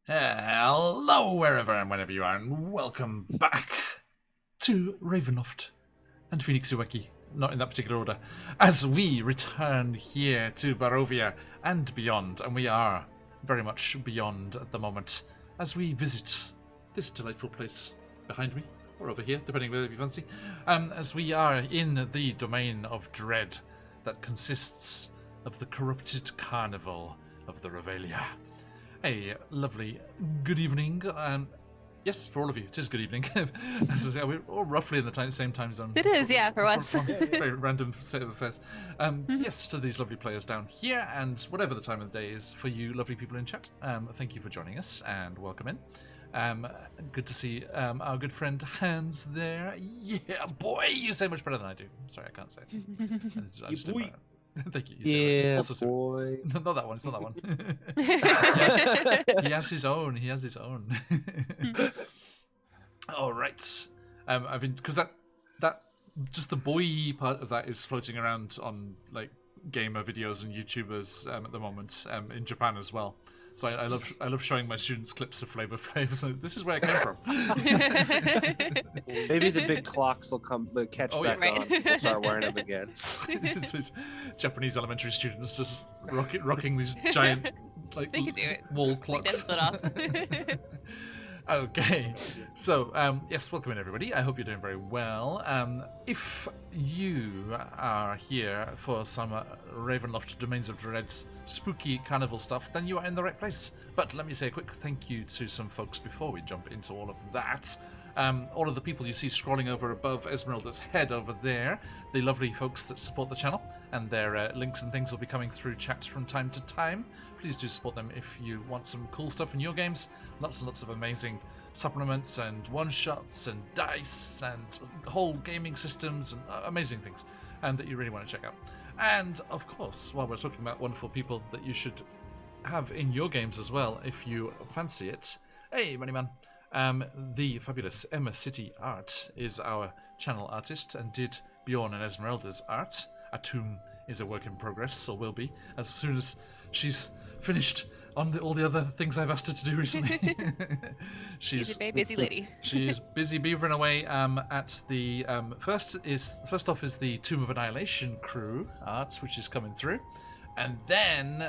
Hello, wherever and whenever you are, and welcome back to Ravenloft and QuestJunkiesUK, not in that particular order, as we return here to Barovia and beyond, and we are very much beyond at the moment, as we visit this delightful place behind me, or over here, depending whether you fancy, as we are in the domain of dread that consists of the corrupted carnival of the Revelia. A lovely good evening. Yes, for all of you, it is good evening. We're all roughly in the same time zone. It is, yeah, for once. Very random state of affairs. Yes, to these lovely players down here, and whatever the time of the day is for you lovely people in chat, thank you for joining us, and welcome in. Good to see our good friend Hans there. Yeah, boy, you say much better than I do. Sorry, I can't say it. I just didn't. Thank you. Yeah, also, boy. Not that one. It's not that one. He has his own. He has his own. All right. I mean, because that just the boy part of that is floating around on like gamer videos and YouTubers at the moment in Japan as well. So I love showing my students clips of Flavor Flav. So this is where it came from. Maybe the big clocks will catch back on. We'll start wearing them again. It's Japanese elementary students just rocking these giant like They can do it. wall clocks. Okay, so yes, welcome in everybody. I hope you're doing very well. If you are here for some Ravenloft Domains of Dread's spooky carnival stuff, then you are in the right place. But let me say a quick thank you to some folks before we jump into all of that. All of the people you see scrolling over above Esmeralda's head over there, the lovely folks that support the channel, and their links and things will be coming through chat from time to time. Please do support them if you want some cool stuff in your games. Lots and lots of amazing supplements and one-shots and dice and whole gaming systems and amazing things that you really want to check out. And, of course, while we're talking about wonderful people that you should have in your games as well, if you fancy it. Hey, Moneyman. The fabulous Emma City Art is our channel artist and did Bjorn and Esmeralda's art. Atum is a work in progress, or will be, as soon as she's finished on all the other things I've asked her to do recently. She's a very busy lady. She is busy beavering away at the first off is the Tomb of Annihilation crew art, which is coming through. And then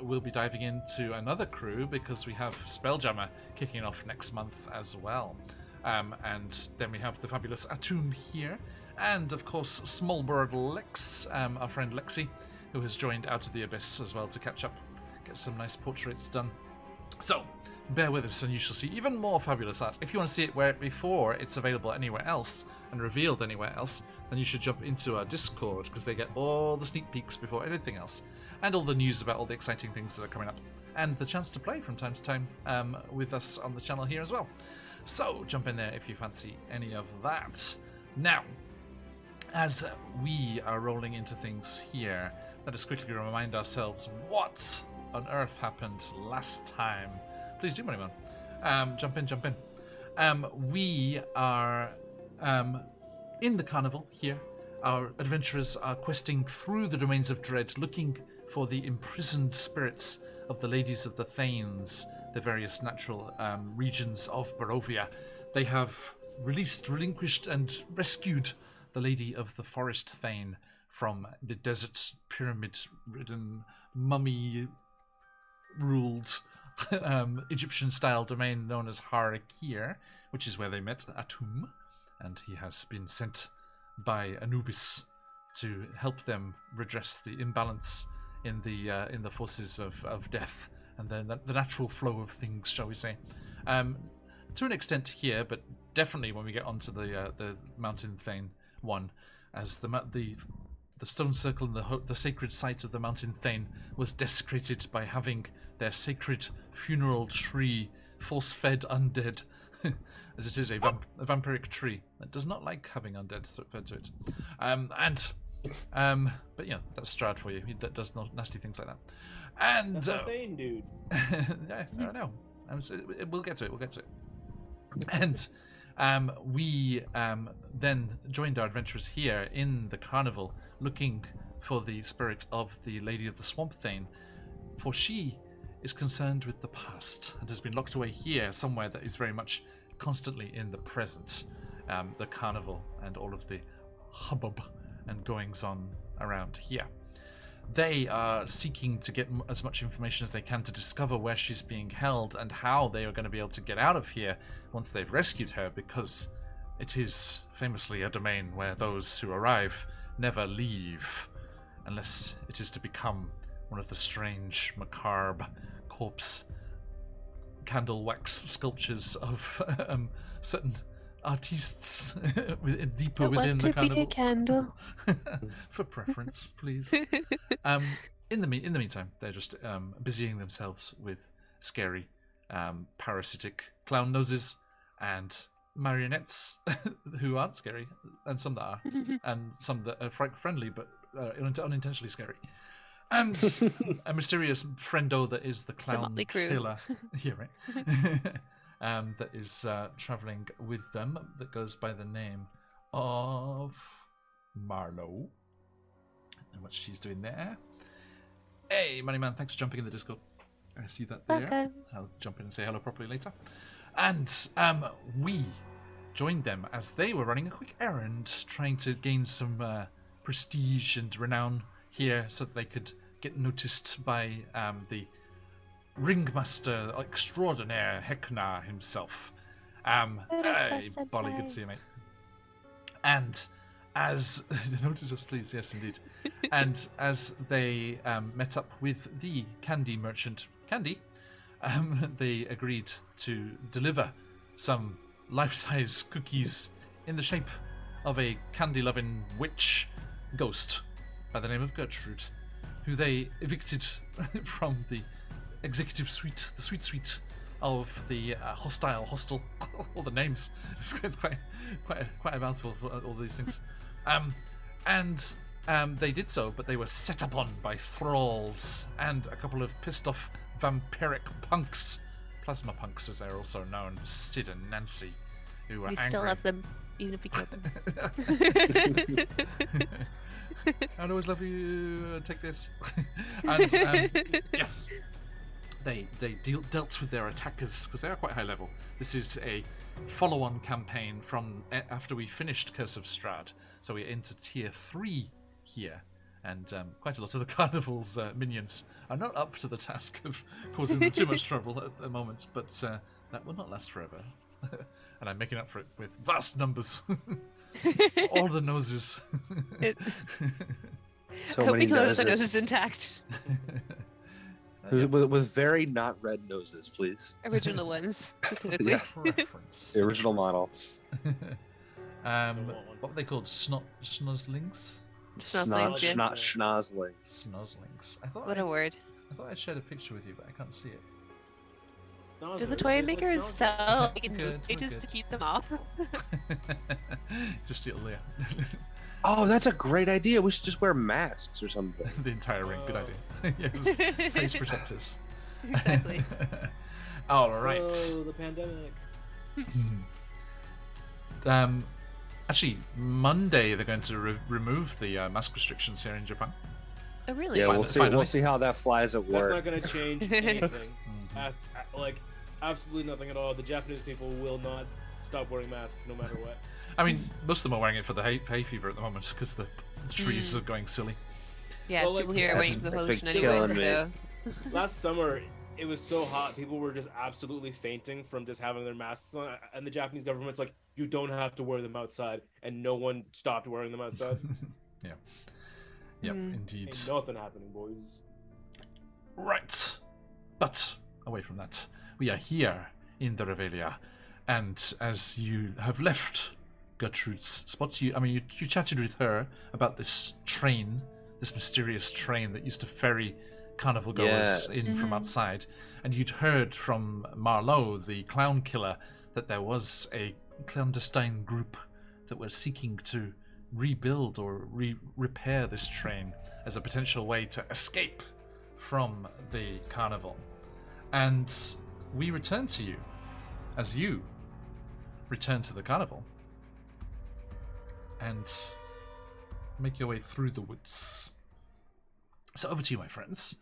we'll be diving into another crew because we have Spelljammer kicking off next month as well. And then we have the fabulous Atum here. And, of course, Smallbird Lex, our friend Lexi, who has joined Out of the Abyss as well to catch up, get some nice portraits done. So, bear with us and you shall see even more fabulous art. If you want to see it before it's available anywhere else and revealed anywhere else, then you should jump into our Discord, because they get all the sneak peeks before anything else, and all the news about all the exciting things that are coming up, and the chance to play from time to time with us on the channel here as well. So jump in there if you fancy any of that. Now, as we are rolling into things here, let us quickly remind ourselves what on earth happened last time. Please do, Moneyman. Jump in. We are in the carnival here. Our adventurers are questing through the domains of dread, looking for the imprisoned spirits of the ladies of the Thanes, the various natural regions of Barovia. They have relinquished and rescued the lady of the forest Thane from the desert pyramid-ridden, mummy-ruled Egyptian-style domain known as Harakir, which is where they met Atum, and he has been sent by Anubis to help them redress the imbalance in the forces of death and the natural flow of things, shall we say. To an extent here, but definitely when we get onto the Mountain Thane one, as the stone circle and the sacred site of the Mountain Thane was desecrated by having their sacred funeral tree force-fed undead, as it is a vampiric tree that does not like having undead fed to it. But yeah, that's Strahd for you. He does nasty things like that. And that's a Thane, dude. Yeah, I don't know. We'll get to it. And we then joined our adventurers here in the carnival, looking for the spirit of the Lady of the Swamp Thane, for she is concerned with the past and has been locked away here somewhere that is very much constantly in the present. The carnival and all of the hubbub and goings on around here. They are seeking to get as much information as they can to discover where she's being held and how they are going to be able to get out of here once they've rescued her, because it is famously a domain where those who arrive never leave, unless it is to become one of the strange, macabre corpse candle wax sculptures of certain artists deeper within the carnival. Be a candle. For preference, please. In the meantime, they're just busying themselves with scary, parasitic clown noses and marionettes who aren't scary, and some that are, and some that are friendly but unintentionally scary. And a mysterious friendo that is the clown killer. Yeah, right. That is traveling with them, that goes by the name of Marlowe. And what she's doing there. Hey, Moneyman, thanks for jumping in the Discord. I see that there. Okay. I'll jump in and say hello properly later. And we joined them as they were running a quick errand, trying to gain some prestige and renown here so that they could get noticed by the ringmaster extraordinaire Heknar himself. Hey, Bolly, good to see you, mate. And as notice us, please, yes, indeed. And as they met up with the candy merchant, Candy, they agreed to deliver some life-size cookies in the shape of a candy-loving witch ghost by the name of Gertrude, who they evicted from the executive suite, the sweet of the hostel. All the names. It's quite a mouthful for all these things. And they did so, but they were set upon by thralls and a couple of pissed off vampiric punks, plasma punks as they're also known, Sid and Nancy, who were angry. We still love them, even if we kill them. I'd always love you. Take this. And yes, they dealt with their attackers because they are quite high level. This is a follow-on campaign from after we finished Curse of Strahd, so we're into tier 3 here, and quite a lot of the carnival's minions are not up to the task of causing them too much trouble at the moment, but that will not last forever. And I'm making up for it with vast numbers. All the noses. So Hope many we close our noses. noses intact. With very not red noses, please. Original ones, specifically. Yeah. Preference. The original model. What were they called? Snozzlings? Snozzlings, yeah. Schnozzlings. Snozzlings. What a word. I thought I shared a picture with you, but I can't see it. Do the toy makers sell Good, nose pages good. to keep them off? Just steal Leah. Oh, that's a great idea. We should just wear masks or something. The entire ring. Good idea. Yes. Face protectors. Exactly. All right. Oh, the pandemic. Actually, Monday they're going to remove the mask restrictions here in Japan. Oh, really? Yeah, Finally. we'll see how that flies at That's work. not going to change anything. Like, absolutely nothing at all. The Japanese people will not stop wearing masks no matter what. I mean, most of them are wearing it for the hay fever at the moment because the trees are going silly. Yeah, Well, like, people here are waiting for the that's pollution been anyway, killing so... Last summer, it was so hot, people were just absolutely fainting from just having their masks on, and the Japanese government's like, you don't have to wear them outside, and no one stopped wearing them outside. Yeah. Yep, indeed. Ain't nothing happening, boys. Right. But away from that, we are here in the Revelia, and as you have left Gertrude's spot, you chatted with her about this train, this mysterious train that used to ferry carnival goers in from outside, and you'd heard from Marlowe, the clown killer, that there was a clandestine group that were seeking to rebuild or repair this train as a potential way to escape from the carnival. And we return to you as you return to the carnival and make your way through the woods. So over to you, my friends.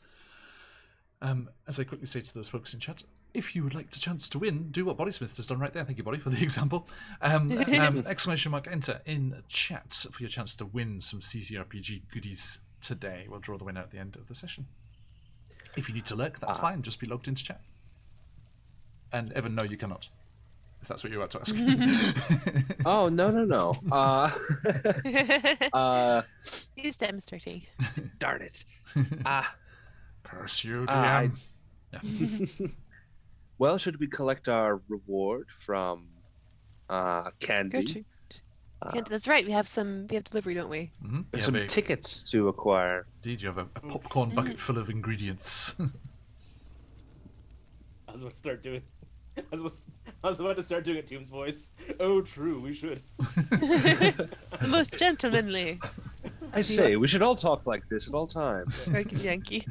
as I quickly say to those folks in chat, if you would like the chance to win, do what Bodysmith has done right there. Thank you, Body, for the example. Exclamation mark enter in chat for your chance to win some CCRPG goodies today. We'll draw the winner at the end of the session. If you need to lurk, that's fine. Just be logged into chat. And Evan, no, you cannot. If that's what you're about to ask. Oh, no. He's demonstrating. Darn it. Curse you, DM. Well, should we collect our reward from Candy? Gertrude. That's right. We have delivery, don't we? Mm-hmm. There's some tickets to acquire. Indeed, you have a popcorn bucket full of ingredients. I was about to start doing. I was about to start doing a Tombs voice. Oh, true. We should. Most gentlemanly. I say we should all talk like this at all times. Yankee.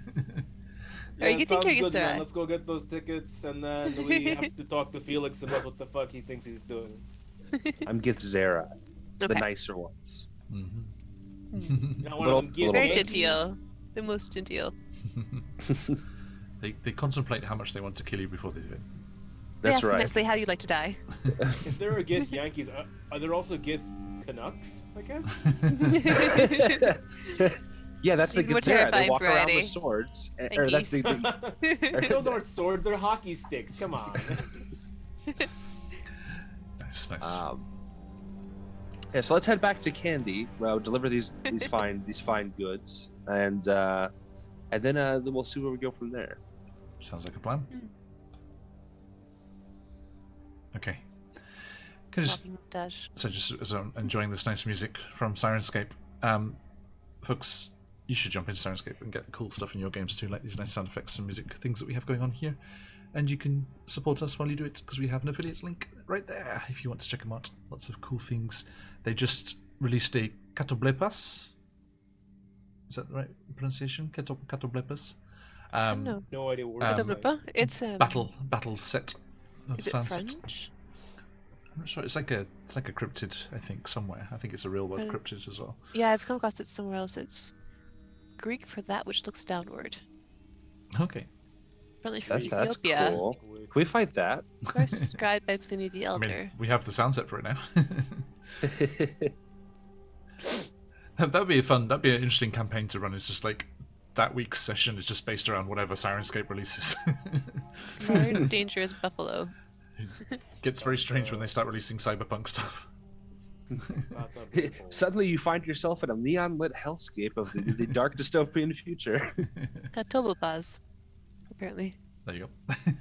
Yeah, Are you getting sounds tickets, good, man. Sarah? Let's go get those tickets, and then we have to talk to Felix about what the fuck he thinks he's doing. I'm Gith Zera, the Okay. nicer ones. Mm-hmm. Not one of them give Very Yankees. genteel. The most genteel. They contemplate how much they want to kill you before they do it. They That's ask right. nicely how you'd like to die. If there are Gith Yankees, are there also Gith Canucks? I guess. Yeah, that's the Even more Gith Zera. They terrifying walk around variety. with swords. And Or that's geese. Those aren't swords; they're hockey sticks. Come on. Nice. Yeah, so let's head back to Candy. Deliver these fine goods, and then we'll see where we go from there. Sounds like a plan. Okay. Can I just Montage. So just as I'm enjoying this nice music from Sirenscape, folks, you should jump into Sirenscape and get cool stuff in your games too, like these nice sound effects and music things that we have going on here. And you can support us while you do it, because we have an affiliate link right there if you want to check them out. Lots of cool things. They just released a Katoblepas. Is that the right pronunciation? Katoblepas? No. No idea what It's Battle set of is it sound sets. French? I'm not sure. It's like a cryptid, I think, somewhere. I think it's a real word, cryptid as well. Yeah, I've come across it somewhere else. It's Greek for that which looks downward. Okay. Apparently from That's Ethiopia. cool. Can we fight that? First described by Pliny the I Elder. mean, we have the sound set for it now. That'd be an interesting campaign to run. It's just like that week's session is just based around whatever Sirenscape releases. Very dangerous buffalo. It gets very strange when they start releasing cyberpunk stuff. Suddenly you find yourself in a neon-lit hellscape of the dark dystopian future. Katobopaz. Apparently. There you go. Well,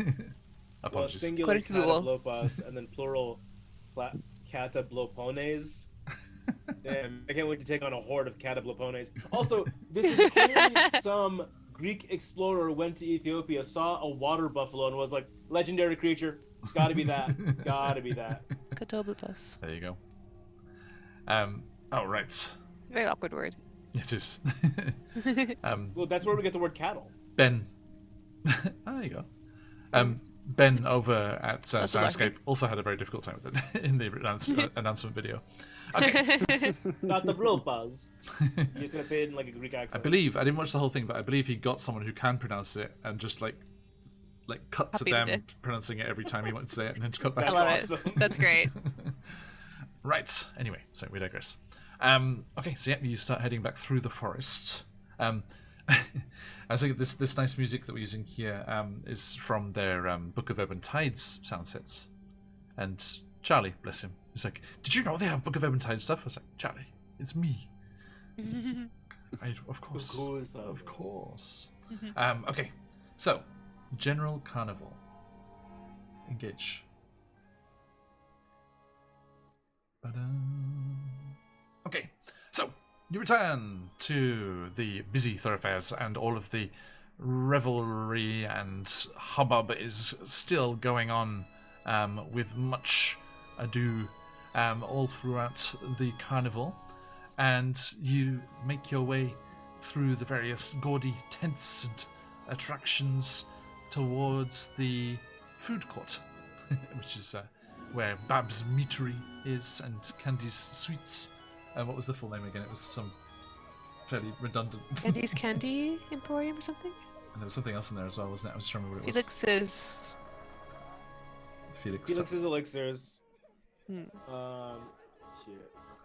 Apologies. singular According to Google. Catablopas and then plural Catablopones. Damn, I can't wait to take on a horde of Catablopones. Also, this is clearly some Greek explorer went to Ethiopia, saw a water buffalo, and was like, legendary creature. Gotta be that. Gotta be that. Katobopaz. There you go. Oh, right. Very awkward word. It is. Well, that's where we get the word cattle. Ben. There you go. Ben over at That's a Sirenscape also had a very difficult time with it in the announcement video. Okay. Not the real buzz. You're just gonna say it in like a Greek I accent. believe, I didn't watch the whole thing, but I believe he got someone who can pronounce it and just like cut to Copied them it. pronouncing it every time he wanted to say it and then cut back. I That's love awesome. it. That's great. Right. Anyway, so we digress. Okay, so yeah, you start heading back through the forest. I was thinking this nice music that we're using here is from their Book of Ebb and Tides sound sets. And Charlie, bless him, he's like, "Did you know they have Book of Ebb and Tides stuff?" I was like, "Charlie, it's me." Of course. Of course. Okay, so General Carnival. Engage. Okay, so you return to the busy thoroughfares, and all of the revelry and hubbub is still going on with much ado all throughout the carnival. And you make your way through the various gaudy tents and attractions towards the food court, which is where Bab's Meatery is and Candy's Sweets. What was the full name again? It was some fairly redundant. Candy's Candy Emporium or something? And there was something else in there as well, wasn't it? I was trying to remember what it Felix's. was. Felix's elixirs. Hmm. Shit, I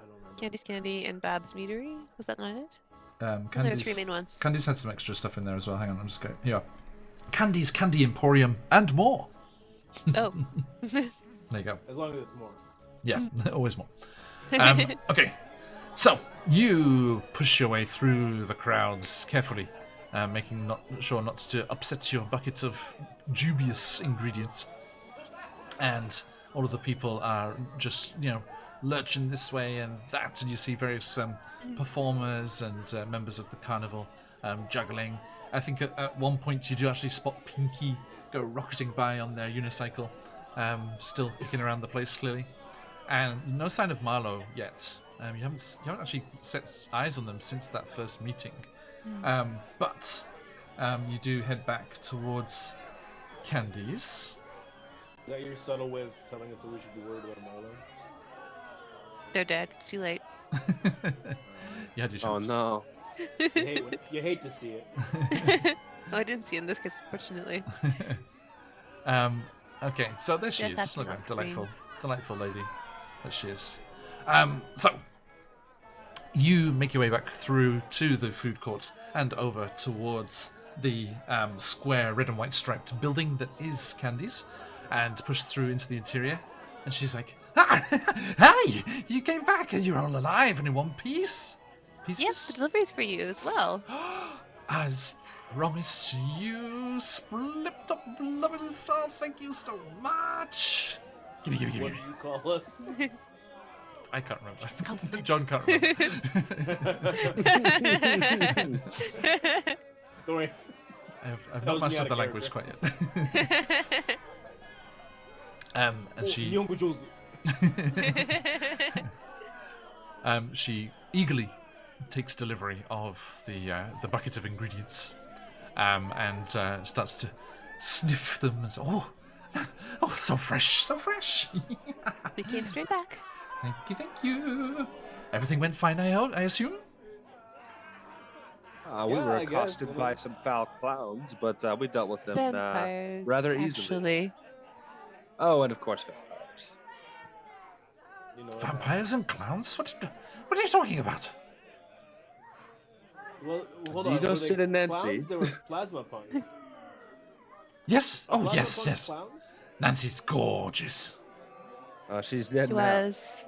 don't remember. Candy's Candy and Bab's Meadery. Was that not it? There are Candy's, three main ones. Candy's had some extra stuff in there as well. Hang on, I'm just going. Here. Candy's Candy Emporium and more. Oh. There you go. As long as it's more. Yeah, always more. Okay, so you push your way through the crowds carefully, making sure not to upset your bucket of dubious ingredients. And all of the people are just, lurching this way and that, and you see various performers and members of the carnival juggling. I think at one point you do actually spot Pinky go rocketing by on their unicycle, still kicking around the place clearly. And no sign of Marlowe yet. You haven't actually set eyes on them since that first meeting. But you do head back towards Candy's. Is that your subtle way of telling us that we should be worried about Marlowe? They're dead. It's too late. You had your Oh chance. no. You hate to see it. Oh, I didn't see in this case, fortunately. Okay, so there she Yeah, is. that's Look, on at that screen. delightful lady. There she is. So you make your way back through to the food court and over towards the square red and white striped building that is Candy's, and push through into the interior. And she's like, "Hi, you came back and you're all alive and in one piece. Pieces? Yes, the delivery's for you as well. As promised, you slipped up lovely soul. Thank you so much. Give me. What do you call us? I can't remember. It's compliment. John can't remember. Don't worry. I've That not was me mastered out the of language quite character. yet. And she she eagerly takes delivery of the bucket of ingredients, and starts to sniff them. And oh, so fresh. We came straight back. Thank you. Everything went fine, I assume? We Yeah, were I guess. accosted by some foul clowns, but we dealt with them Vampires. rather easily. Actually. Oh, and of course vampires. You know, Vampires and clowns? What are you talking about? Well, hold Do on. you know were they Sid and Nancy? Clowns? They were plasma puns. Yes. Oh, Plasma yes, puns yes. Clowns? Nancy's gorgeous. She's dead She now. was.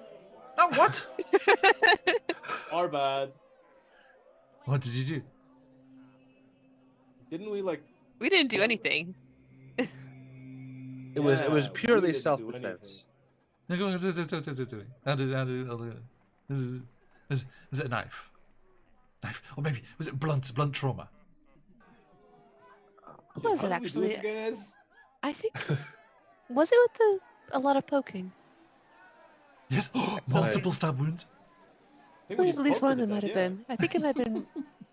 Oh, what? Our bad. What did you do? Didn't we We didn't do anything. It was Yeah, we purely didn't do self-defense. No, go on, do it. I'll do it. Was it a knife? Or maybe, was it blunt trauma? What was How it did we do actually? again, Ez? I think. Was it with a lot of poking? Yes. Multiple stab wounds. I think I we believe just at least poked one of her them to might have death, been. I think it might have been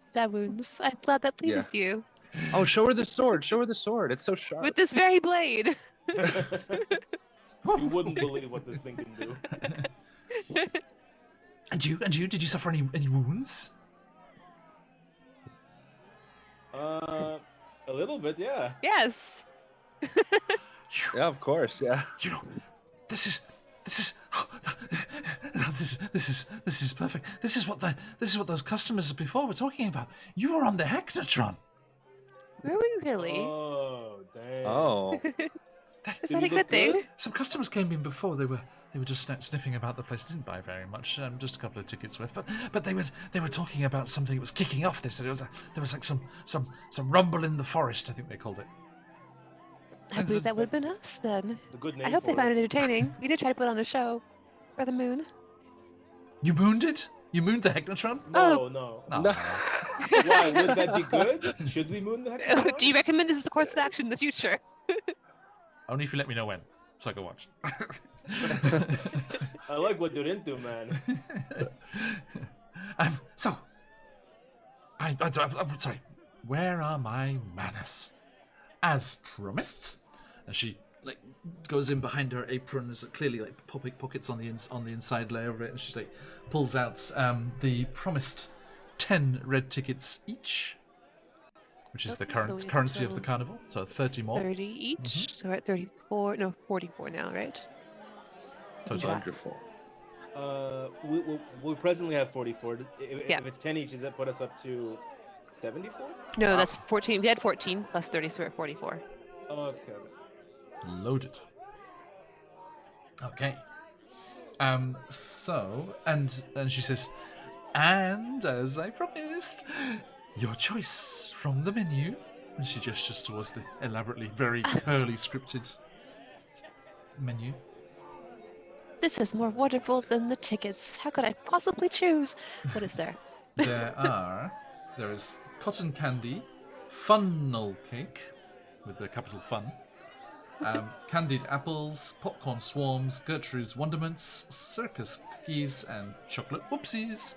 stab wounds. I'm glad that pleases you. Oh, show her the sword. Show her the sword. It's so sharp. With this very blade. yeah. You wouldn't believe what this thing can do. And you? Did you suffer any wounds? A little bit, yeah. Yes. Yeah, of course. Yeah. You know, this is this is perfect. This is what those customers before were talking about. You were on the Hectotron. Were we really? Oh, dang. Oh. Is Did that you a look good thing? good? Some customers came in before. They were just sniffing about the place. Didn't buy very much, just a couple of tickets worth. But they were talking about something that was kicking off. They said there was like some rumble in the forest. I think they called it. I believe that would have been us then. It's a good name I hope they for found it entertaining. We did try to put on a show for the moon. You mooned it? You mooned the Hectotron? No, no. No. No. Why? Would that be good? Should we moon the heck? Do you recommend this as the course of action in the future? Only if you let me know when, so I can watch. I like what you're into, man. So, I'm sorry. Where are my manners? As promised, and she goes in behind her apron. There's clearly pockets on the inside layer of it, and she pulls out the promised 10 red tickets each, which is the Okay, so current we currency of go the carnival. So 30 more 30 each. Mhm. So we're at 34. No, 44 now, right? total. Yeah. Wonderful. We presently have 44. Yeah. If it's 10 each, does that put us up to 74? No, that's 14. We had 14 plus 30, so we're at 44. Okay. Loaded. Okay. So, and she says, and as I promised, your choice from the menu. And she gestures towards the elaborately very curly scripted menu. This is more wonderful than the tickets. How could I possibly choose? What is there? There is cotton candy, funnel cake, with the capital fun, candied apples, popcorn swarms, Gertrude's wonderments, circus cookies, and chocolate whoopsies.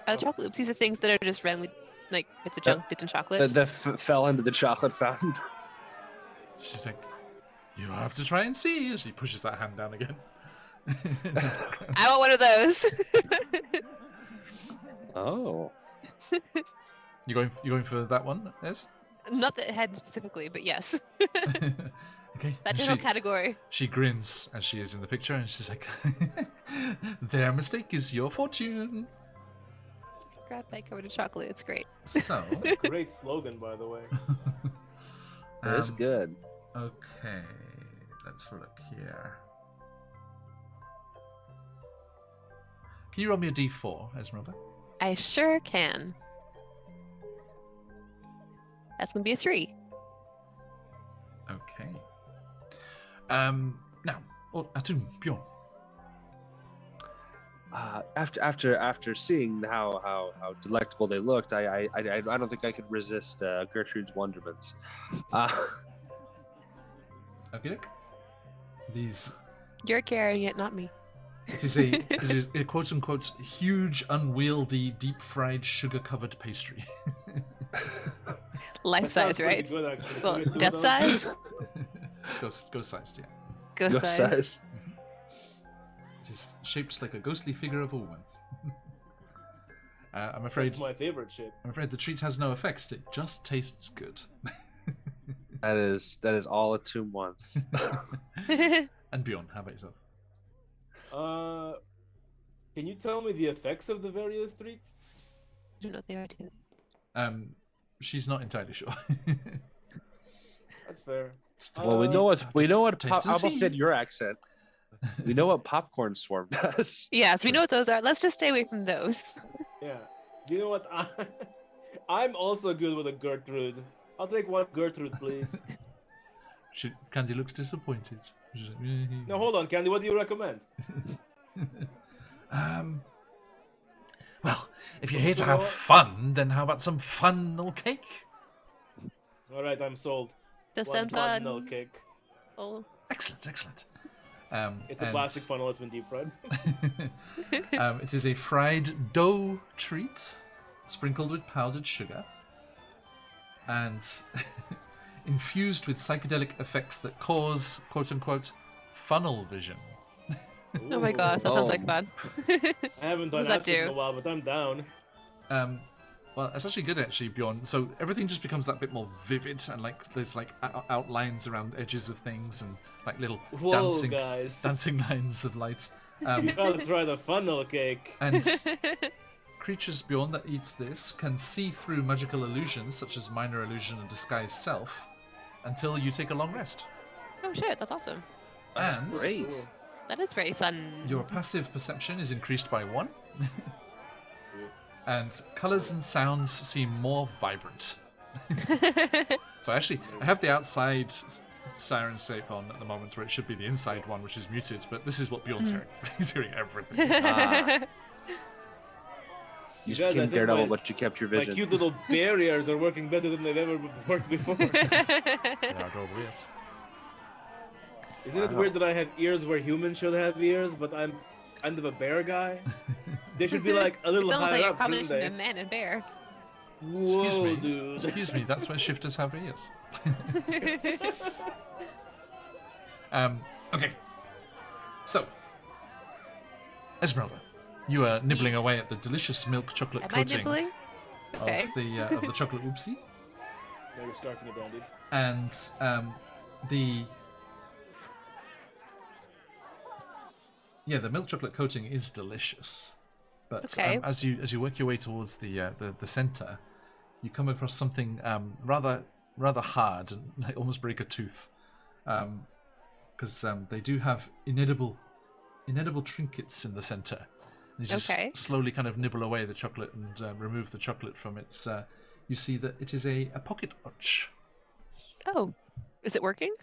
Are the chocolate oopsies the things that are just randomly, like, it's a junk dipped in chocolate? That fell into the chocolate fountain. She's like, you have to try and see. As she pushes that hand down again. I want one of those. Oh. You going for that one, Ez? Not the head specifically, but yes. Okay. That And general category. she grins as she is in the picture, and she's like, their mistake is your fortune. Grab bag covered in chocolate. It's great. So, Great slogan, by the way. That's good. Okay, let's look here. Can you roll me a d4, Esmeralda? I sure can. That's gonna be a 3. Okay. Now, Atum, Bjorn. After seeing how delectable they looked, I don't think I could resist Gertrude's wonderments. Okay, look. These. You're carrying it, not me. It is a quote unquote huge, unwieldy, deep fried, sugar covered pastry. Life That size, sounds pretty right? Good, actually. Well, Can we do death those? size? Ghost sized, yeah. Ghost Ghost size. size. It is shaped like a ghostly figure of a woman. I'm afraid. That's my favorite shape. I'm afraid the treat has no effects. It just tastes good. That is all a tomb wants. And Bjorn, how about yourself? Can you tell me the effects of the various treats? I don't know if they are too. She's not entirely sure. That's fair. Well, we know what Taste I and almost see. did your accent. We know what popcorn swarm does. Yes, we know what those are. Let's just stay away from those. Yeah. Do you know what? I'm also good with a Gertrude. I'll take one Gertrude, please. Candy looks disappointed. She's like, No, hold on, Candy. What do you recommend? Well, if you're here to have fun, then how about some funnel cake? All right, I'm sold. Does One sound fun. funnel cake. Oh. Excellent. It's a plastic funnel. It's been deep fried. It is a fried dough treat, sprinkled with powdered sugar, and infused with psychedelic effects that cause, quote-unquote, funnel vision. Oh my gosh, that sounds like Oh. fun. I haven't done What does that acid in a do? while, but I'm down. Well, it's actually good, actually, Bjorn. So everything just becomes that bit more vivid, and like there's like outlines around edges of things, and like little Whoa, guys. dancing lines of light. You gotta try the funnel cake. And creatures, Bjorn, that eats this can see through magical illusions, such as minor illusion and disguise self, until you take a long rest. Oh shit, that's awesome. And Great. Cool. That is very fun. your passive perception is increased by 1. And colours and sounds seem more vibrant. So actually, I have the outside siren shape on at the moment, where it should be the inside one, which is muted, but this is what Bjorn's hearing. He's hearing everything. You Guys, just I became think Daredevil, my- but you kept your My vision. cute little barriers are working better than they've ever worked before. They are adorable, yes. Isn't it weird that I have ears where humans should have ears, but I'm kind of a bear guy? They should be like a little It's almost higher like a up, shouldn't combination they? of man and bear. Whoa, Excuse me. dude. Excuse me, that's why shifters have ears. Okay. So, Esmeralda, you are nibbling away at the delicious milk chocolate Am I coating. nibbling? Okay. of the chocolate oopsie. Now you're scarfing it down, dude. And the milk chocolate coating is delicious, but Okay. as you work your way towards the center, you come across something rather hard and like almost break a tooth, because they do have inedible trinkets in the center. And you just slowly kind of nibble away the chocolate and remove the chocolate from its. You see that it is a pocket watch. Oh, is it working?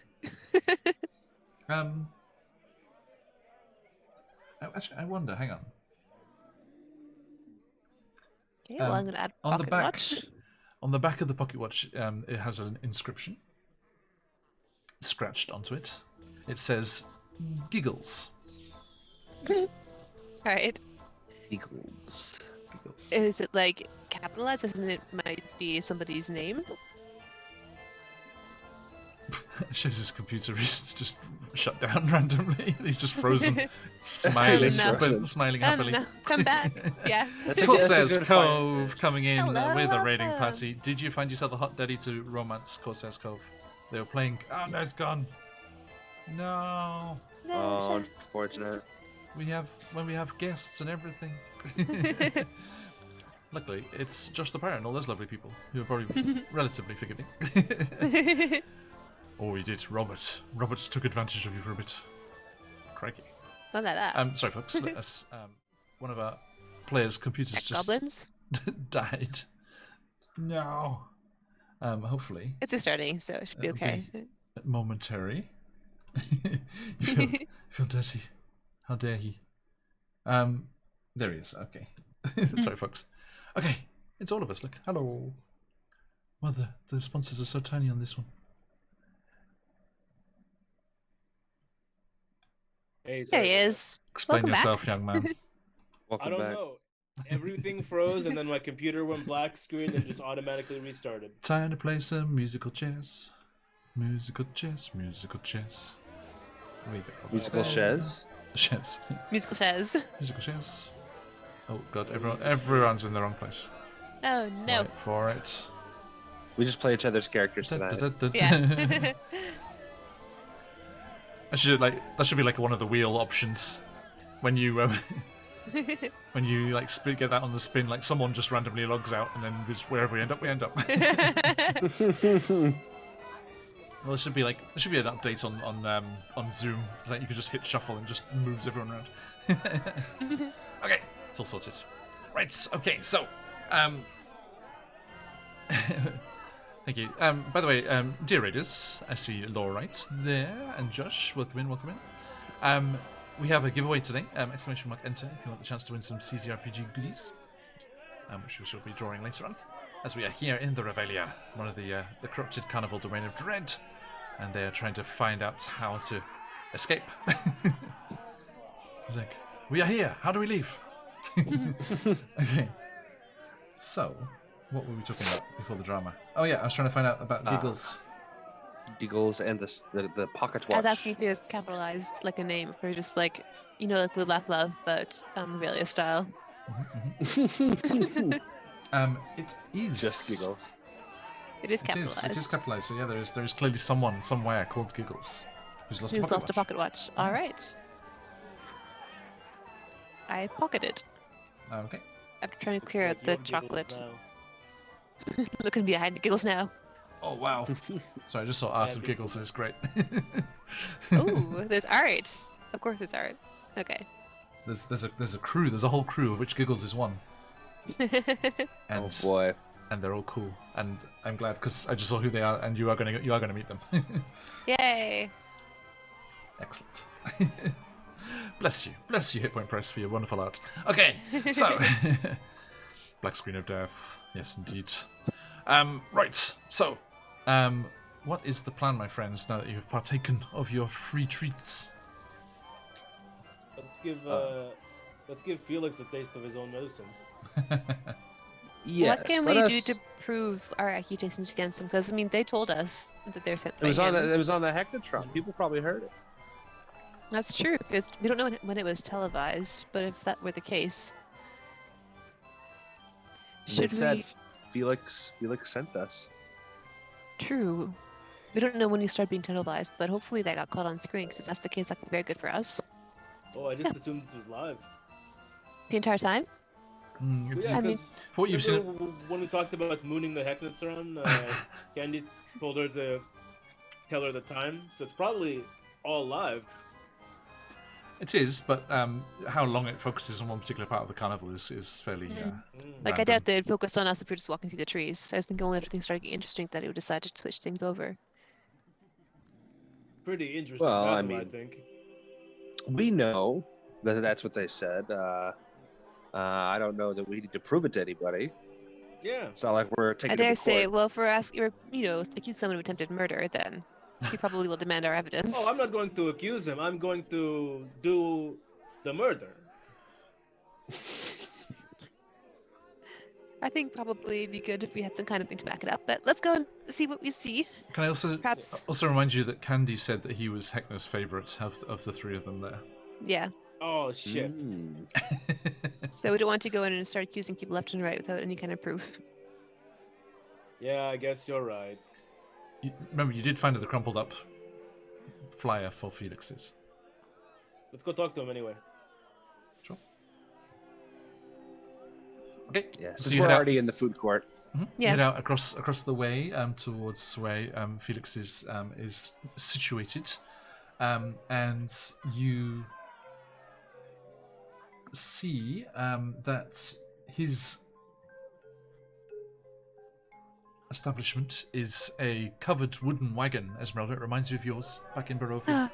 Actually, I wonder. Hang on. Okay, well, I'm going to add on the pocket back, watch. On the back of the pocket watch, it has an inscription scratched onto it. It says, "Giggles." All right. Giggles. Is it like capitalized? Isn't it might be somebody's name? Shaz's computer is just shut down randomly. He's just frozen, smiling, no. smiling happily. No. Come back. Yeah. People says Cove coming in Hello, with a raiding welcome. party. Did you find yourself a hot daddy to romance Corsairs Cove? They were playing. Oh, no, it's gone. No, Oh, unfortunate. we have guests and everything. Luckily, it's Josh the Pirate and all those lovely people who are probably relatively forgiving. Oh, he did. Robert took advantage of you for a bit. Crikey. Not like that. Sorry, folks. One of our players' computers Heck, just goblins. died. No. Hopefully. It's restarting, so it should be okay. Momentary. feel dirty. How dare he? There he is. Okay. Sorry, folks. Okay, it's all of us. Look. Hello. Well, the sponsors are so tiny on this one. Hey, There he is. Explain Welcome yourself, back. young man. I Welcome don't back. know. Everything froze, and then my computer went black screen and just automatically restarted. Time to play some musical chess. Musical chess. Musical chess. There we go. Musical Shez. Chess. Musical chairs. Musical chess. Oh god, everyone's in the wrong place. Oh no. Wait for it. We just play each other's characters tonight. Yeah. that should be like one of the wheel options. When you when you like get that on the spin, like someone just randomly logs out, and then just wherever we end up, we end up. Well, there should be an update on Zoom, like you can just hit shuffle and just moves everyone around. Okay, it's all sorted. Right. Okay. So, thank you. By the way, dear raiders, I see Laura right there, and Josh, welcome in. We have a giveaway today. Exclamation mark enter if you want the chance to win some CZRPG goodies, which we shall be drawing later on, as we are here in the Revelia, one of the corrupted carnival domain of Dread, and they are trying to find out how to escape. He's like, we are here. How do we leave? Okay. So, what were we talking about before the drama? Oh yeah, I was trying to find out about Giggles. Giggles and the pocket I watch. was asking if it was capitalized like a name, or just like, like the Laugh Love, but Revelia style. It is Just Giggles. It is capitalized. It is capitalized. So yeah, there is clearly someone somewhere called Giggles who's lost a pocket watch. All right. I pocketed Okay. after trying to Looks clear like out the you're Giggles chocolate. now. Looking behind the Giggles now. Oh wow. Sorry, I just saw Art of Giggles. It's great. Ooh, there's art. Of course, there's art. Okay. There's a crew. There's a whole crew of which Giggles is one. And, Oh boy. And they're all cool. And I'm glad because I just saw who they are, and you are gonna meet them. Yay! Excellent. Bless you, Hit Point Press, for your wonderful art. Okay, so Black Screen of Death. Yes, indeed. Right. So, what is the plan, my friends? Now that you have partaken of your free treats. Let's give Felix a taste of his own medicine. Yes. What can let we us- do to prove our accusations against them? Because they told us that they're sent It was by on. him. It was on the Hectotron. People probably heard it. That's true, because we don't know when it was televised, but if that were the case, They should said we... Felix sent us. True. We don't know when you start being televised, but hopefully that got caught on screen, because if that's the case, that could be very good for us. Oh, I just assumed it was live. The entire time? Well, yeah, I mean- 'cause For what you've seen, remember when we talked about mooning the Hecnotron, Candy told her to tell her the time, so it's probably all live. it is, but how long it focuses on one particular part of the carnival is fairly. Like, I random. doubt they'd focus on us if we're just walking through the trees. I was thinking when everything started getting interesting that it would decide to switch things over. Pretty interesting Well, I battle, I mean- think. We know that that's what they said. I don't know that we need to prove it to anybody. Yeah. It's not like we're taking I it to dare say, court. well, if we're asking, accuse someone of attempted murder, then he probably will demand our evidence. Oh, I'm not going to accuse him. I'm going to do the murder. I think probably it'd be good if we had some kind of thing to back it up. But let's go and see what we see. Can I also Perhaps- remind you that Candy said that he was Heckner's favourite of the three of them there. Yeah. Oh, shit. Mm. So we don't want to go in and start accusing people left and right without any kind of proof. Yeah, I guess you're right. Remember, you did find the crumpled up flyer for Felix's. Let's go talk to him anyway. Sure. Okay. Yeah, So since you we're head out. already in the food court. Yeah. Head out across the way towards where Felix is situated, and you see that his establishment is a covered wooden wagon. Esmeralda, it reminds you of yours back in Barovia.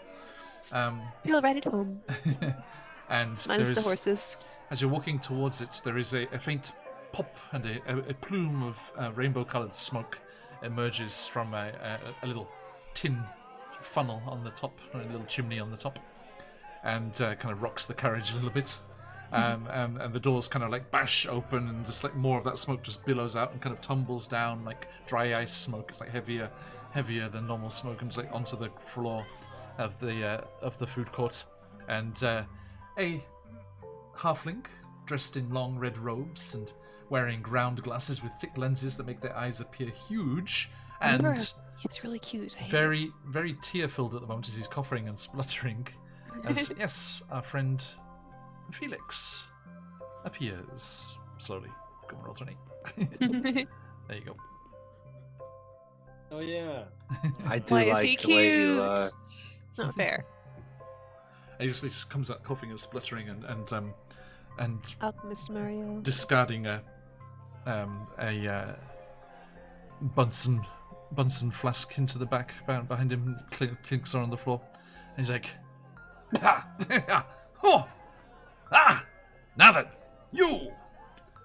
Feel right at home. And Minus there the is, horses. as you're walking towards it, there is a faint pop and a plume of rainbow-coloured smoke emerges from a little tin funnel on the top, a little chimney on the top, and kind of rocks the carriage a little bit. And the doors kind of like bash open, and just like more of that smoke just billows out and kind of tumbles down like dry ice smoke. It's like heavier than normal smoke, and just like onto the floor of the food court. And a halfling dressed in long red robes and wearing round glasses with thick lenses that make their eyes appear huge, Remember, and he's really cute. I hate very, very tear-filled at the moment as he's coughing and spluttering. As yes, our friend Felix appears slowly. Come on, roll 20. it. There you go. Oh, yeah. I do Why is like he the way you. cute? Not fair. And he just comes out coughing and spluttering and Alchemist Mario. discarding a Bunsen flask into the back behind him, clinks on the floor, and he's like, oh, now then, you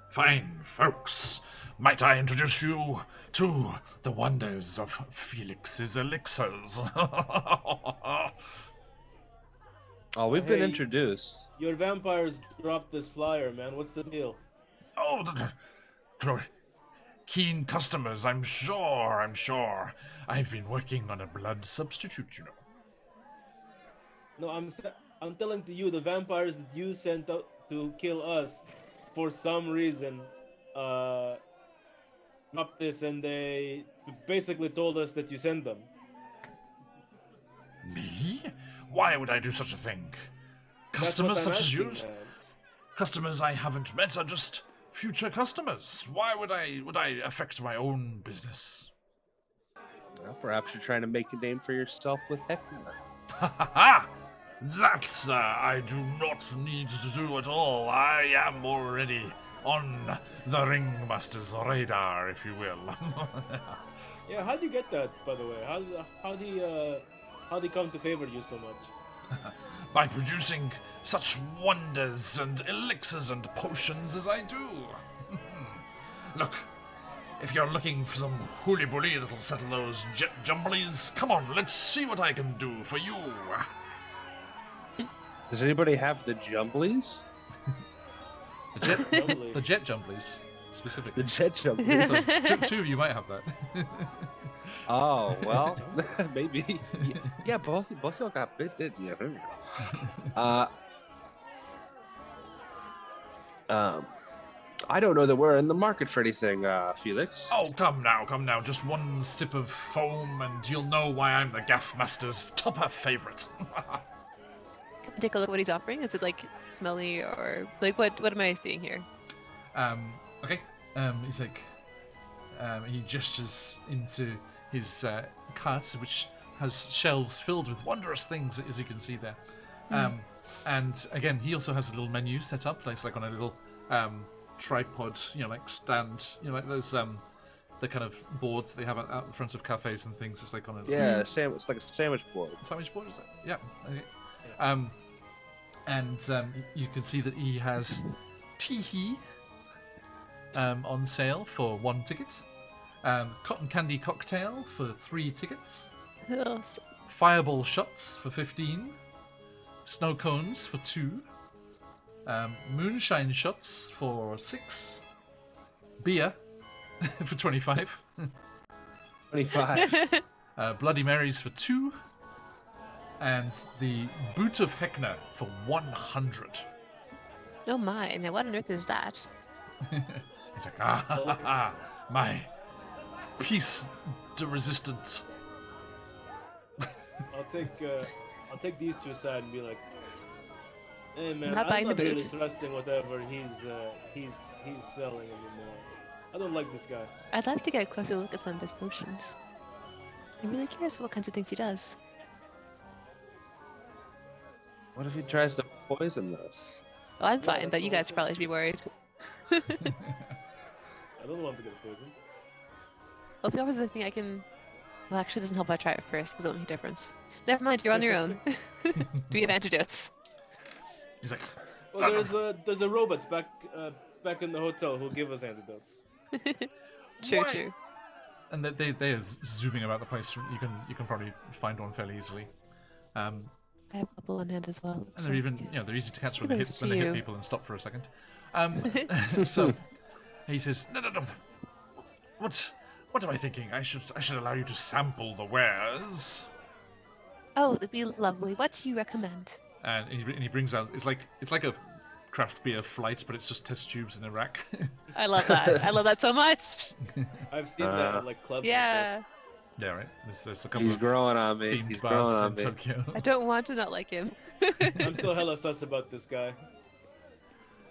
fine folks, might I introduce you to the wonders of Felix's elixirs? Oh, we've been Hey. introduced. Your vampires dropped this flyer, man. What's the deal? Oh, keen customers, I'm sure. I've been working on a blood substitute, you know. No, I'm telling to you, the vampires that you sent out to kill us, for some reason, dropped this, and they basically told us that you sent them. Me? Why would I do such a thing? That's what Customers I'm such as you? asking, man. Customers I haven't met are just future customers. Why would I affect my own business? Well, perhaps you're trying to make a name for yourself with Heckler. Ha ha ha! That's I do not need to do at all. I am already on the Ringmaster's radar, if you will. Yeah, how'd you get that, by the way? How'd he come to favor you so much? By producing such wonders and elixirs and potions as I do. Look, if you're looking for some hooly-bully that'll settle those jet jumblies, come on, let's see what I can do for you. Does anybody have the jumblies? Lovely. The jet jumblies, specifically. The jet jumblies? So, two of you might have that. Oh, well, maybe. Yeah, both y'all got bit, didn't you? I don't know that we're in the market for anything, Felix. Oh, come now. Just one sip of foam and you'll know why I'm the Gaff Master's topper favorite. Can I take a look at what he's offering? Is it like smelly or like what am I seeing here? Okay. He's like, he gestures into his cart, which has shelves filled with wondrous things, as you can see there. And again, he also has a little menu set up, like on a little tripod, like stand, like those the kind of boards they have out in front of cafes and things. It's like on a It's like a sandwich board. Sandwich board, is it? Yeah. Okay. And you can see that he has teehee on sale for 1 ticket. Cotton candy cocktail for 3 tickets. Fireball shots for 15. Snow cones for 2. Moonshine shots for 6. Beer for 25. 25. Bloody Marys for 2. And the Boot of Heckner for 100. Oh my! Now what on earth is that? He's like, my piece de resistance. I'll take these two aside and be like, "Hey man, Not buying I'm the not really boot. trusting whatever he's selling anymore. I don't like this guy." I'd love to get a closer look at some of his potions. I'm really curious what kinds of things he does. What if he tries to poison us? Well, I'm Yeah, fine, that's but you the whole guys probably should be worried. I don't want to get poisoned. Well, if he offers anything I can... Well, actually, it doesn't help if I try it first, because it won't make a difference. Never mind, you're on your own. Do we have antidotes? He's like, Well, there's a robot back in the hotel who'll give us antidotes. True, What? true. and they are zooming about the place. You can probably find one fairly easily. I have a couple on hand as well. And so- they're even, they're easy to catch when they Kudos hit to you. people and stop for a second. So he says, no. What am I thinking? I should allow you to sample the wares. Oh, that'd be lovely. What do you recommend? And he brings out it's like a craft beer flight, but it's just test tubes in a rack. I love that. I love that so much. I've seen that at like clubs. Yeah. Yeah, right. There's a couple He's of growing on me. themed He's bars growing in on me. Tokyo. I don't want to not like him. I'm still hella sus about this guy.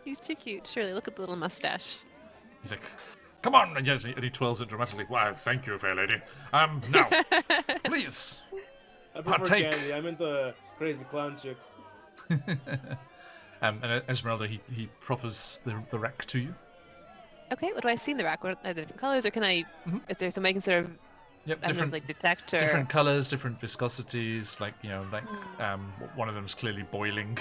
He's too cute. Surely, look at the little mustache. He's like, come on, and yes, and he twirls it dramatically. Why, thank you, fair lady. Now, please. I prefer Partake. candy. I'm into crazy clown chicks. And Esmeralda, he proffers the rack to you. Okay, what do I see in the rack? What are the different colors, or can I? Is there something I can sort of, Yep, I don't know, different like detect or? different colors, different viscosities. One of them's clearly boiling.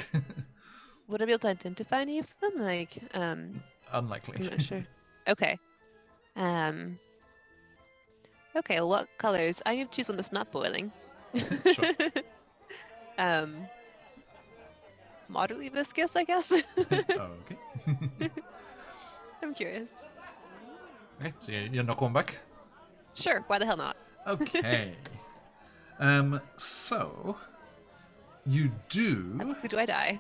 Would I be able to identify any of them? Like, Unlikely. I'm not sure. Okay. Okay, well, what colors? I'm gonna choose one that's not boiling. Sure. Moderately viscous, I guess. Okay. I'm curious. Okay, so you're not going back. Sure, why the hell not? Okay. So you do. Who do I die?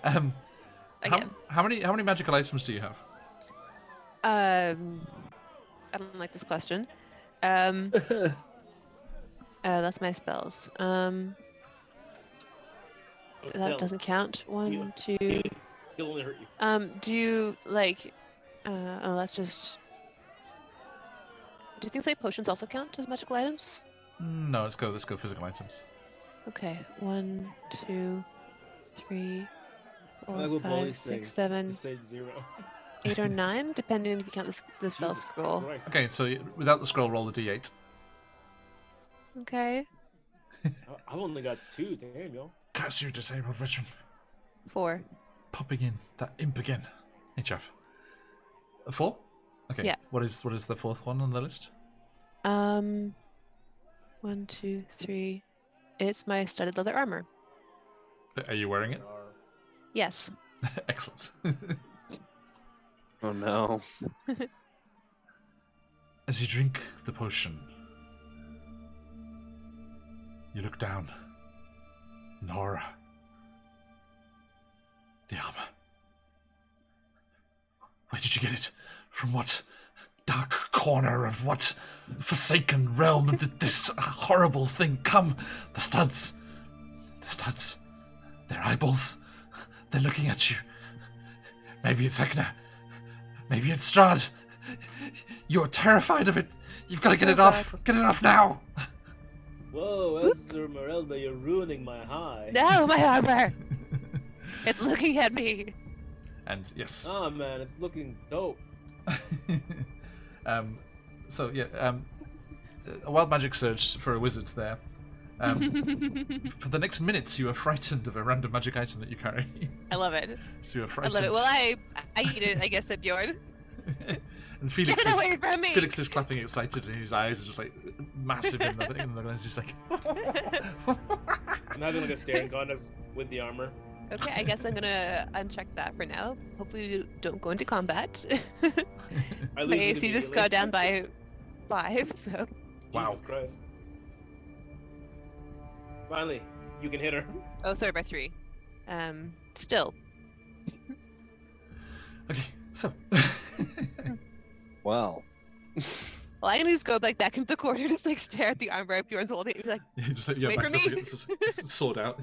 Again. How many magical items do you have? I don't like this question. That's my spells. That doesn't count. One, two. He'll only hurt you. Do you like? Oh, that's just. Do things like potions also count as magical items? No, let's go physical items. Okay, 1, 2, 3, I 4, will bully 5, 6, say. 7, Just say 0. 8, or 9, depending if you count the spell Jesus scroll. Christ. Okay, so without the scroll, roll the d8. Okay, I've only got 2. Damn, yo. Curse you, disabled veteran. 4. Popping in that imp again. Hey, Jeff. 4? Okay. Yeah. What is the fourth one on the list? 1, 2, 3. It's my studded leather armor. Are you wearing it? Yes. Excellent. Oh no. As you drink the potion, you look down in horror. The armor. Where did you get it? From what dark corner of what forsaken realm did this horrible thing come? The studs. The studs. Their eyeballs. They're looking at you. Maybe it's Ekna. Maybe it's Strahd. You're terrified of it. You've got to get it off. Get it off now. Whoa, Esmeralda, you're ruining my high. No, my armor. It's looking at me. And yes. Oh man, it's looking dope. So yeah, a wild magic surge for a wizard there. For the next minutes, you are frightened of a random magic item that you carry. I love it. So you are I frightened. love it. Well, I eat it, I guess, at Bjorn. And Felix Get it away from me! Felix is clapping excited, and his eyes are just like massive in the lens. He's like, I'm having like a staring contest with the armor. Okay, I guess I'm gonna uncheck that for now. Hopefully you don't go into combat. I My lose it AC just got down by 5, so... Wow. Jesus Christ. Finally, you can hit her. Oh, sorry, by 3. Still. okay, so Well, Well, I'm gonna just go like back into the corner, just like stare at the armor Bjorn's holding. Be like, just like, Wait back for to me. get this sword out.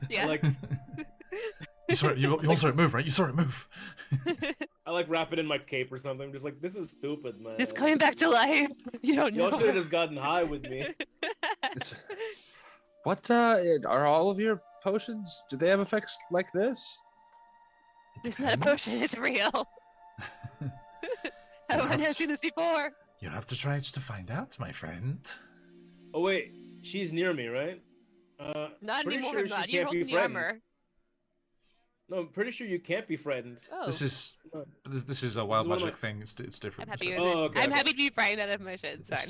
yeah. Like You saw it. You all saw it move, right? You saw it move. I like wrap it in my cape or something. I'm just like, this is stupid, man. It's coming back to life. You don't know. Y'all should have just gotten high with me. what are all of your potions? Do they have effects like this? It's not a potion, it's real. I've never seen this before. You'll have to try it to find out, my friend. Oh wait, she's near me, right? Not pretty anymore, sure I'm she not. You're can't be holding the frightened. armor. No, I'm pretty sure you can't be frightened. Oh, This is a wild one of magic thing. It's different. I'm happy. so- With it. okay, I'm okay. happy to be frightened out of emotion. Sorry.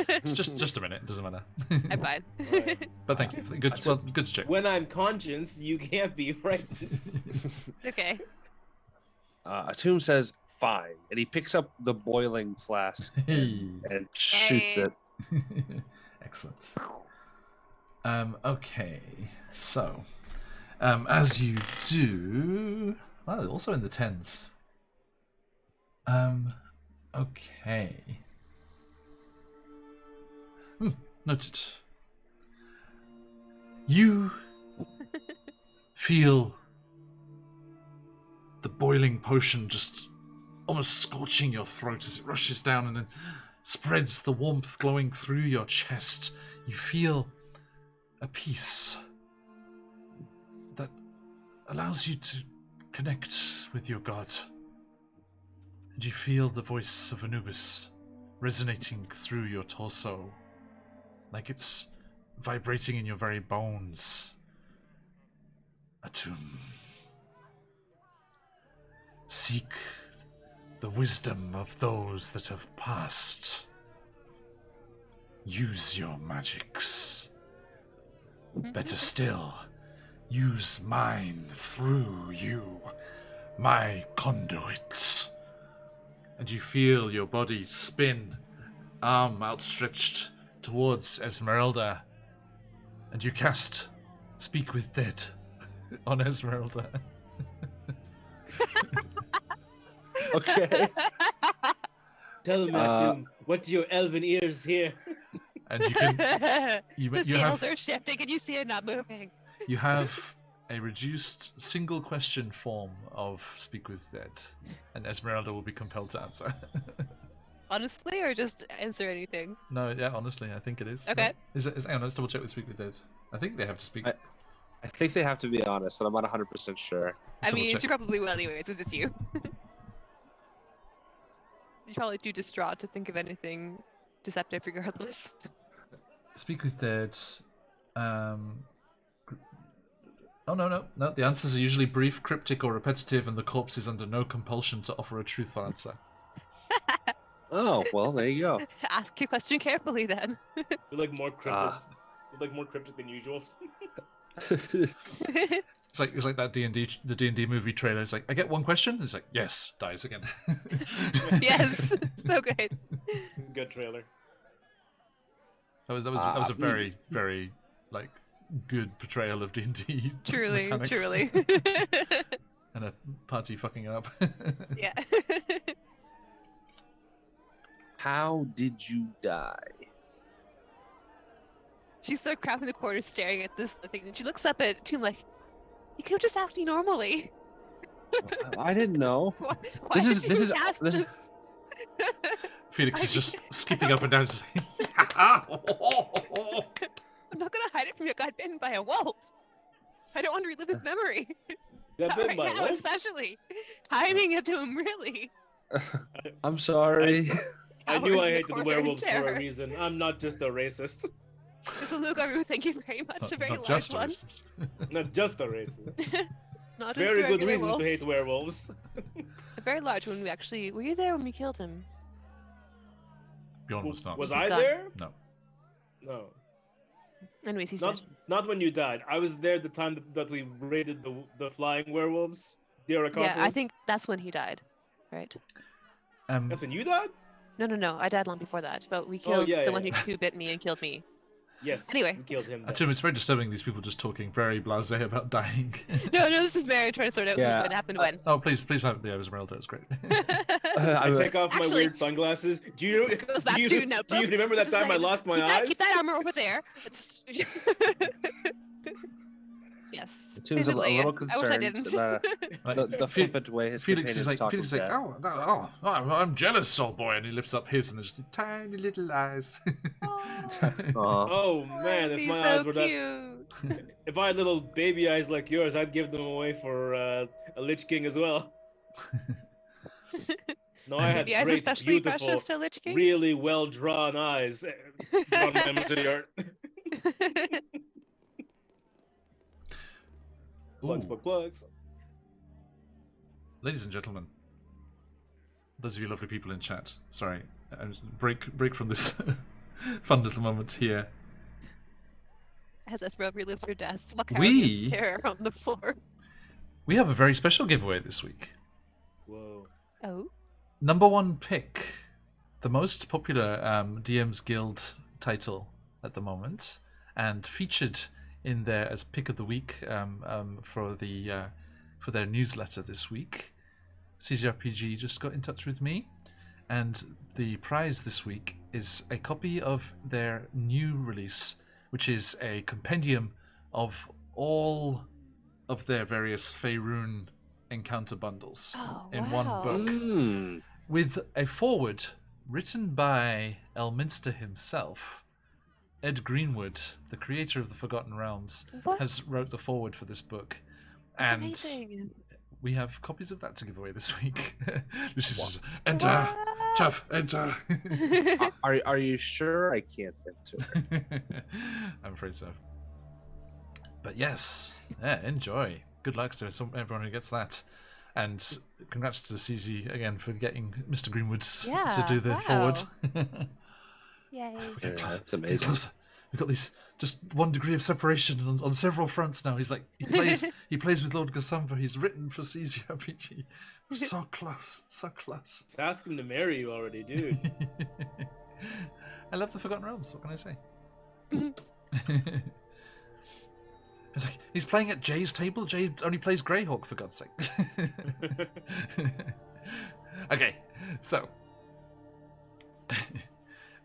It's just a minute. It doesn't matter. I'm fine. Alright. But thank you. Good. Well, good to check. When I'm conscious, you can't be frightened. Okay. Atum says fine, and he picks up the boiling flask Hey. and shoots Hey. it. Excellent. Okay. So, as you do, well, also in the tens. Okay. Noted. You feel the boiling potion just almost scorching your throat as it rushes down and then spreads the warmth glowing through your chest. You feel a peace that allows you to connect with your god. And you feel the voice of Anubis resonating through your torso, like it's vibrating in your very bones. Atum. Seek the wisdom of those that have passed. Use your magics. Better still, use mine through you, my conduit. And you feel your body spin, arm outstretched towards Esmeralda. And you cast Speak with Dead on Esmeralda. Okay. Tell me, Atum, what do your elven ears hear? And you can The you scales have are shifting and you see it not moving. you have a reduced single question form of Speak with Dead, and Esmeralda will be compelled to answer. Honestly, or just answer anything? No, yeah, honestly, I think it is. Okay. No? Hang on, let's double check with Speak with Dead. I think they have to speak. I think they have to be honest, but I'm not 100% sure. I Double mean, check. she probably will anyway, since it's you. You're probably too distraught to think of anything deceptive regardless. Speak with Dead. Oh no. The answers are usually brief, cryptic, or repetitive, and the corpse is under no compulsion to offer a truthful answer. Oh, well, there you go. Ask your question carefully then. You're like more cryptic. You're like more cryptic than usual. It's like that the D&D movie trailer. It's like, I get one question. It's like, yes, dies again. Yes, so great. Good trailer. That was a very very like good portrayal of D&D. Truly, mechanics. truly. and a party fucking it up. Yeah. How did you die? She's so crap in the corner staring at this thing, and she looks up at Tomb like, you could have just asked me normally. I didn't know. Why This did is- you this is- ask this is- this? Felix is just skipping up and down. Just I'm not gonna hide it from you. Got bitten by a wolf. I don't want to relive his memory. Got Not bitten right by a now, wolf? especially. Timing it to him, really. I'm sorry. I knew Hours I in the hated corner in werewolves for terror. a reason. I'm not just a racist. Mr. Lugaru, thank you very much. A very not large just one. racist. Not just a racist. Not just Very a good regular reason wolf. to hate werewolves. A very large one. We actually. Were you there when we killed him? Bjorn was not. Was He's I gone. there? No. No. Anyways, he's Not dead. not when you died. I was there the time that we raided the flying werewolves. Dear Yeah, accomplice. I think that's when he died. Right? That's when you died? No. I died long before that. But we killed yeah, the one yeah. who bit me and killed me. Yes. Anyway. We killed him. then. Actually, it's very disturbing. These people just talking very blasé about dying. No, this is Mary trying to sort out Yeah. what happened when. Oh, please have me. I was Esmeralda. It's great. I take off my Actually- weird sunglasses. Do you It goes back do you, to no, do you remember that just time I saying, lost my keep eyes? Keep that armor over there. It's... Yes. Tune's a vividly. little I wish I concerned didn't. Like, the flippant way his Felix is companions like, talk with death. I'm jealous, old boy, and he lifts up his, and there's the tiny little eyes. Aw. Oh man, if He's my so eyes were that cute. if I had little baby eyes like yours, I'd give them away for a Lich King as well. No, I had The eyes great, especially beautiful, precious to Lich Kings. really well drawn eyes. Drawn by Mr. Yart. Plugs, Ooh. plug, plugs. Ladies and gentlemen, those of you lovely people in chat, sorry, break from this fun little moment here. As Esmeralda relives her death, look We- terror on the floor. We have a very special giveaway this week. Whoa. Oh. Number one pick, the most popular DM's Guild title at the moment, and featured in there as pick of the week for their newsletter this week. CZRPG just got in touch with me, and the prize this week is a copy of their new release, which is a compendium of all of their various Faerun encounter bundles Oh, in wow. one book, Mm. with a foreword written by Elminster himself. Ed Greenwood, the creator of the Forgotten Realms, What? has wrote the foreword for this book, That's and amazing. we have copies of that to give away this week. This is just, enter, Jeff, enter. Are you sure I can't enter? I'm afraid so. But yes, yeah, enjoy. Good luck to everyone who gets that. And congrats to CZ again for getting Mr. Greenwood to do the wow. forward. Yay. We get Yeah, close- that's get amazing. closer. We've got these just 1 degree of separation on several fronts now. He's like he plays with Lord Gasumba. He's written for CZRPG. We're so close, so close. Just ask him to marry you already, dude. I love the Forgotten Realms. What can I say? It's like he's playing at Jay's table. Jay only plays Greyhawk, for God's sake. Okay, so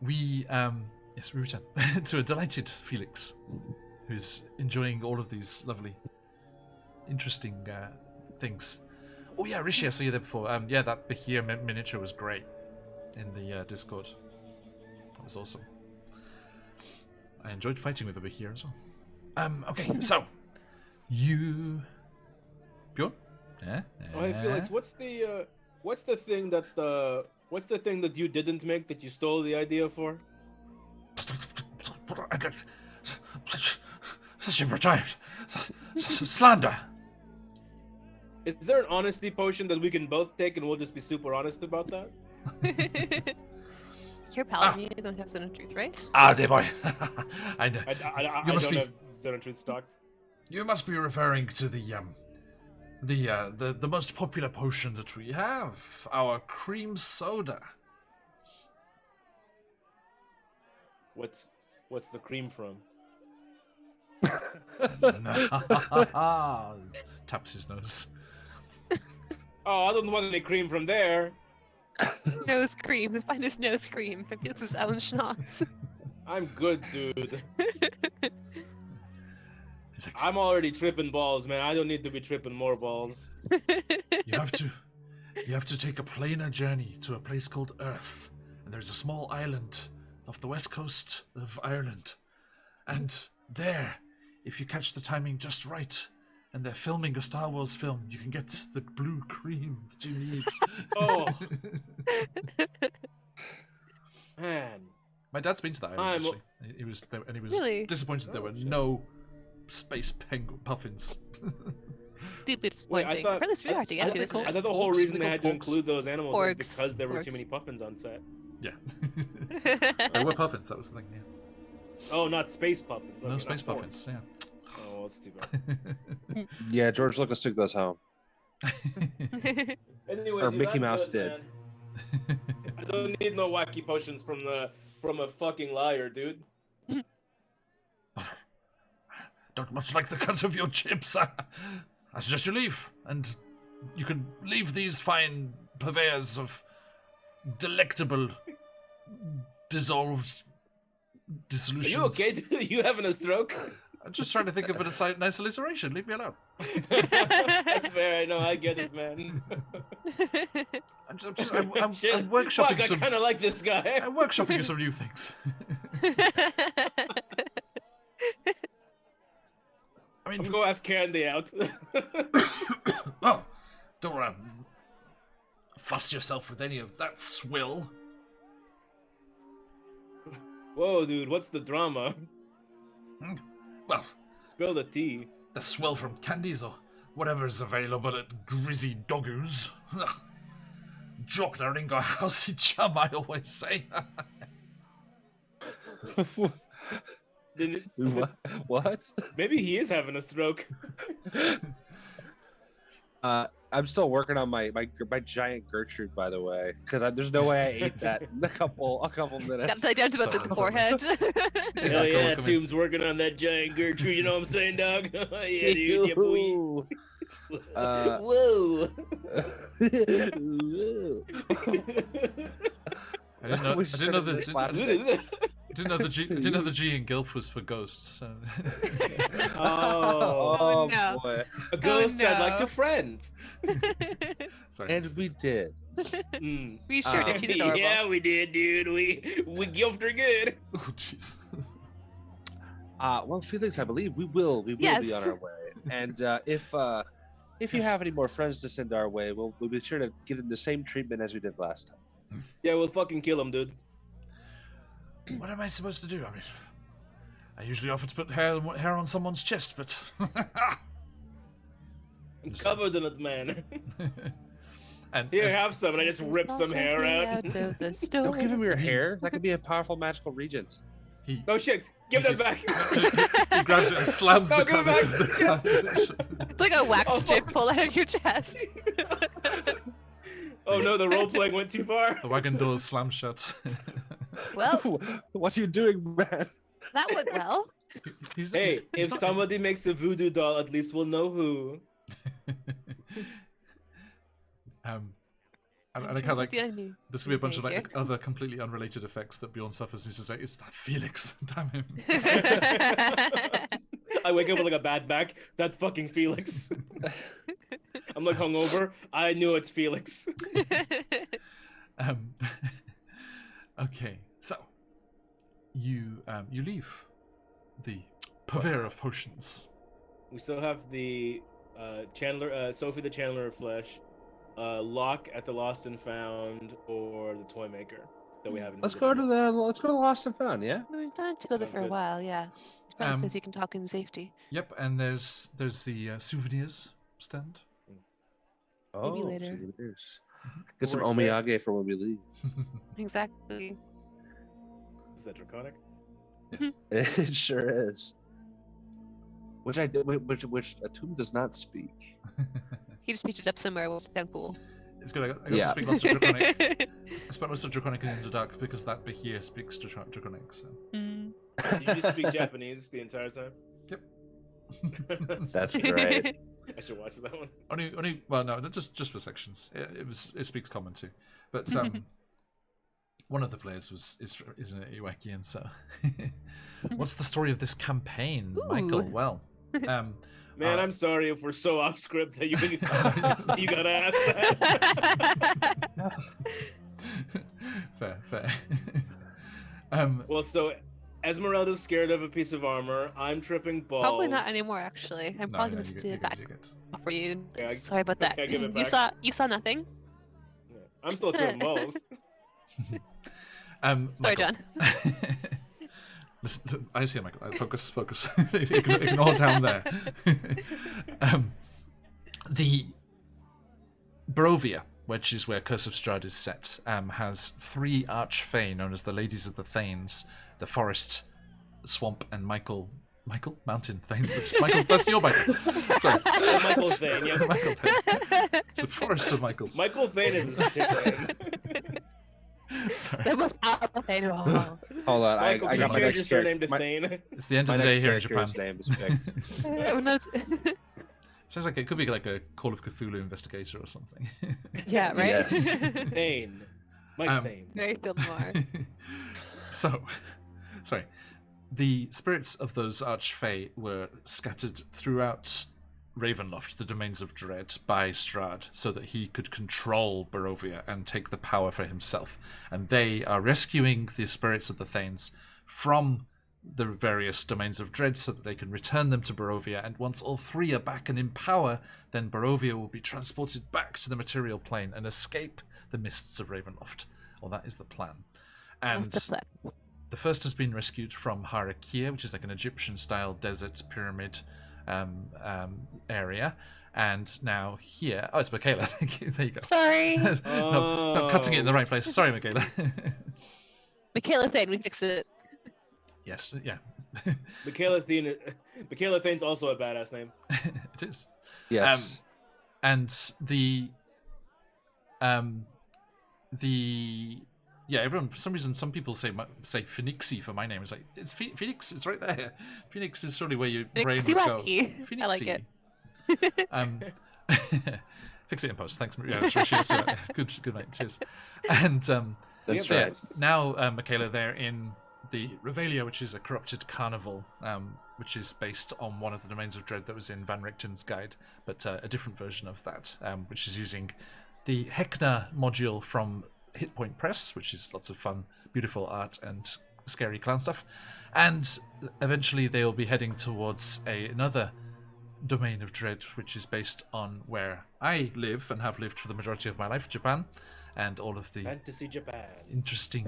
we return to a delighted Felix, who's enjoying all of these lovely, interesting things. Oh yeah, Rishi, I saw you there before. Yeah, that Bahir miniature was great in the Discord. That was awesome. I enjoyed fighting with the Bahir as well. Okay, so you, Bjorn? Yeah. Oh, hey, Felix, what's the thing that you didn't make that you stole the idea for? Such slander. Is there an honesty potion that we can both take and we'll just be super honest about that? You're paladin, you don't have Zone of Truth, right? Ah, dear boy. I know. I You must don't be- have Zone of Truth stocked. You must be referring to the most popular potion that we have, our cream soda. What's the cream from? Taps his nose. Oh, I don't want any cream from there. Nose cream. The finest nose cream. Felix's own schnapps. I'm good, dude. He's like, I'm already tripping balls, man. I don't need to be tripping more balls. you have to take a planar journey to a place called Earth, and there's a small island off the west coast of Ireland, and there, if you catch the timing just right, and they're filming a Star Wars film, you can get the blue cream that you need. Oh. Man. My dad's been to that island, actually. He was there, and he was Really? disappointed there were shit. no space penguin puffins. Deeply disappointing. thought- Apparently it's really hard to get to, isn't I it? thought the whole Porks, reason they they got had to porks. include those animals Porks, is because there were too porks. many puffins on set. Yeah. There were puffins, that was the thing, yeah. Oh, not space puffins. No Okay, space not puffins, yeah. porks. Oh, well, that's too bad. Yeah, George Lucas took those home. Anyway, Or dude, Mickey I'm Mouse good, did. man. I don't need no wacky potions from a fucking liar, dude. Don't much like the cut of your chips. I suggest you leave, and you can leave these fine purveyors of delectable dissolved Are dissolutions. you okay, dude? You having a stroke? I'm just trying to think of a nice alliteration. Leave me alone. That's fair. I know. I get it, man. I'm Shit. workshopping Fuck, some. I kind of like this guy. I'm workshopping some new things. I I'm mean, gonna go ask Candy out. well, don't fuss yourself with any of that swill. Whoa, dude. What's the drama? Well, Spill the tea. the swill from candies or whatever is available at Grizzy Doggoos. Jockner in our housey chum, I always say. What? Maybe he is having a stroke. I'm still working on my giant Gertrude, by the way, because there's no way I ate that in a couple Got minutes. to down to about the forehead. Hell yeah, Tomb's working on that giant Gertrude. You know what I'm saying, dog? Yeah, dude. Yeah, boy. Whoa. I didn't know. We I should didn't know have the. been slapped. Didn't know the G. Didn't know the G in Gilf was for ghosts. So. Oh, no. boy. a ghost no. I'd like to friend. Sorry. And we did. Mm. We sure did. She's adorable. Yeah, we did, dude. We gilfed her good. Oh jeez. Well, Felix, I believe we will be Yes. on our way. And if you have any more friends to send our way, we'll be sure to give them the same treatment as we did last time. Yeah, we'll fucking kill him, dude. What am I supposed to do? I mean, I usually offer to put hair on someone's chest, but. I'm covered in it, man. And Here, have some, and I just rip some hair out. of the Don't give him your He- hair. That could be a powerful magical regent. he, Oh shit! Give He that back. he grabs it and slams No, the give it cover. back. It's like a wax Oh, strip fuck. pulled out of your chest. Oh no, the role playing went too far. The wagon doors slam shut. Well, What are you doing, man? that went well. He's, Hey, he's if not- somebody makes a voodoo doll, at least we'll know who. And I like how like The enemy. there's gonna be a bunch of Here. like other completely unrelated effects that Bjorn suffers. And he's just like, it's that Felix, damn him. I wake up with like a bad back. That fucking Felix. I'm like hungover. I knew it's Felix. Okay, so you leave the purveyor of potions. We still have the Chandler, Sophie the Chandler of Flesh, Locke at the Lost and Found, or the Toy Maker that we haven't. Let's go to Lost and Found, yeah? We've planned to go there Sounds for a good. while, yeah. It's perhaps Um, because you can talk in safety. Yep, and there's the souvenirs stand. Maybe later. souvenirs. Get some Works there. omiyage for when we leave. Exactly. Is that draconic? It sure is. Which a tomb does not speak. He just picked it up somewhere. We'll sound cool. It's good. I got Yeah. to speak lots of draconic. I spent most of draconic in the dark because that Bahir speaks draconic. So. Mm. Did you just speak Japanese the entire time? Yep. That's right. I should watch that one. Only. Well, no, just for sections. It speaks common too, but one of the players is an Iwakian. So, what's the story of this campaign, Michael? Well, man, I'm sorry if we're so off script that you gotta ask that. Fair. Well, so Esmeralda's scared of a piece of armor. I'm tripping balls. Probably not anymore, actually. I'm probably gonna steal it back for you. Yeah, Sorry about that. okay, give it back. You saw nothing. Yeah, I'm still tripping balls. Sorry, Michael. John. Listen, I see, Michael. Focus. Ignore down there. The Barovia, which is where Curse of Strahd is set, has 3 archfey known as the Ladies of the Thanes, the Forest, Swamp, and Michael Mountain Thanes. That's your Michael. Sorry. Michael Thane, yeah. Michael Thane. It's the Forest of Michaels. Michael Thane is a sick name. Sorry. The most powerful thing of all. Hold on, Michael, I got my change next your surname character. to Thane. It's the end My of the next day here in Japan. character's name is fixed. Oh, no, it's- Sounds like it could be like a Call of Cthulhu investigator or something. yeah, right? Yes. Thane. Mike Thane. Very Field Noir. So, sorry. The spirits of those archfey were scattered throughout Ravenloft, the domains of dread, by Strahd, so that he could control Barovia and take the power for himself. And they are rescuing the spirits of the Thanes from the various domains of dread so that they can return them to Barovia. And once all 3 are back and in power, then Barovia will be transported back to the material plane and escape the mists of Ravenloft. Well, that is the plan. And That's the plan. the first has been rescued from Harakia, which is like an Egyptian-style desert pyramid area. And now here... Oh, it's Michaela. Thank you. There you go. Sorry. No, not cutting it in the right place. Sorry, Michaela. Michaela Thane, we fix it. Yes, yeah. Michaela Thane's also a badass name. It is. Yes. And the everyone, for some reason, some people say Phoenixy for my name. It's like, it's Phoenix, it's right there. Phoenix is surely where your brain would go. Phoenixy. I like it. Fix it in post. Thanks, Maria. Cheers. Good mate. Cheers. And That's so, right. now, Michaela, they're in the Revelia, which is a corrupted carnival, which is based on one of the domains of dread that was in Van Richten's guide, but a different version of that, which is using the Hekna module from Hitpoint Press, which is lots of fun, beautiful art and scary clown stuff. And eventually they will be heading towards another domain of dread, which is based on where I live and have lived for the majority of my life, Japan, and all of the Fantasy Japan. interesting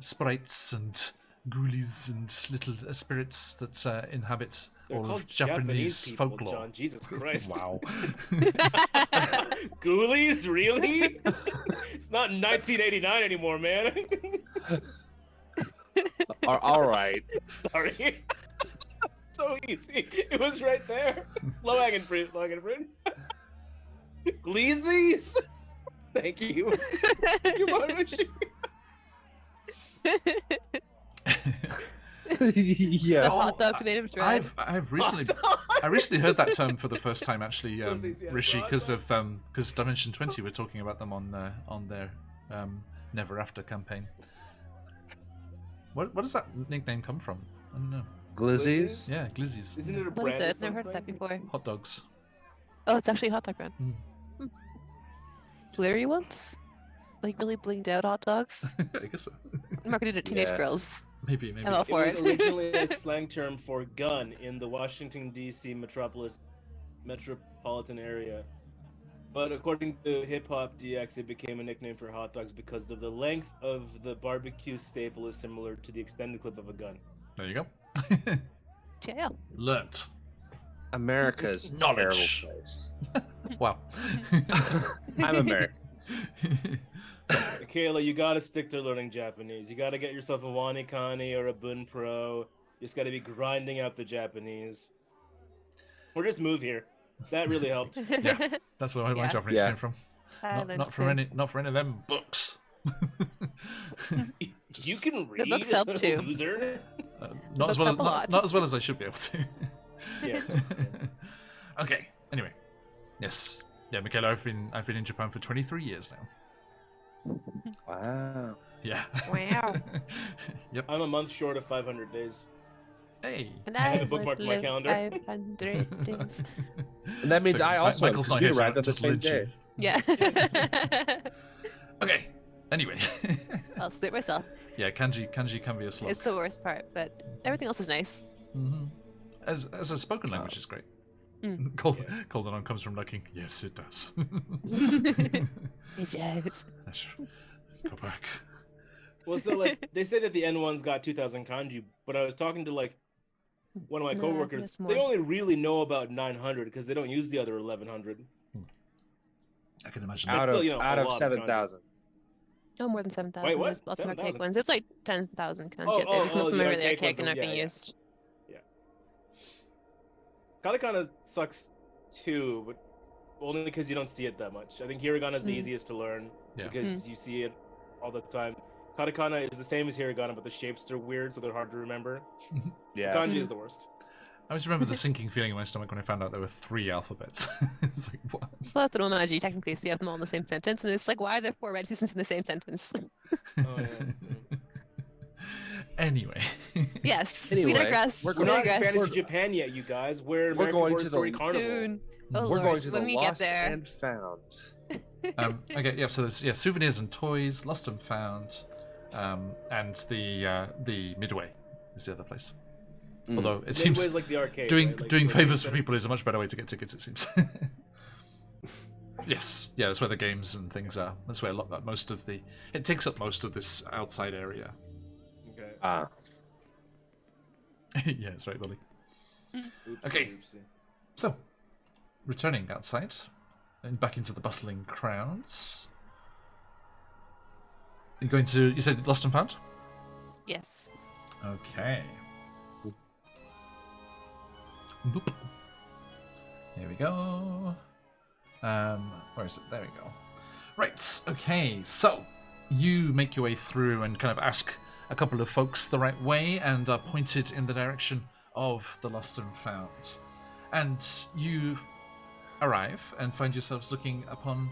sprites and ghoulies and little spirits that inhabit They're all called of Japanese people, folklore. John. Jesus Christ. Wow. Ghoulies? Really? It's not 1989 anymore, man. All right. Sorry. So easy. It was right there. Low hanging fruit. Gleezies? Thank you. Yeah. The hot dog domain of dread. I've recently heard that term for the first time, actually, Rishi, because Dimension 20 were talking about them on their Never After campaign. What does that nickname come from? I don't know. Glizzies? Yeah, glizzies. Isn't it a What is brand? it? or I've never heard of that something? before. Hot dogs. Oh, it's actually a hot dog brand. Mm. Glittery ones? Like really blinged out hot dogs? I guess so. Marketed to teenage Yeah. girls. Maybe. I'm all It for was it. originally a slang term for gun in the Washington, D.C. metropolitan area. But according to Hip Hop DX, it became a nickname for hot dogs because of the length of the barbecue staple is similar to the extended clip of a gun. There you go. Jail. Learnt. America's Knowledge. terrible place. Wow. I'm American. Michaela, you gotta stick to learning Japanese. You gotta get yourself a Wanikani or a Bun Pro. You just gotta be grinding out the Japanese. Or just move here. That really helped. Yeah. That's where my Yeah. Japanese Yeah. came from. Thailand Not from too. any of them books. You can read. books help too. Loser. Not as books well as help a lot. not as well as I should be able to. Yes. Okay. Anyway, yes. Yeah, Michaela, I've been in Japan for 23 years now. Wow. Yeah. Wow. Yep. I'm a month short of 500 days. Hey. And I have I it bookmarked would in my live calendar. 500 days. And that means So, I also Michael's not we here, so arrived I'll on the just same lynch you. day. Yeah. Okay. Anyway. I'll sleep myself. Yeah, kanji can be a slog. It's the worst part, but everything else is nice. Mm-hmm. As a spoken language is great. Mm. Golden comes from looking. Yes, it does. It does. I should go back. Well, so like they say that the N1's got 2,000 kanji, but I was talking to like one of my No, coworkers. that's They more. only really know about 900 because they don't use the other 1,100. I can imagine. But Out still, of you know, a out of lot of 7,000. No more than 7,000. Wait, what? There's lots of archaic 7,000? ones. It's like 10,000 kanji Oh, out there. Just most of them the are really archaic archaic and ones, not being yeah. used. Katakana sucks too, but only because you don't see it that much. I think hiragana is the easiest to learn Yeah. because you see it all the time. Katakana is the same as hiragana, but the shapes are weird, so they're hard to remember. Yeah. Kanji is the worst. I always remember the sinking feeling in my stomach when I found out there were 3 alphabets. It's like, what? So that's the Romaji, technically, so you have them all in the same sentence, and it's like, why are there 4 reticents in the same sentence? Oh, yeah. Anyway. Yes, Anyway, we digress. we're We're we not in digress. Fantasy Japan yet, you guys. We're We're American going Horror to the- Story Carnival. Soon. Oh, We're Lord, going to the when we get lost there. and found. Okay, yeah, so there's souvenirs and toys, lost and found, and the Midway is the other place. Mm. Although it Midway seems is like the arcade, doing right? Like doing the favors for center. people is a much better way to get tickets, it seems. Yes, yeah, that's where the games and things are. That's where most of the it takes up most of this outside area. Okay. Ah. Yeah, that's right, Billy. Oopsie, Okay. oopsie. So, returning outside and back into the bustling crowds. You're going to, you said lost and found? Yes. Okay. Boop. Here we go. Where is it? There we go. Right, okay, so you make your way through and kind of ask a couple of folks the right way and are pointed in the direction of the lost and found. And you arrive and find yourselves looking upon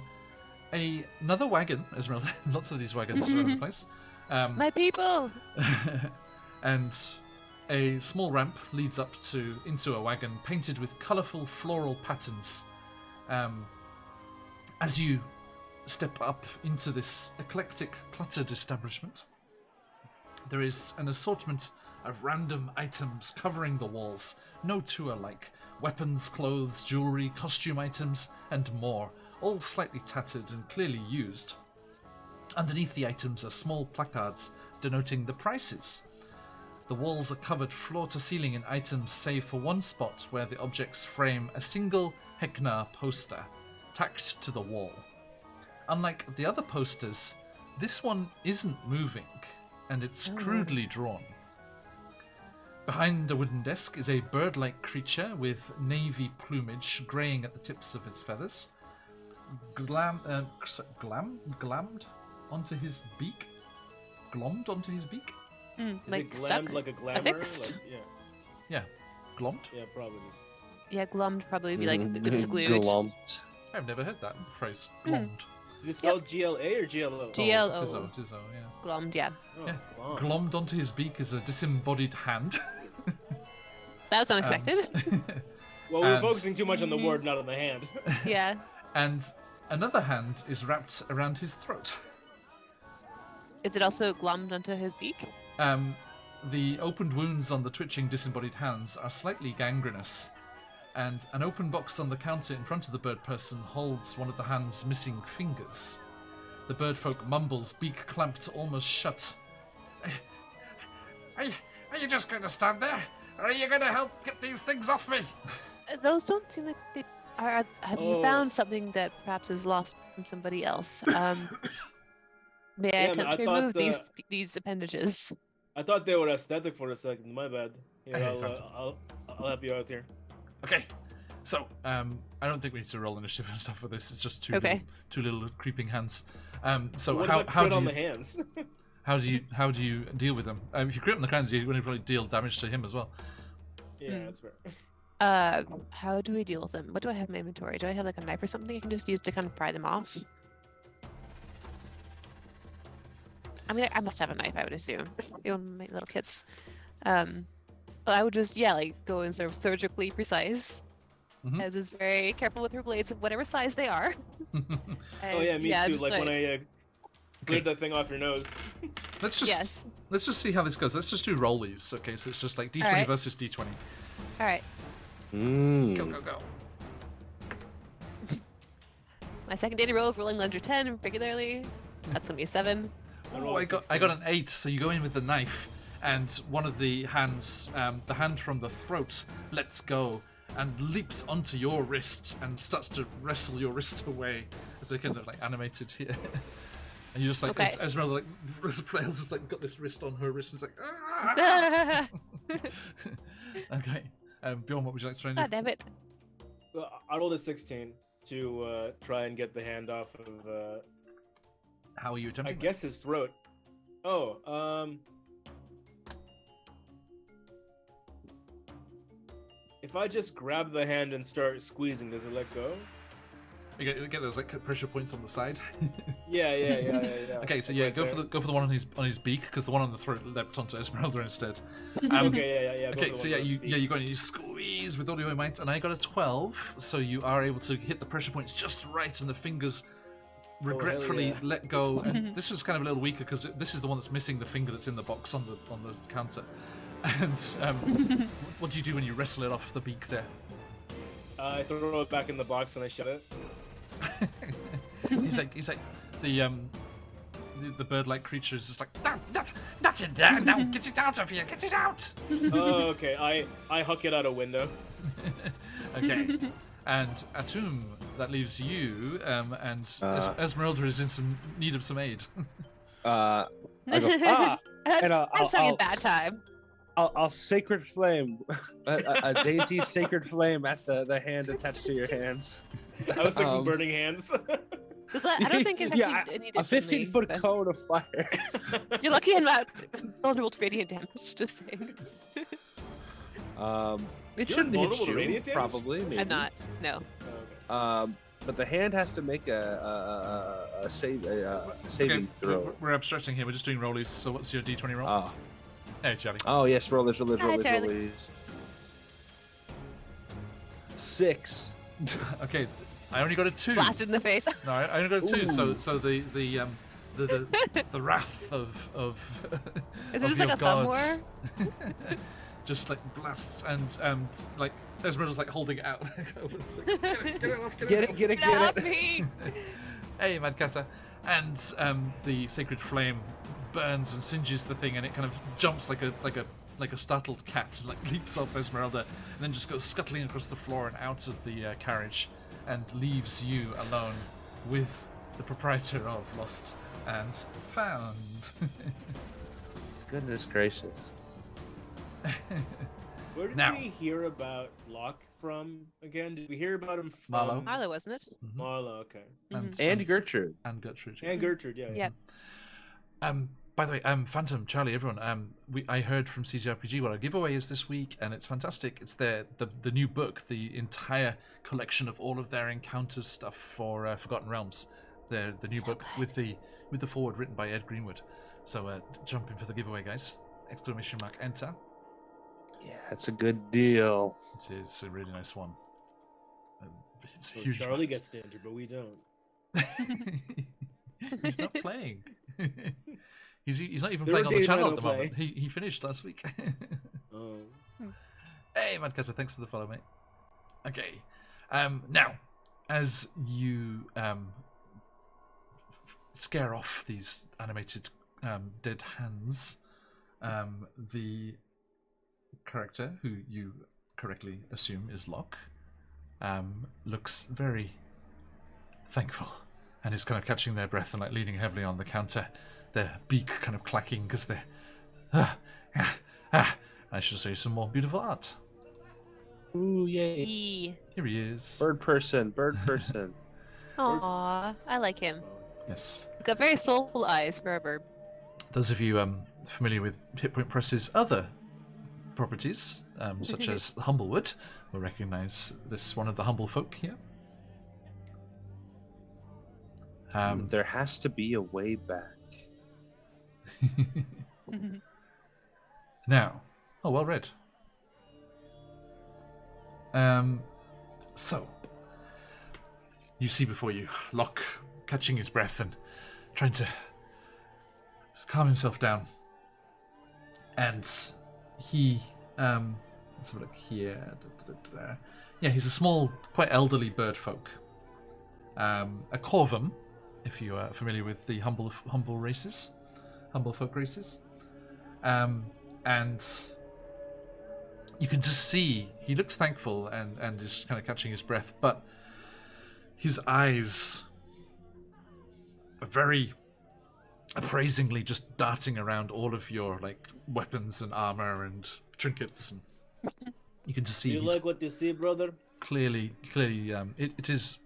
another wagon, Esmeralda. Lots of these wagons around the place. My people! And a small ramp leads up into a wagon painted with colourful floral patterns. As you step up into this eclectic, cluttered establishment, there is an assortment of random items covering the walls, no two alike. Weapons, clothes, jewellery, costume items, and more, all slightly tattered and clearly used. Underneath the items are small placards denoting the prices. The walls are covered floor to ceiling in items save for one spot where the objects frame a single Heknar poster tacked to the wall. Unlike the other posters, this one isn't moving, and it's crudely drawn. Behind a wooden desk is a bird-like creature with navy plumage greying at the tips of its feathers, glammed onto his beak. Glommed onto his beak? Is like it stuck? glammed like a glamour? Affixed? Like, yeah. Yeah, glommed. Yeah, probably is. Yeah, glummed probably be like, Mm, it's glued. Glumped. I've never heard that phrase. Glommed. Is it spelled GLA or GLO? GLO. Tizo, yeah. Glummed, yeah. Oh, Yeah. wow. Glommed onto his beak is a disembodied hand. That was unexpected. Well, we're And- focusing too much on the word, not on the hand. Yeah. And another hand is wrapped around his throat. Is it also glummed onto his beak? The opened wounds on the twitching disembodied hands are slightly gangrenous, and an open box on the counter in front of the bird person holds one of the hand's missing fingers. The bird folk mumbles, beak clamped almost shut. Are you just going to stand there? Or are you going to help get these things off me? Those don't seem like they are. Have you Oh. found something that perhaps is lost from somebody else? May I Yeah, man, attempt I to thought remove these appendages? I thought they were aesthetic for a second. My bad. Here, Okay, I'll, found I'll help you out here. Okay, so I don't think we need to roll initiative and stuff for this. It's just Okay. two little creeping hands. So What how about how crit do on you the hands? how do you deal with them? If you crit on the hands, you're going to probably deal damage to him as well. Yeah, that's fair. How do we deal with them? What do I have in my inventory? Do I have like a knife or something I can just use to kind of pry them off? I mean, I must have a knife, I would assume. Even my little kits. But I would just, like, go and sort of surgically precise. Mhm. As is very careful with her blades of whatever size they are. Oh yeah, me too. just Like when I cleared that thing off your nose. Let's just see how this goes. Let's just do rollies. Okay, so it's just like D20 Alright. versus D20. All right. Go, go, go. My second daily roll of rolling under 10 regularly. That's gonna be 7. Oh, I got an 8. So you go in with the knife, and one of the hands, the hand from the throat, lets go and leaps onto your wrist and starts to wrestle your wrist away as they kind of like animated here. And you just like, Okay. Esmeralda like flails, just like got this wrist on her wrist, and it's like, ah! Okay. Bjorn, what would you like to try and do? God damn it. Well, I rolled a 16 to try and get the hand off of. How are you I attempting? guess his throat. Oh, if I just grab the hand and start squeezing, does it let go? You get those like pressure points on the side. Yeah. Okay, so Right go there. for the one on his beak, because the one on the throat leapt onto Esmeralda instead. Okay, yeah. Okay, so you go and you squeeze with all your might, and I got a 12, so you are able to hit the pressure points just right, and the fingers regretfully yeah. let go. And this was kind of a little weaker because this is the one that's missing the finger that's in the box on the counter. And what do you do when you wrestle it off the beak there? I throw it back in the box and I shut it. he's like the bird-like creature is just like, no, not in there, no, get it out of here, get it out. Oh, okay. I huck it out a window. Okay, and Atum, that leaves you, and Esmeralda is in some need of some aid. I go, and I'm just having a bad time. I'll sacred flame, a dainty sacred flame at the hand attached to your hands. I was thinking burning hands. I don't think it Yeah, needed a 15-foot but cone of fire. You're lucky I'm not vulnerable to radiant damage, just saying. It You're shouldn't vulnerable hit to you, radiant damage? probably. Maybe. I'm not. No. Oh, okay. But the hand has to make a saving throw. We're abstracting here. We're just doing rollies. So what's your D20 roll? Oh. Hey, Charlie. Oh yes, rollers. Hi, Charlie. 6. Okay, I only got a 2. Blasted in the face. No, I only got a 2. Ooh. So the wrath of Is it of just like your a thumb god war? just like blasts and like Esmeralda's like holding it out. It's like, get it off, Get it, get it, Get get off it. me! Hey, Mad Cata. And the sacred flame burns and singes the thing, and it kind of jumps like a startled cat, and like leaps off Esmeralda, and then just goes scuttling across the floor and out of the carriage, and leaves you alone with the proprietor of Lost and Found. Goodness gracious. Where did Now. we hear about Locke from again? Did we hear about him from Marlowe. Marlo, wasn't it? Marlowe, okay. And Gertrude. And Gertrude. And Gertrude, yeah. Yeah. By the way, Phantom, Charlie, everyone, I heard from CCRPG what our giveaway is this week, and it's fantastic. It's the new book, the entire collection of all of their encounters stuff for Forgotten Realms. The new book with the foreword written by Ed Greenwood. So jump in for the giveaway, guys! ! Enter. Yeah, it's a good deal. It is a really nice one. It's a So huge. Charlie book. gets to enter, but we don't. He's not playing. He's not even There playing are on the days when I channel at don't the moment. He finished last week. Oh. Hey, Madcasa, thanks for the follow, mate. Okay. Now, as you scare off these animated dead hands, the character, who you correctly assume is Locke, looks very thankful and is kind of catching their breath and like leaning heavily on the counter, their beak kind of clacking because they're... I should show you some more beautiful art. Ooh, yay. Yee. Here he is. Bird person. Aw, I like him. Yes. He's got very soulful eyes for a bird. Those of you familiar with Hit Point Press's other properties, such as Humblewood, will recognize this one of the humble folk here. There has to be a way back. Now, well read. So, you see before you Locke catching his breath and trying to calm himself down. And he, let's have a look here. Yeah, he's a small, quite elderly bird folk. A corvum, if you are familiar with the humble folk races. And you can just see he looks thankful and is kind of catching his breath, but his eyes are very appraisingly just darting around all of your like weapons and armor and trinkets, and you can just see. You like what you see, brother? Clearly, it is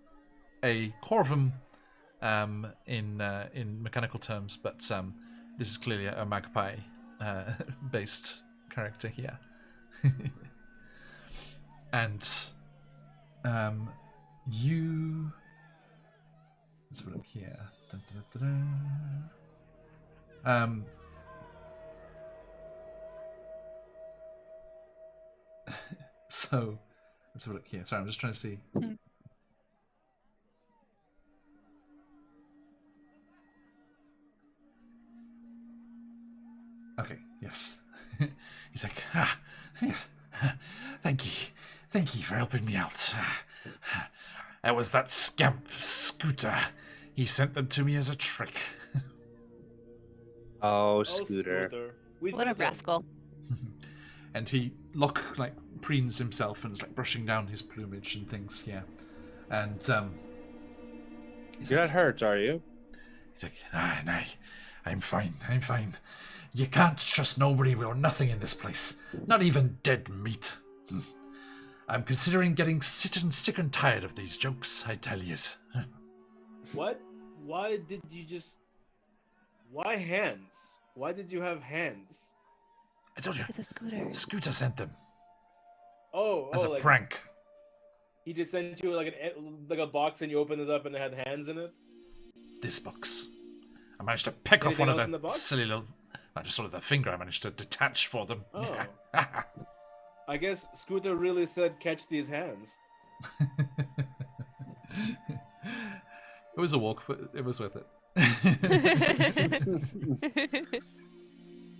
a corvum in mechanical terms, but this is clearly a magpie based character here. And you, let's have a look here. Dun, dun, dun, dun. So let's have a look here. Sorry, I'm just trying to see. Okay, yes. He's like, thank you for helping me out. It was that scamp Scooter. He sent them to me as a trick. Oh, Scooter. What a rascal. And Locke like preens himself and is like brushing down his plumage and things here. And You're not hurt, are you? he's like, nah, I'm fine. You can't trust nobody or nothing in this place. Not even dead meat. I'm considering getting sick and tired of these jokes, I tell yous. What? Why did you just... Why hands? Why did you have hands? I told you. It's a Scooter. Scooter sent them As as a prank. He just sent you like a box and you opened it up and it had hands in it? This box. I managed to pick off Anything one of else in the the box? silly little... Not just sort of the finger I managed to detach for them. Oh. I guess Scooter really said catch these hands. It was a walk, but it was worth it.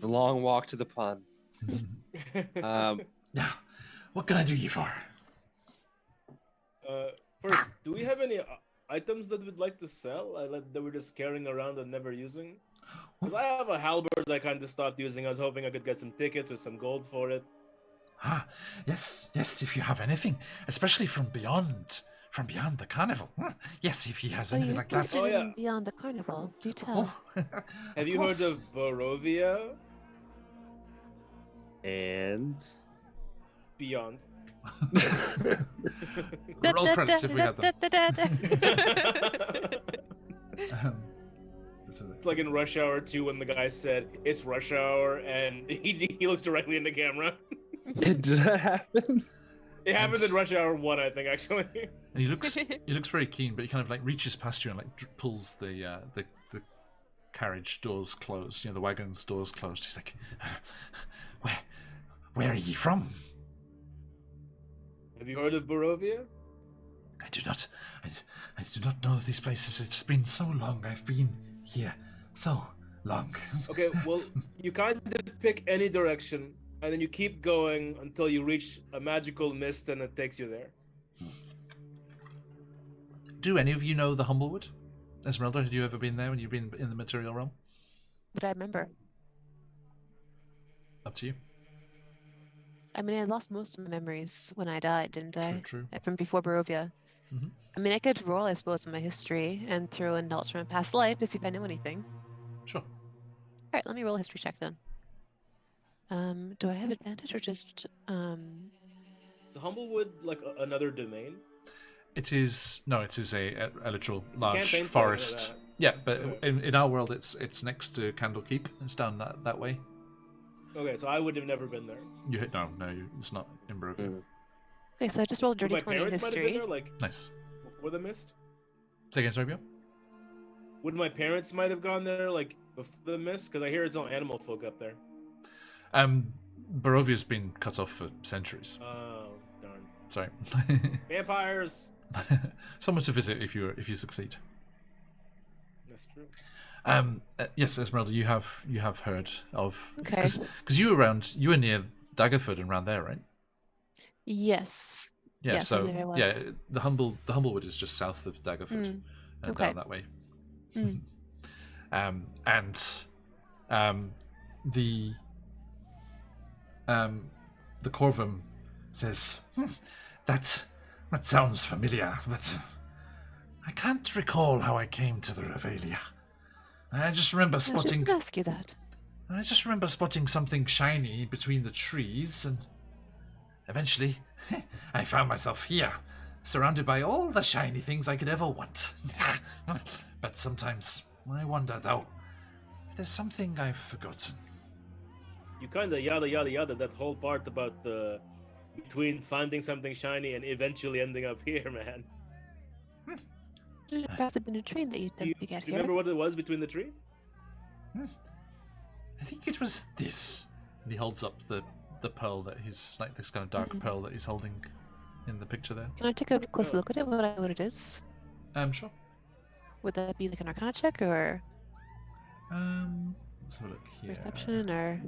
The long walk to the pond. Now, what can I do you for? First, do we have any items that we'd like to sell that we're just carrying around and never using? Because I have a halberd I kind of stopped using. I was hoping I could get some tickets or some gold for it. Yes, if you have anything, especially from beyond the carnival. Yes, if he has anything like that. Oh, yeah. Beyond the carnival, do tell. Have you heard of Barovia? And Beyond. Roll credits if we had them. It's like in Rush Hour 2 when the guy said, "It's Rush Hour," and he looks directly in the camera. Did that happen? It happened in Rush Hour 1, I think, actually. And he looks very keen, but he kind of like reaches past you and like pulls the carriage doors closed. You know, the wagon's doors closed. He's like, "Where are ye from?" Have you heard of Barovia? I do not know these places. It's been so long. I've been here so long. Okay, well, you kind of pick any direction, and then you keep going until you reach a magical mist, and it takes you there. Do any of you know the Humblewood? Esmeralda, have you ever been there when you've been in the material realm? But I remember. Up to you. I mean, I lost most of my memories when I died, didn't I? True. From before Barovia. Mhm. I mean, I could roll, I suppose, in my history and throw in knowledge from my past life to see if I know anything. Sure. All right, let me roll a history check then. Do I have advantage or just Is Humblewood like another domain? It is a literal It's a large campaign setting, forest. I know Yeah, but in our world, it's next to Candlekeep. It's down that way. Okay, so I would have never been there. No, it's not in Barovia. Mm. Okay, so I just rolled But dirty my 20 parents might have been history. there, like Nice. before the mist. Say again, sorry, Bjorn? Would my parents might have gone there, like before the mist? Because I hear it's all animal folk up there. Barovia's been cut off for centuries. Oh darn! Sorry. Vampires. Somewhere to visit if you succeed. That's true. Yes, Esmeralda, you have heard of Okay. because you were near Daggerford and around there, right? Yes. Yeah. Yes, So there I was. yeah, the Humblewood is just south of Daggerford Mm, and okay. down that way. Mm. The Corvum says that sounds familiar, but I can't recall how I came to the Revelia. I just remember I was just spotting. gonna ask you that. I just remember spotting something shiny between the trees, and eventually, I found myself here, surrounded by all the shiny things I could ever want. But sometimes I wonder, though, if there's something I've forgotten. You kind of yada that whole part about the between finding something shiny and eventually ending up here, man. Should it perhaps have been a train that you Do you took to get here? remember what it was between the tree? I think it was this. And he holds up the pearl that he's like this kind of dark pearl that he's holding in the picture there. Can I take a close look at it? What it is? Sure. Would that be like an Arcana check or Let's have a look here. perception or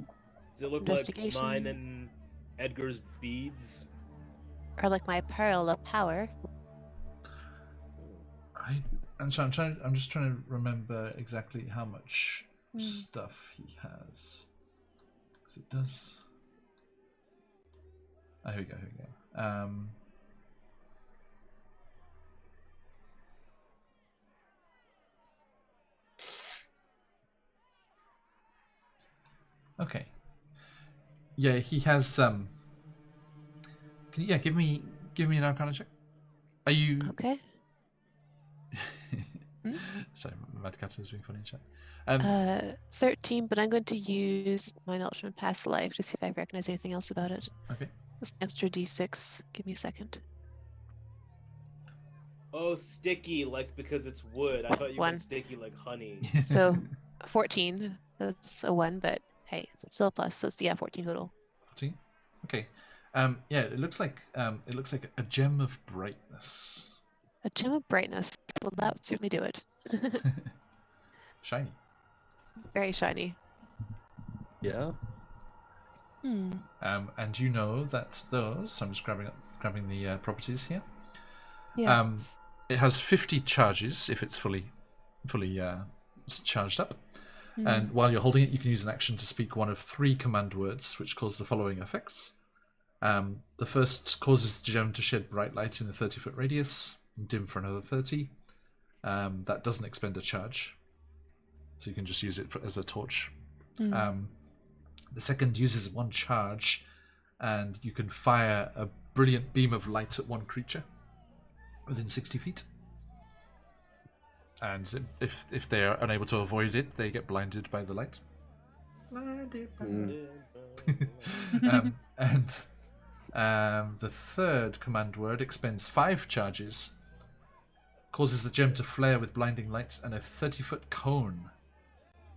Does it look like Investigation. mine and Edgar's beads? like my pearl of power? I'm just trying to remember exactly how much stuff he has. Because it does. Oh, here we go. Okay. Yeah, he has give me an Arcana check. Are you Okay. Sorry, Mad Cat is being funny in chat. 13, but I'm going to use my knowledge from past life to see if I recognize anything else about it. Okay. That's an extra d6. Give me a second. Oh, sticky, like because it's wood. I thought you One. meant sticky like honey. So 14. That's a 1, but hey, still a plus. So it's 14 total. 14. Okay. Yeah, it looks like a gem of brightness. A gem of brightness. Well, that would certainly do it. Shiny. Very shiny. Yeah. And you know that those. I'm just grabbing the properties here. Yeah. It has 50 charges if it's fully charged up. And while you're holding it, you can use an action to speak one of 3 command words, which cause the following effects. The first causes the gem to shed bright light in a 30-foot radius, and dim for another 30. That doesn't expend a charge, so you can just use it as a torch. The second uses 1 charge, and you can fire a brilliant beam of light at one creature within 60 feet. And if they are unable to avoid it, they get blinded by the light. The third command word expends 5 charges, causes the gem to flare with blinding light and a 30-foot cone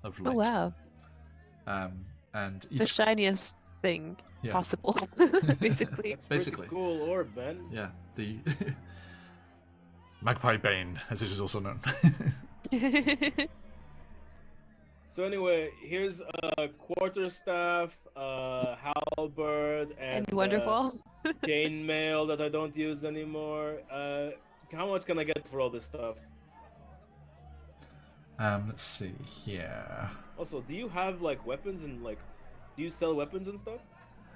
of light. Oh, wow. And The each, shiniest thing Yeah. possible, basically. That's Basically. pretty cool orb, man. yeah, the Magpie Bane, as it is also known. So anyway, here's a quarterstaff, halberd, and wonderful. chainmail that I don't use anymore. How much can I get for all this stuff? Let's see here. Also, do you have like weapons and like, do you sell weapons and stuff?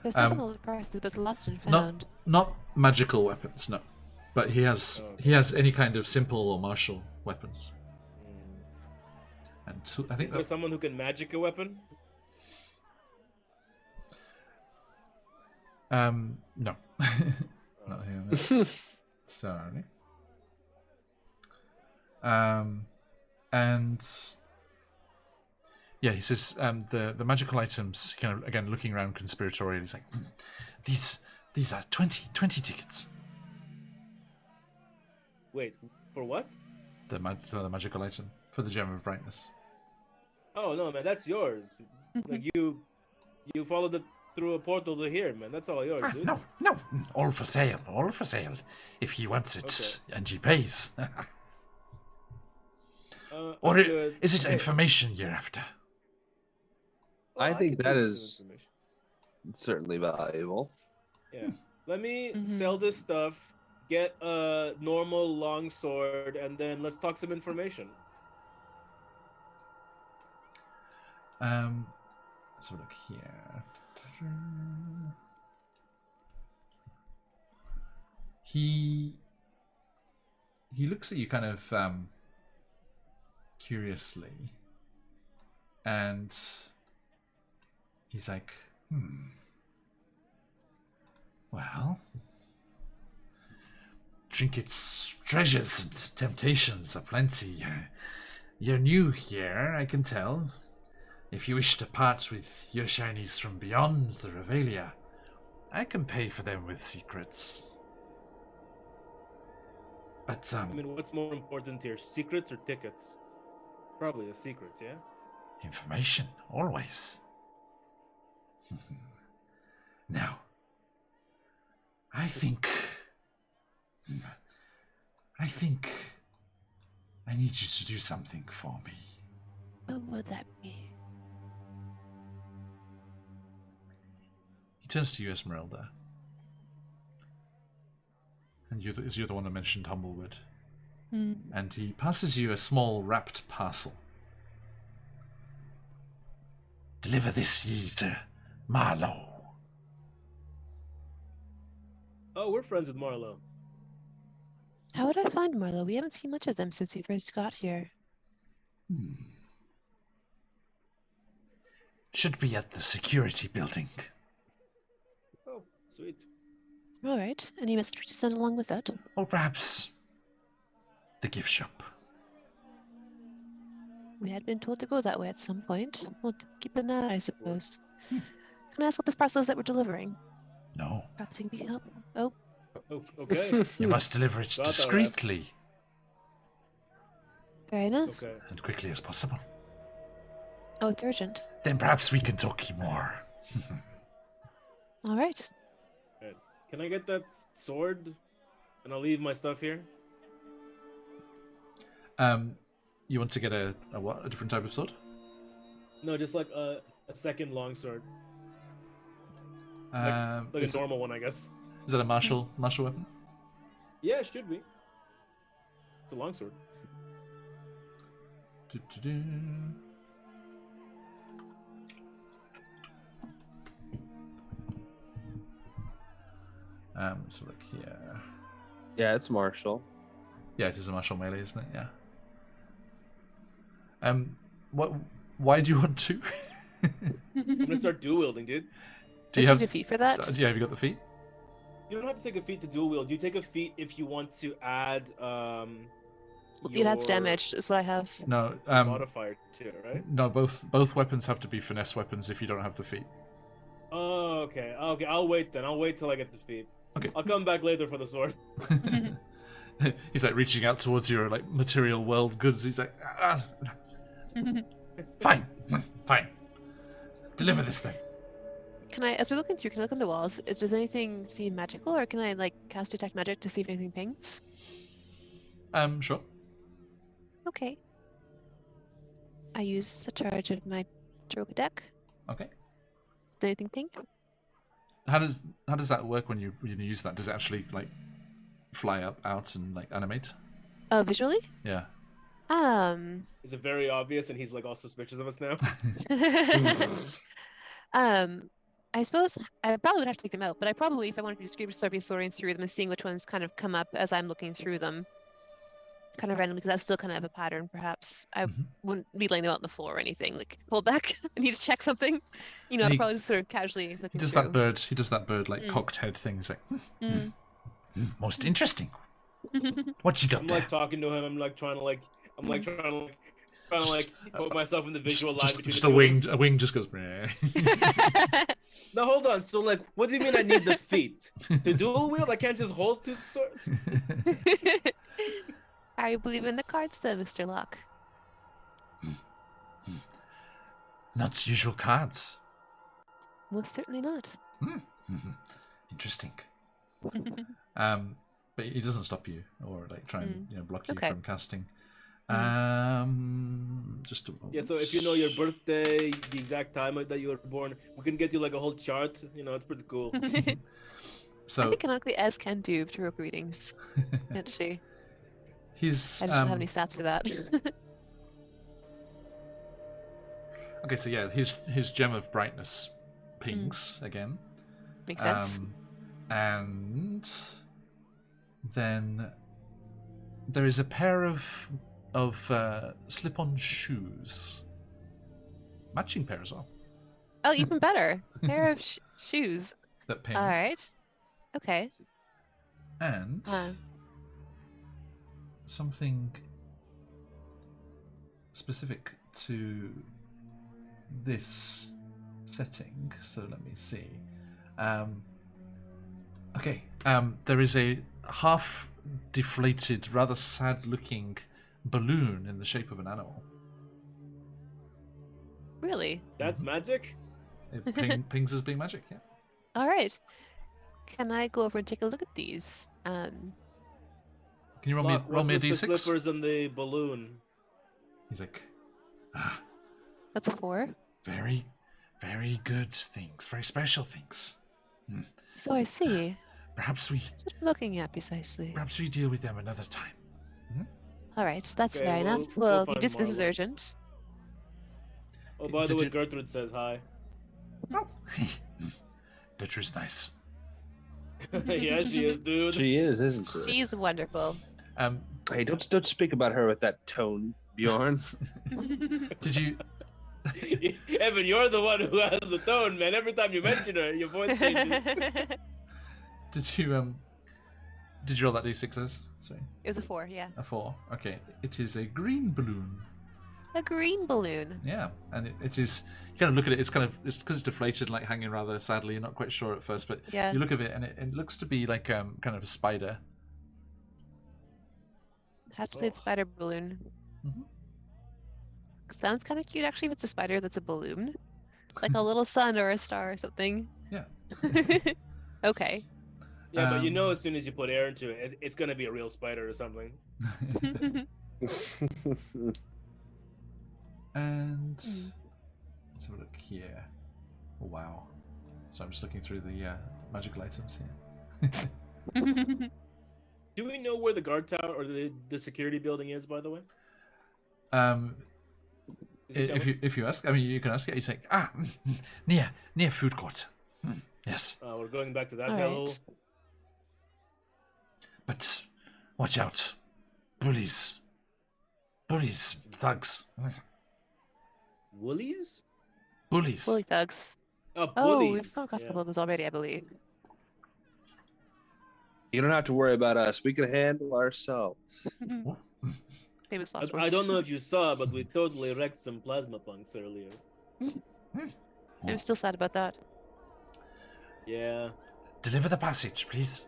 There's still all the prices, but it's lost and Not found. not magical weapons, no. But he has any kind of simple or martial weapons. And I think Is there someone who can magic a weapon? no. Not here. Sorry. And Yeah, he says the magical items. Kind of again looking around conspiratorially. He's like, these are 20 tickets. Wait, for what? The magical item for the gem of brightness. Oh no, man, that's yours. Like you followed it through a portal to here, man. That's all yours, dude. No, all for sale, if he wants it and he pays. Or is it information you're after? I think could that do is some information. certainly valuable. Yeah. Let me sell this stuff, get a normal long sword, and then let's talk some information. Let's have a look here. He looks at you kind of curiously, and he's like, well, trinkets, treasures, and temptations are plenty. You're new here, I can tell. If you wish to part with your shinies from beyond the Revelia, I can pay for them with secrets. But, I mean, what's more important here, secrets or tickets? Probably the secrets, yeah? information, always. Now, I think I need you to do something for me. What would that be? He turns to you, Esmeralda. And you're the one that mentioned Humblewood. And he passes you a small wrapped parcel. Deliver this ye to Marlowe. Oh, we're friends with Marlowe. How would I find Marlowe? We haven't seen much of them since we first got here. Should be at the security building. Oh, sweet. All right. Any message to send along with that? Or perhaps the gift shop. We had been told to go that way at some point. We'll keep an eye, I suppose. Can I ask what this parcel is that we're delivering? No. Perhaps it can be helpful. Oh, Oh, okay. You must deliver it Got that, discreetly fair enough. Okay. and quickly as possible. Oh, it's urgent. Then perhaps we can talk more. All right. Can I get that sword? And I'll leave my stuff here. You want to get a what? A different type of sword? No, just like a second long sword. Like a Is normal one, I guess. that a martial weapon? Yeah, it should be. It's a long sword. Do-do-do. So look here. Yeah, it's martial. Yeah, it is a martial melee, isn't it? Yeah. What? Why do you want to? I'm gonna start dual wielding, dude. Do you Don't have? take a feat for that? Have you got the feet? You don't have to take a feat to dual wield. You take a feat if you want to add It adds your damage, is what I have. No. modifier to it, right? No. Both weapons have to be finesse weapons if you don't have the feet. Oh, okay. Okay, I'll wait then. I'll wait till I get the feat. Okay. I'll come back later for the sword. He's like reaching out towards your like material world goods. He's like, fine. Deliver this thing. Can I, as we're looking through, can I look on the walls? Does anything seem magical, or can I like cast detect magic to see if anything pings? Sure. Okay. I use a charge of my Droga deck. Okay. Does anything ping? How does that work when you use that? Does it actually like fly out and like animate? Oh, visually? Yeah. Is it very obvious and he's like all suspicious of us now? I suppose I probably would have to take them out, but I probably, if I wanted to discreetly start be sorting through them and seeing which ones kind of come up as I'm looking through them, kind of randomly, because that's still kind of a pattern. Perhaps I wouldn't be laying them out on the floor or anything. Like, hold back, I need to check something. You know, And I'd he- probably just sort of casually looking He does through. that bird like cocked head thing. He's like, Mm. most interesting. What you got I'm there? like talking to him. I'm like trying to Trying to like put myself in the visual line between just the a two. wing. A wing just goes. "Meh." No, hold on. So like, what do you mean I need the feet to dual wield? I can't just hold two swords. Are you believing the cards then, Mr. Locke? Not usual cards. Most certainly not. Interesting. But he doesn't stop you or like try and block you Okay. from casting. Just a moment. Yeah. So if you know your birthday, the exact time that you were born, we can get you like a whole chart. You know, it's pretty cool. I So think canonically Ez can do tarot readings, can't she? he's I just don't have any stats for that. okay. So yeah, his gem of brightness pings again. Makes sense. And then there is a pair of slip-on shoes, matching pair as well. Oh, even better. Pair of shoes. That ping. All right. Okay. And something specific to this setting. So let me see. Okay. There is a half deflated, rather sad-looking balloon in the shape of an animal. Really? That's magic. It pings as being magic. Yeah. All right. Can I go over and take a look at these? Can you roll me What's a with the d6? slippers and the balloon? He's like, That's a 4. very, very good things, very special things. So I see. Perhaps we What I'm looking at precisely. deal with them another time. All right, that's Okay, fair enough. we'll Well, find this is Marla. urgent. Oh, by the Did way, you- Gertrude says hi. Oh, Gertrude's nice. Yeah, she is, dude. She is, isn't she? She's wonderful. Hey, don't speak about her with that tone, Bjorn. Did you Evan, you're the one who has the tone, man. Every time you mention her, your voice changes. did you roll that d6 as? Sorry, It was a 4, yeah. a 4. Okay, it is a green balloon. A green balloon. Yeah, and it is. You kind of look at it. It's because it's deflated, like hanging rather sadly. You're not quite sure at first, but Yeah. you look at it and it looks to be like kind of a spider. Have to say it's spider balloon. Mhm. Sounds kind of cute, actually, if it's a spider that's a balloon. Like a little sun or a star or something. Yeah. Yeah, Okay. but you know, as soon as you put air into it, it's gonna be a real spider or something. And let's have a look here. Oh, wow. So I'm just looking through the magical items here. Do we know where the guard tower or the security building is, by the way? Um, Does it tell us? if you ask, I mean, you can ask it. He's like, near food court. Yes, We're going back to that All hellhole. right. but watch out, bullies, thugs, Woolies? bullies. Bully thugs. Oh, Oh, bullies. we've come across a Yeah. couple of those already, I believe. You don't have to worry about us. We can handle ourselves. Famous last I words. don't know if you saw, but we totally wrecked some plasma punks earlier. I'm still sad about that. Yeah. Deliver the passage, please.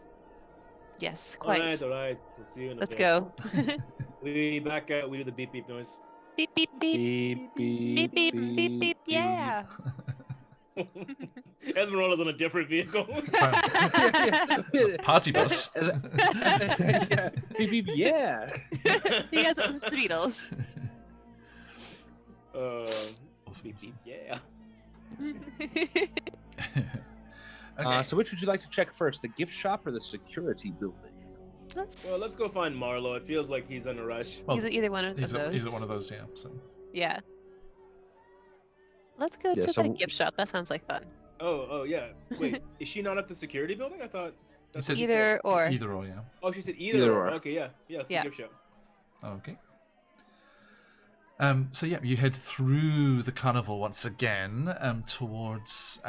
Yes, quite. All right. We'll see you in a Let's bit. go. We back out. We do the beep beep noise. Beep, beep, beep. Beep, Beep, beep, beep, beep, yeah. Esmeralda's on a different vehicle. Party bus. Yeah. Beep, beep, yeah. You guys are the Beatles. Awesome, Beep beep. Yeah. Okay. So which would you like to check first, the gift shop or the security building? Well, let's go find Marlo. It feels like he's in a rush. Well, He's at either one of he's those. at one of those, yeah. So. Yeah. Let's go Yeah, to so- the gift shop. That sounds like fun. Oh yeah. Wait, is she not at the security building? I thought. That's said- what you said. Either or. Either or, yeah. Oh, she said either, Either or. or. Okay, yeah. It's Yeah. the gift shop. Okay. So yeah, you head through the carnival once again towards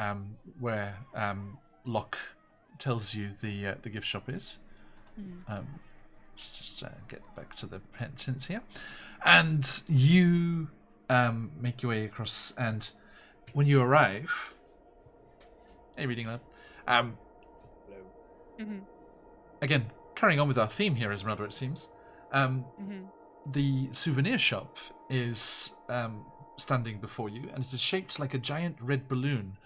where Locke tells you the gift shop is. let's just get back to the sentence here. And you make your way across, and when you arrive, hey, reading lab. Again, carrying on with our theme here, Esmeralda, it seems. The souvenir shop is standing before you, and it is shaped like a giant red balloon,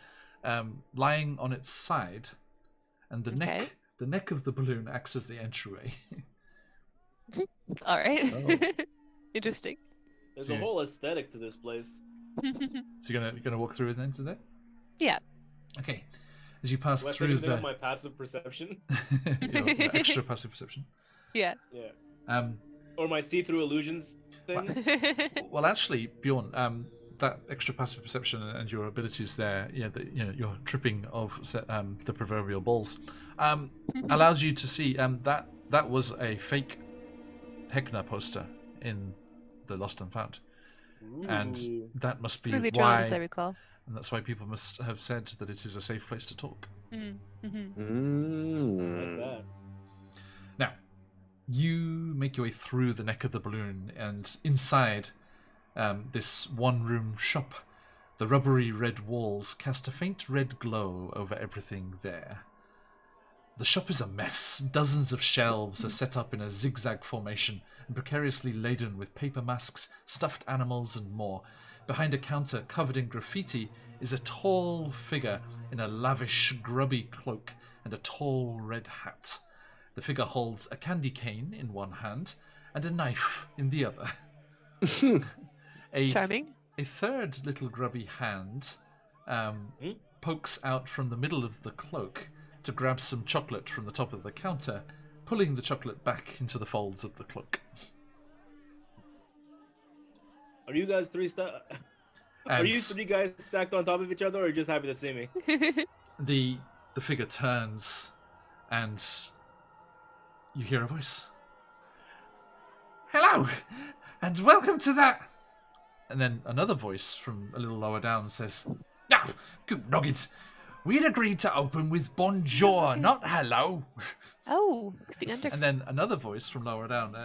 lying on its side, and the neck of the balloon acts as the entryway. All right. Oh. Interesting. There's a whole aesthetic to this place. So you're gonna walk through it then today? Yeah. Okay. As you pass What, through anything the of my passive perception? your extra passive perception. Yeah. Yeah. Or my see-through illusions thing. Well, actually, Bjorn, that extra passive perception and your abilities there, your tripping of the proverbial balls, allows you to see that was a fake Heckner poster in the Lost and Found, and that must be Really drawn, as I why, recall. and that's why people must have said that it is a safe place to talk. Like that. Now, you make your way through the neck of the balloon, and inside this one-room shop, the rubbery red walls cast a faint red glow over everything there. The shop is a mess. Dozens of shelves are set up in a zigzag formation and precariously laden with paper masks, stuffed animals, and more. Behind a counter covered in graffiti is a tall figure in a lavish, grubby cloak and a tall red hat. The figure holds a candy cane in one hand and a knife in the other. Charming. A third little grubby hand pokes out from the middle of the cloak to grab some chocolate from the top of the counter, pulling the chocolate back into the folds of the cloak. Are you guys Are you three guys stacked on top of each other, or are you just happy to see me? The figure turns, and you hear a voice. Hello, and welcome to that. And then another voice from a little lower down says, "Ah, good noggins. We'd agreed to open with bonjour, not hello." Oh, speak under. And then another voice from lower down,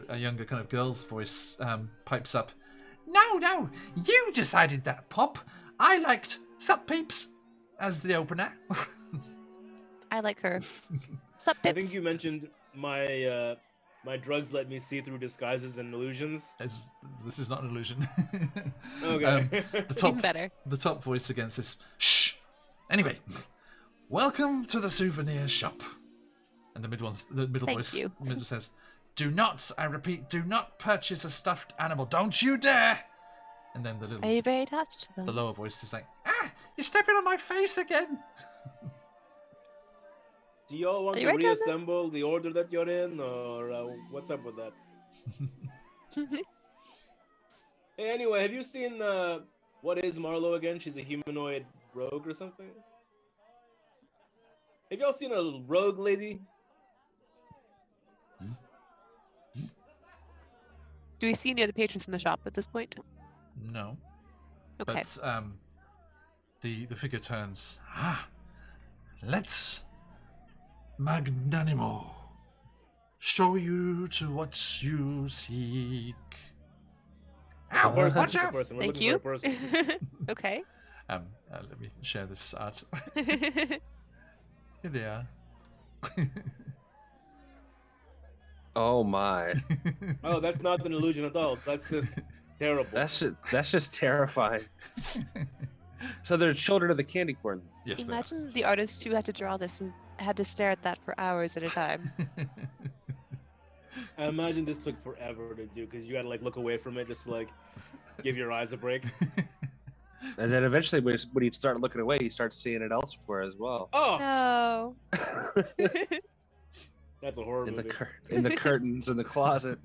a younger kind of girl's voice, pipes up. No, you decided that, Pop. I liked Sup Peeps as the opener. I like her. Sup, I Pips? think you mentioned my my drugs let me see through disguises and illusions. This is not an illusion. Okay. Even better. The top voice again says, "Shh. Anyway, welcome to the souvenir shop." And the middle Thank voice you. says, "Do not, I repeat, do not purchase a stuffed animal. Don't you dare!" And then Are you very attached to them? the lower voice is like, "Ah, you're stepping on my face again." Do y'all want Are to you right down reassemble the order that you're in, or what's up with that? Hey, anyway, have you seen what is Marlowe again? She's a humanoid rogue or something? Have y'all seen a rogue lady? Do we see any other patrons in the shop at this point? No. Okay. But the figure turns. Let's magnanimo show you to what you seek. Ow, Person, watch it's a out! person. We're Thank looking you. for a person. Okay. Let me share this art. Here they are. Oh my. Oh, that's not an illusion at all. That's just terrible. That's just terrifying. So they're children of the candy corn. Yes, they are. Imagine the artist who had to draw this and had to stare at that for hours at a time. I imagine this took forever to do because you had to like look away from it, just to, like give your eyes a break. And then eventually, when you start looking away, you start seeing it elsewhere as well. Oh, No. that's a horror in movie. in the curtains in the closet.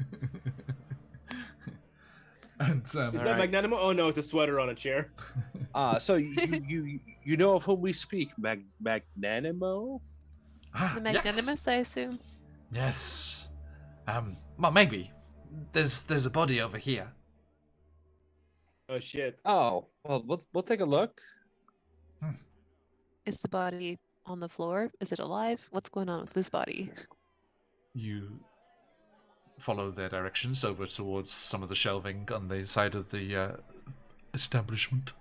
And, Is All that right. magnanimo? Oh no, it's a sweater on a chair. So you know of whom we speak, Magnanimo? The magnanimous, I assume. Yes. Well, maybe. There's a body over here. Oh shit. Oh, well, we'll take a look. Is the body on the floor? Is it alive? What's going on with this body? You follow their directions over towards some of the shelving on the side of the establishment,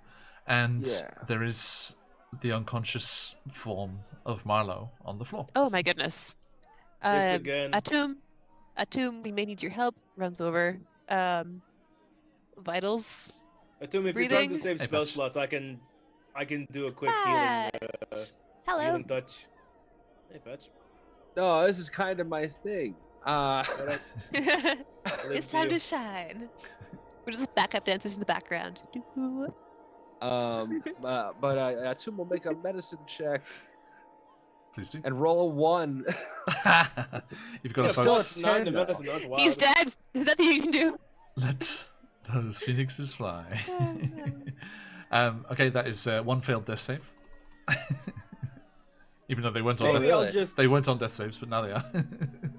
and there is the unconscious form of Marlowe on the floor. Oh my goodness. This again. Atum, we may need your help. Runs over. Vitals. Atum, if breathing. you're trying to save Hey, spell Patch. slots, I can do a quick Hello. healing touch. Hey, Patch. No, this is kind of my thing. It's time to shine. We're just backup dancers in the background. But Atum will make a medicine check Please do. and roll a 1. You've got Yeah, a still folks. a 9 to 10 medicine. That's wild. He's dead. Is that the you can do? Let those phoenixes fly. Oh, Okay, that is one failed death save. Even though they weren't on Oh, death, really? they weren't on death saves, but now they are.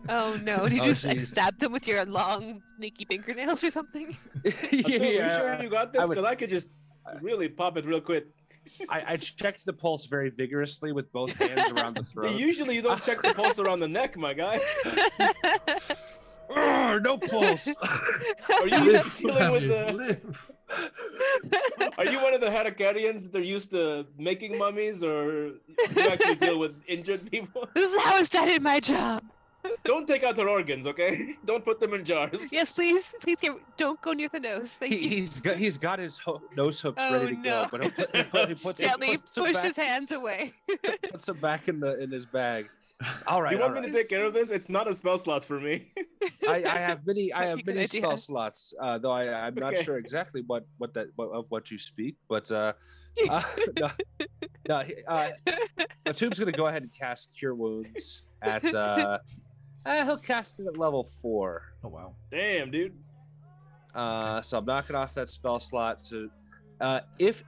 Oh no! Did you Oh, just like jeez. stab them with your long, snaky fingernails or something? Atum, you sure you got this? I would- Because I could just really pop it real quick. I checked the pulse very vigorously with both hands around the throat. Usually you don't check the pulse around the neck, my guy. Urgh, no pulse. Are you Live, dealing damn with you, the? live. Are you one of the Harakarians that are used to making mummies, or you actually deal with injured people? This is how I started my job. Don't take out their organs, okay? Don't put them in jars. Yes, please, don't go near the nose. Thank you. He's got his nose hooks Oh, ready to no. go, but he puts Gently them push back, his hands away. puts them back in his bag. All right. Do you want all me to right. take care of this? It's not a spell slot for me. I have many Good many idea. spell slots, though I'm not Okay. sure exactly what you speak, but no, Atum's gonna go ahead and cast Cure Wounds at he'll cast it at level 4. Oh wow. Damn, dude. So I'm knocking off that spell slot. So if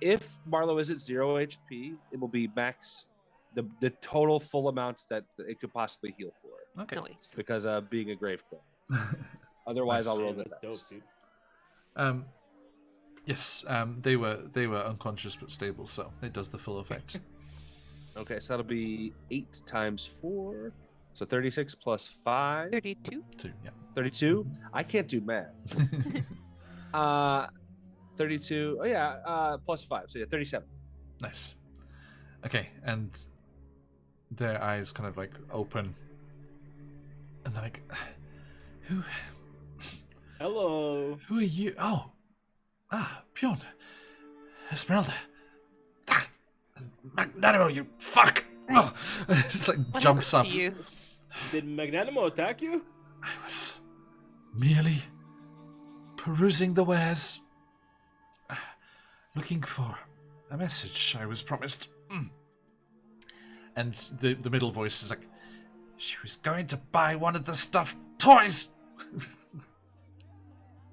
Marlowe is at 0 HP, it will be max the total full amount that it could possibly heal for, Okay. Nice. because being a grave clone. Otherwise, I'll roll Damn, the that's dice. dope, dude. Yes. They were unconscious but stable, so it does the full effect. Okay, so that'll be 8 times 4, so 36 plus 5, 32. 2. Yeah. 32. I can't do math. 32. Oh yeah, plus 5, so yeah, 37. Nice. Okay, and their eyes kind of like open, and they're like, "Who Hello. are you? Oh, Bjorn, Esmeralda, Magnanimo, you fuck!" Just like What jumps happened up. to you? Did Magnanimo attack you? I was merely perusing the wares, looking for a message I was promised. And the middle voice is like, she was going to buy one of the stuffed toys.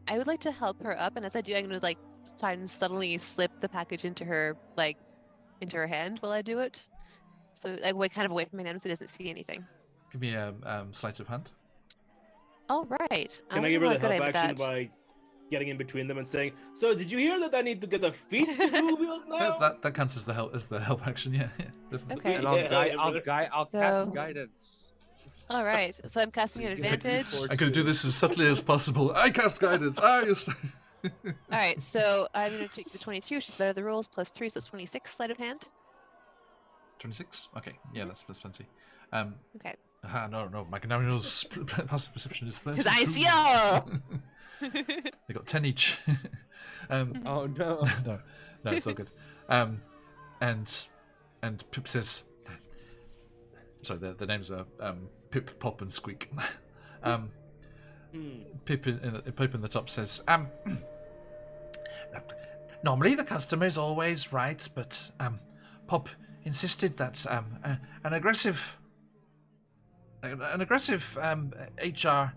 I would like to help her up, and as I do, I'm gonna like try and suddenly slip the package into her hand while I do it. So like way kind of away from my hand so he doesn't see anything. Give me a sleight of hand. All right. Can I give her the help action by getting in between them and saying, "So did you hear that I need to get a feet dual wield now?" That counts as the help action. Yeah. Okay. And Yeah, I'll So- cast guidance. All right. So I'm casting an It's like advantage. before- I'm going to do this as subtly as possible. I cast guidance. All right. So I'm gonna take the 23, which is better the rolls, plus 3, so it's 26 sleight of hand. 26. Okay. Yeah, that's fancy. Okay. No. Magnanimo's passive perception is 30. Because I see all. They got 10 each. Oh no. no, it's all good. And Pip says, sorry, the names are Pip, Pop, and Squeak. Pip in the top says, normally the customer is always right, but Pop insisted that an aggressive HR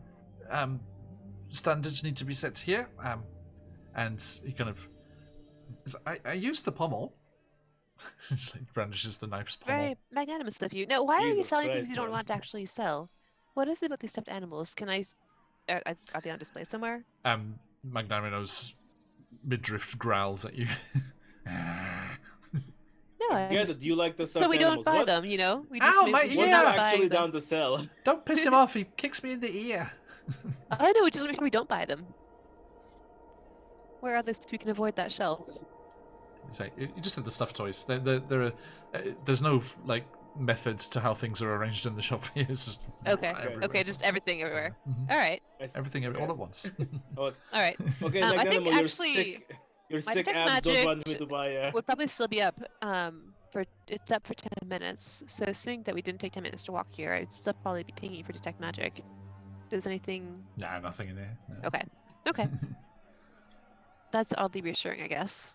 standards need to be set here. And he kind of, I used the pommel. Just like brandishes the knife's pommel. Very magnanimous of you. Now, why are you Jesus selling Christ, things you don't man. want to actually sell? What is it about these stuffed animals? Can are they on display somewhere? Magnanimo's midriff growls at you. No, I Yeah, just- do you like the stuffed so we don't animals? buy What? them, you know? We Ow, my we're We're ear! not not buying actually them. down to sell. Don't piss him off. He kicks me in the ear. I know, we just make sure we don't buy them. Where are they so we can avoid that shelf? You just said the stuffed toys. There's no like methods to how things are arranged in the shop here. It's just Okay. everywhere. Okay, just everything everywhere. Mhm. All right. Everything all at once. Oh, All right. okay, I like think your actually sick, your my sick detect abs don't magic want me to buy. would probably still be up. It's up for 10 minutes. So assuming that we didn't take 10 minutes to walk here, I'd still probably be pinging for detect magic. Does anything? Nah, nothing in here. No. Okay. Okay. That's oddly reassuring, I guess.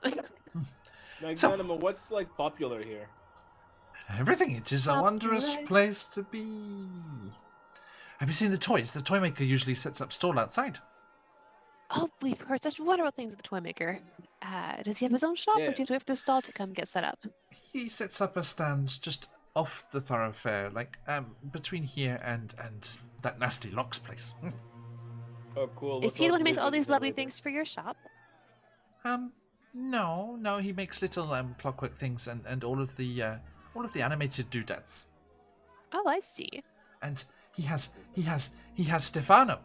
Magnanima, what's like popular here? Everything. It is a wondrous Popular. place to be. Have you seen the toys? The toy maker usually sets up stall outside. Oh, we've heard such wonderful things with the toy maker. Does he have his own shop, Yeah. or do you have to wait for the stall to come get set up? He sets up a stand just off the thoroughfare, like between here and that nasty Locke's place. Oh, cool. Is he the one who makes all these lovely things for your shop? No, he makes little clockwork things and all of the animated doodads. Oh, I see. And he has Stefano.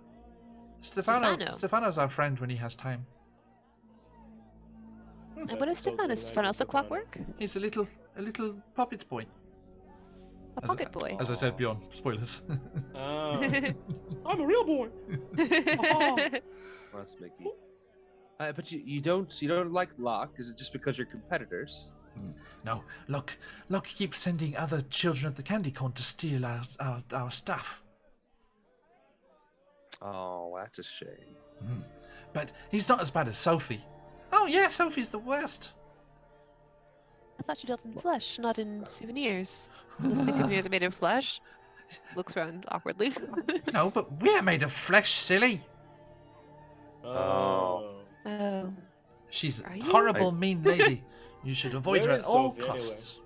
Stefano. Stefano's our friend when he has time. And what is Stefano? Is Stefano also clockwork? He's a little puppet boy. A pocket boy. As I said, beyond spoilers. Oh. I'm a real boy. That's Mickey. But you don't like Locke? Is it just because you're competitors? No, Locke keeps sending other children of the candy corn to steal our stuff. Oh, that's a shame. But he's not as bad as Sophie. Oh yeah, Sophie's the worst. I thought you dealt in flesh, not in souvenirs. Unless the souvenirs are made of flesh. Looks around awkwardly. No, but we're made of flesh, silly. Oh. Oh. She's a Are you? horrible, mean lady. You should avoid Where her at is all Sophie, anyway? costs.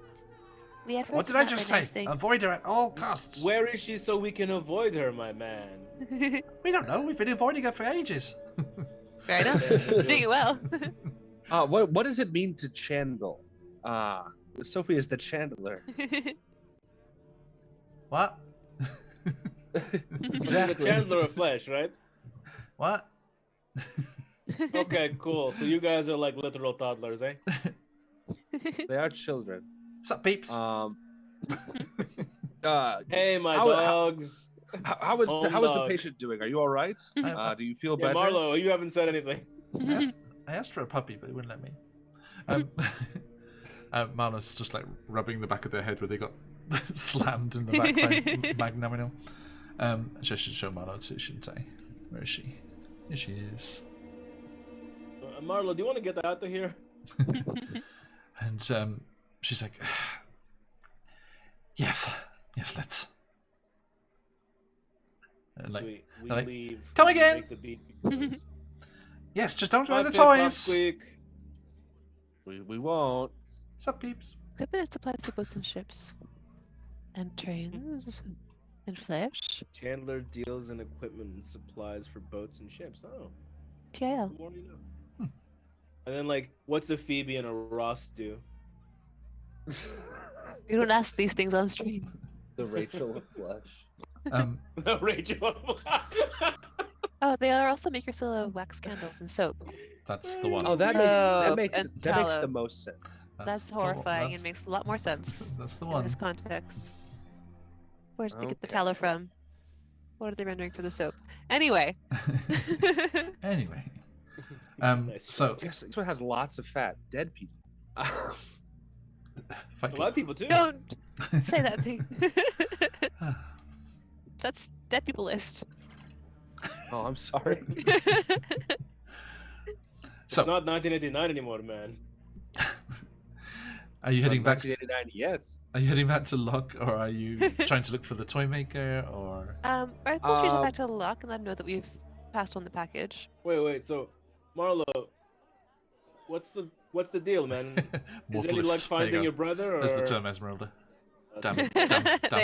We have What heard did I some just very say? nice things. Avoid her at all costs. Where is she so we can avoid her, my man? We don't know. We've been avoiding her for ages. Fair enough. Doing it well. What does it mean to chandle? Sophie is the chandler. What? The Chandler of Flesh, right? What? Okay, cool. So you guys are like literal toddlers, eh? They are children. What's up, peeps? Hey, my How- dogs. How is the dog. patient doing? Are you all right? Do you feel Yeah, better? Marlo, you haven't said anything. I asked for a puppy, but they wouldn't let me. Marlo's just like rubbing the back of their head where they got slammed in the back by Magnamino. I should show Marlo too, shouldn't I? Where is she? Here she is. Marlo, do you want to get out of here? And she's like, yes, let's. And like, Sweet. We like, leave. "Come We again." make the beat because- yes, just don't wear the Okay, pop toys. squeak. We won't. What's up, peeps? Equipment and supplies for boats and ships. And trains. And flesh. Chandler deals in equipment and supplies for boats and ships. Oh, TIL. the more you know. And then, like, what's a Phoebe and a Ross do? You don't ask these things on stream. The Rachel of Flesh. Rachel. Oh, they are also makers of wax candles and soap. That's the one. Oh, that makes and that makes tallow. the most sense. That's the one. horrifying. That's- It makes a lot more sense That's the in one. this context. Where did they get the Okay. tallow from? What are they rendering for the soap? Anyway. Anyway, Nice so Yes, this one has lots of fat. Dead people. fuck A lot of people too. Don't say that thing. That's dead people list. Oh, I'm sorry. So, It's not 1989 anymore, man. are you heading back? 1989 yet. Are you heading back to Locke, or are you trying to look for the toy maker, or? I suppose we just back to the lock and let them know that we've passed on the package. Wait. So, Marlo, what's the deal, man? Is it like Mortalist. There finding you your go. brother? Or... That's the term, Esmeralda. Damn, there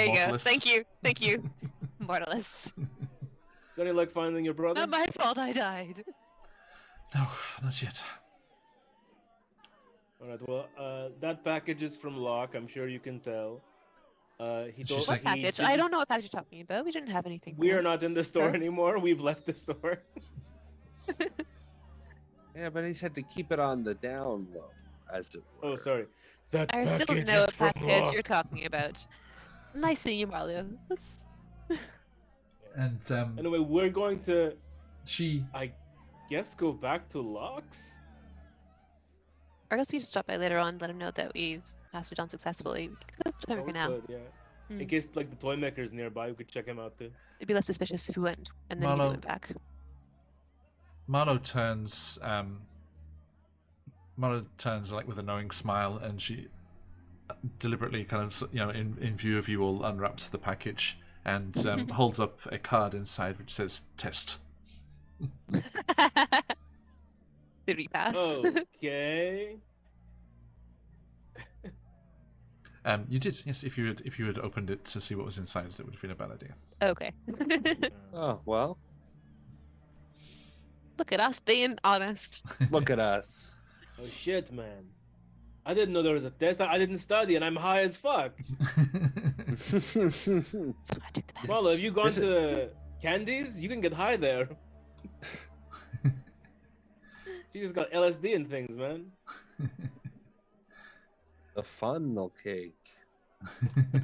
you go. mortalist. Thank you. Mortalist. Is it like finding your brother? Not my fault I died. No, not yet. All right. Well, that package is from Locke. I'm sure you can tell. He She's told like- What he package? I didn't- don't know what package you're talking about. We didn't have anything. We for are him. not in the store Huh? anymore. We've left the store. Yeah, but he said to keep it on the down low, as it were. Oh, sorry. That I still don't package know is what from package Hawk. you're talking about. Nice seeing you, Mario. And Anyway, we're going to, she I guess, go back to Lux. Or I guess you just stop by later on, let him know that we've passed it on successfully. We could go to Oh, Toymaker we now. could, yeah. Hmm. In case like the toy maker's nearby, we could check him out too. It'd be less suspicious if we went and then we Marlo. went back. Marlo turns like with a knowing smile, and she deliberately kind of, you know, in view of you all, unwraps the package and holds up a card inside which says test. Did we pass? Okay. You did, yes. If you had opened it to see what was inside, it would have been a bad idea. Okay. Oh, well, Look at us being honest. look at us. Oh shit, man. I didn't know there was a test. I didn't study, and I'm high as fuck. So I took the package. Well, have you gone This is- to Candies? You can get high there. She just got LSD and things, man. The funnel cake.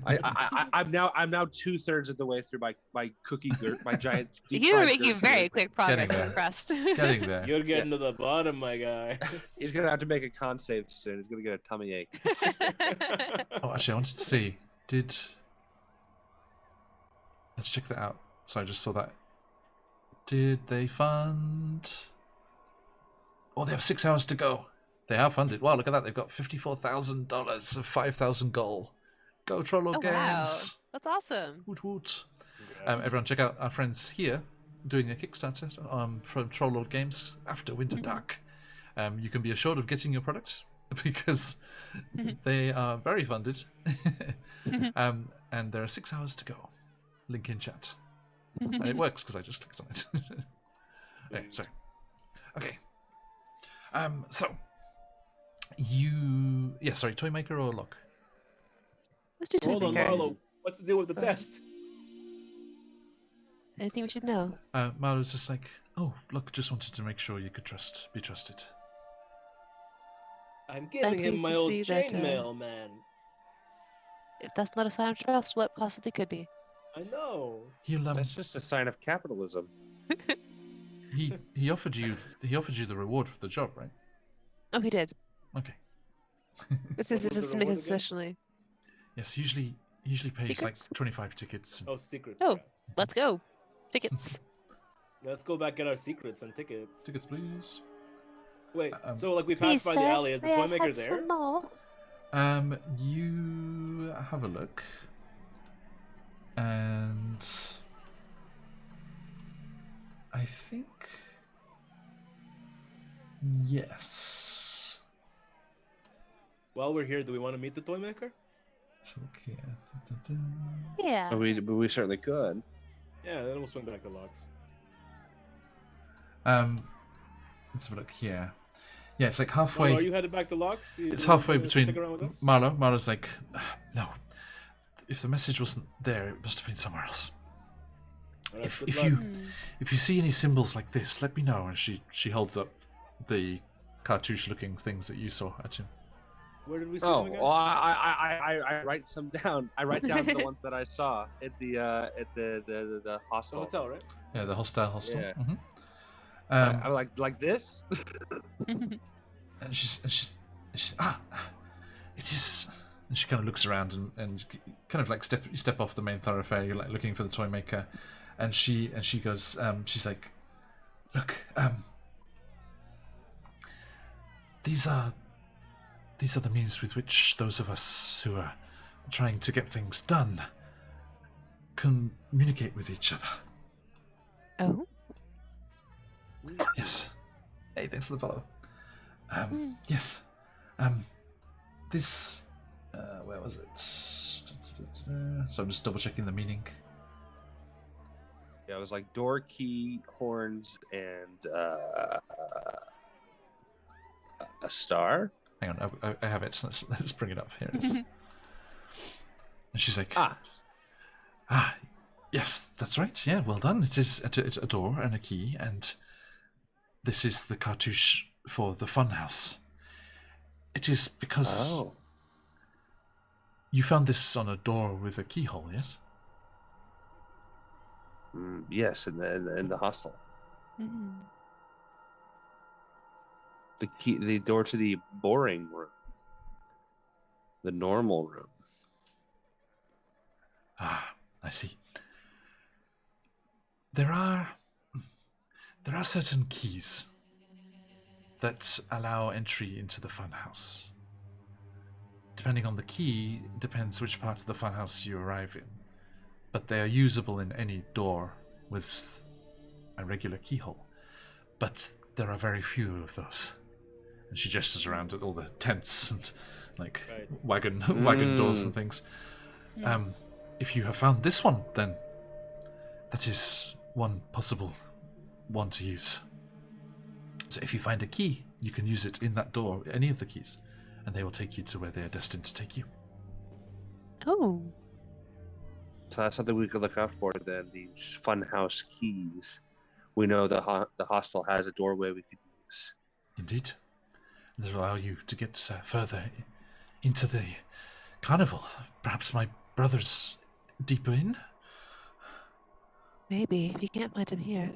I'm now 2/3 of the way through my cookie my giant. deep You were fried making gherkin. very quick progress. I'm there. impressed. Getting there. You're getting to the bottom, my guy. He's gonna have to make a con save soon. He's gonna get a tummy ache. Oh, actually, I wanted to see. Let's check that out. So I just saw that. Did they fund? Oh, they have 6 hours to go. They have funded. Wow, look at that. They've got $54,000 of 5,000 goal. Go Trollo Oh, wow. Games. That's awesome. Woot woot. Congrats. Everyone, check out our friends here doing a Kickstarter from Trollord Games after Winter Dark. You can be assured of getting your product because they are very funded. And there are 6 hours to go. Link in chat. And it works because I just clicked on it. Okay, sorry. Okay. So sorry, Toy Maker or Lock? Let's do Hold on, Toymaker. Marlo. What's the deal with the test? Anything we should know? Marlo's just like, oh, look, just wanted to make sure you could be trusted. I'm giving him pleased my to old see that, chainmail, man. If that's not a sign of trust, what possibly could be? I know. He'll That's just a sign of capitalism. he offered you the reward for the job, right? Oh, he did. Okay. This What is was the just reward make it again? especially. Yes, usually pays Secrets? like 25 tickets. Oh, secrets. Oh. yeah. Let's go. Tickets. Let's go back get our secrets and tickets. Tickets, please. Wait, Um, so like we passed by the alley. Is the toy maker there? More? You have a look, and I think yes. While we're here, do we want to meet the toy maker? So look here. Da-da-da. Yeah. But we certainly could. Yeah, then we'll swing back to Lux. Let's have a look here. Yeah, it's like Marlo, halfway. are you headed back to Lux? It's You halfway wanna between stick around with us? Marlo. Marlo's like, no. If the message wasn't there, it must have been somewhere else. Alright, If good if luck. you Hmm. if you see any symbols like this, let me know. And she holds up the cartouche-looking things that you saw at him. Where did we see Oh, him again? well, I write some down. I write down the ones that I saw at the The hostel. hotel, right? Yeah, the hostile hostel. Yeah. Mhm. I like this. And she's it is. And she kind of looks around and kind of like step off the main thoroughfare. You're like looking for the toy maker, and she goes. She's like, look. These are the means with which those of us who are trying to get things done communicate with each other. Oh. Yes. Hey, thanks for the follow. Yes. This. Where was it? So I'm just double checking the meaning. Yeah, it was like door key, horns, and a star. Hang on, I have it. Let's bring it up. Here it is. And she's like, Ah, yes, that's right. Yeah, well done. It's a door and a key, and this is the cartouche for the funhouse. It is because oh. you found this on a door with a keyhole, yes? Yes, in the hostel. Mhm. The door to the boring room. The normal room. Ah, I see. There are certain keys that allow entry into the funhouse. Depending on the key, depends which part of the funhouse you arrive in. But they are usable in any door with a regular keyhole. But there are very few of those. And she gestures around at all the tents and wagon doors and things. If you have found this one, then that is one possible one to use. So if you find a key, you can use it in that door, any of the keys, and they will take you to where they are destined to take you. Oh. So that's something we could look out for then, these funhouse keys. We know the hostel has a doorway we could use. Indeed. This will allow you to get further into the carnival. Perhaps my brother's deeper in? Maybe. If you can't find him here.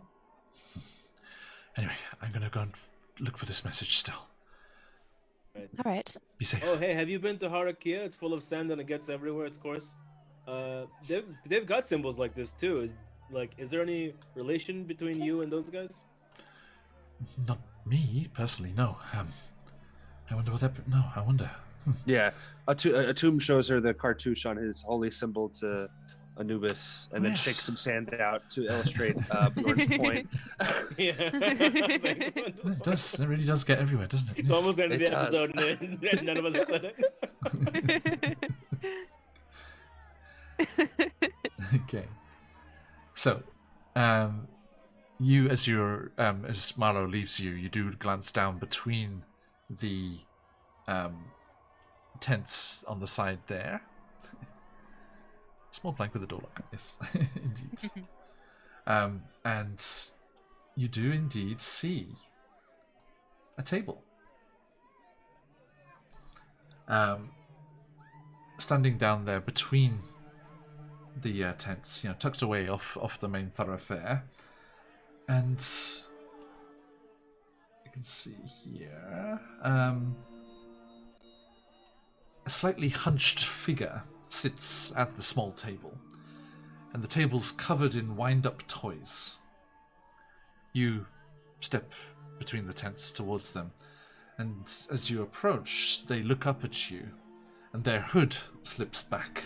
Anyway, I'm going to go and look for this message still. All right. Be safe. Oh, hey, have you been to Harakia? It's full of sand and it gets everywhere, it's coarse. They've got symbols like this too. Like, is there any relation between you and those guys? Not me, personally, no. I wonder what that... No, I wonder. Yeah, a tomb shows her the cartouche on his holy symbol to Anubis, and then shakes some sand out to illustrate Bjorn's point. Yeah. It does. It really does get everywhere, doesn't it? It's almost the end of the does. episode, and none of us have said it. Okay. So, you, as Marlowe leaves you, you do glance down between the tents on the side there. Small plank with a door lock, yes, indeed. And you do indeed see a table. Standing down there between the tents, tucked away off the main thoroughfare. And you can see here a slightly hunched figure sits at the small table, and the table's covered in wind-up toys. You step between the tents towards them, and as you approach, they look up at you, and their hood slips back,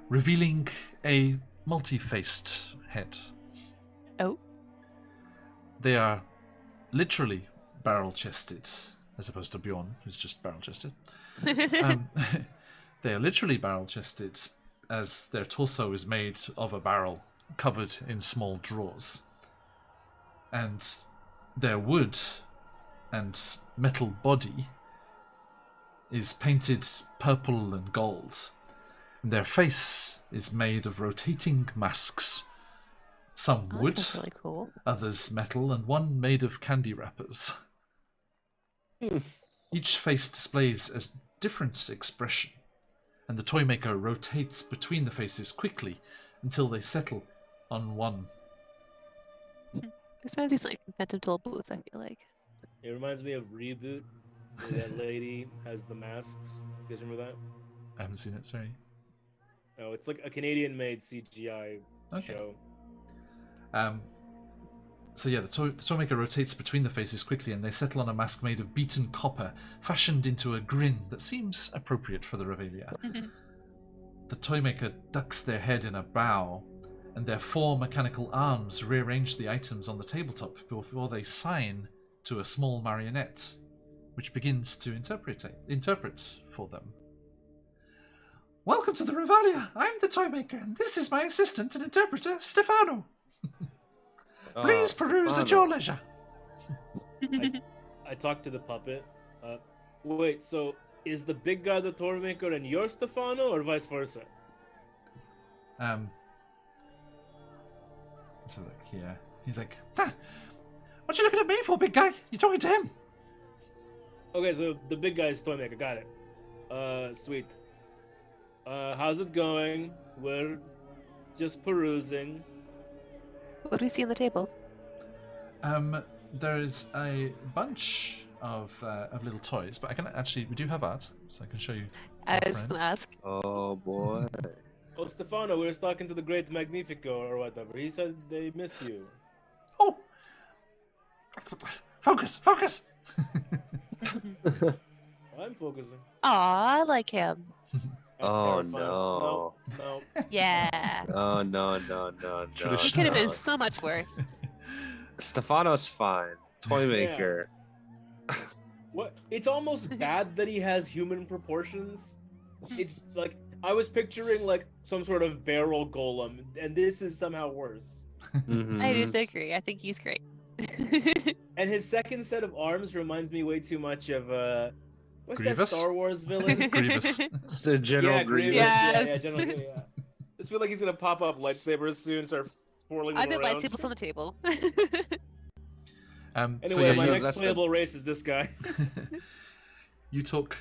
revealing a multi-faced head. Oh. They are literally barrel-chested, as opposed to Bjorn, who's just barrel-chested. They are literally barrel-chested, as their torso is made of a barrel covered in small drawers. And their wood and metal body is painted purple and gold. And their face is made of rotating masks. Some wood, That's really cool. others metal, and one made of candy wrappers. Each face displays a different expression, and the toy maker rotates between the faces quickly until they settle on one. This reminds me of like Phantom Toll Booth, I feel like. It reminds me of Reboot, where that lady has the masks. You guys remember that? I haven't seen it, sorry. Oh, it's like a Canadian-made CGI show. So yeah, the toy maker rotates between the faces quickly, and they settle on a mask made of beaten copper, fashioned into a grin that seems appropriate for the Revelia. The toy maker ducks their head in a bow, and their 4 mechanical arms rearrange the items on the tabletop before they sign to a small marionette, which begins to interpret for them. Welcome to the Revelia. I'm the toy maker, and this is my assistant and interpreter, Stefano. Please peruse at your leisure. I talked to the puppet. Wait, so is the big guy the toy maker and you're Stefano, or vice versa? Let's have a look here. He's like, what you looking at me for, big guy? You talking to him? Okay, so the big guy's toy maker. Got it. Sweet. How's it going? We're just perusing. What do we see on the table? There is a bunch of little toys, but we do have art, so I can show you. I our was just friend. gonna ask. Oh boy. Oh, Stefano, we were talking to the Great Magnifico or whatever. He said they miss you. Oh! Focus! I'm focusing. Aw, I like him. That's Oh, terrifying. no. No. Yeah. Oh no. He Tradition. could have been so much worse. Stefano's fine. Toy maker. What? It's almost bad that he has human proportions. It's like I was picturing like some sort of barrel golem, and this is somehow worse. Mhm. I disagree. I think he's great. And his second set of arms reminds me way too much of what's that Grievous? Star Wars villain? Grievous. It's the General yeah, Grievous. Yes. Yeah, General Grievous. Yeah. I just feel like he's gonna pop up lightsabers soon, start twirling I them did around. lightsabers on the table. Anyway, So yeah, my you- next that's the- playable race is this guy. you talk.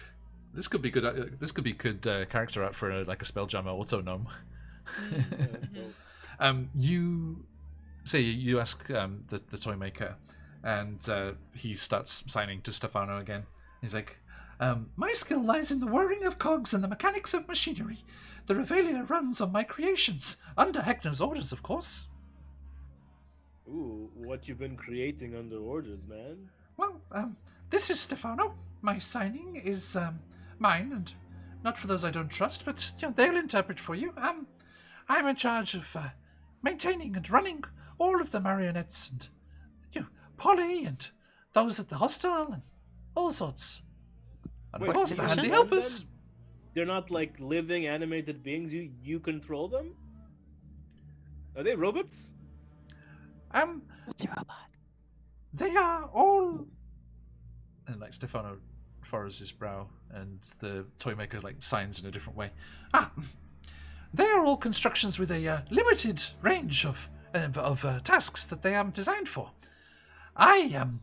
This could be good. This could be good character art for like a Spelljammer auto gnome. You say you ask the toy maker, and he starts signing to Stefano again. He's like, my skill lies in the whirring of cogs and the mechanics of machinery. The Revelia runs on my creations, under Hector's orders, of course. Ooh, what you been creating under orders, man? Well, this is Stefano. My signing is mine, and not for those I don't trust, but they'll interpret for you. I'm in charge of maintaining and running all of the marionettes, and Polly, and those at the hostel, and all sorts. And Wait, of course, so the you handy run helpers. them? They're not like living animated beings. You control them? Are they robots? What's a robot? They are all. And like Stefano furrows his brow, and the toy maker like signs in a different way. They are all constructions with a limited range of tasks that they are designed for. I am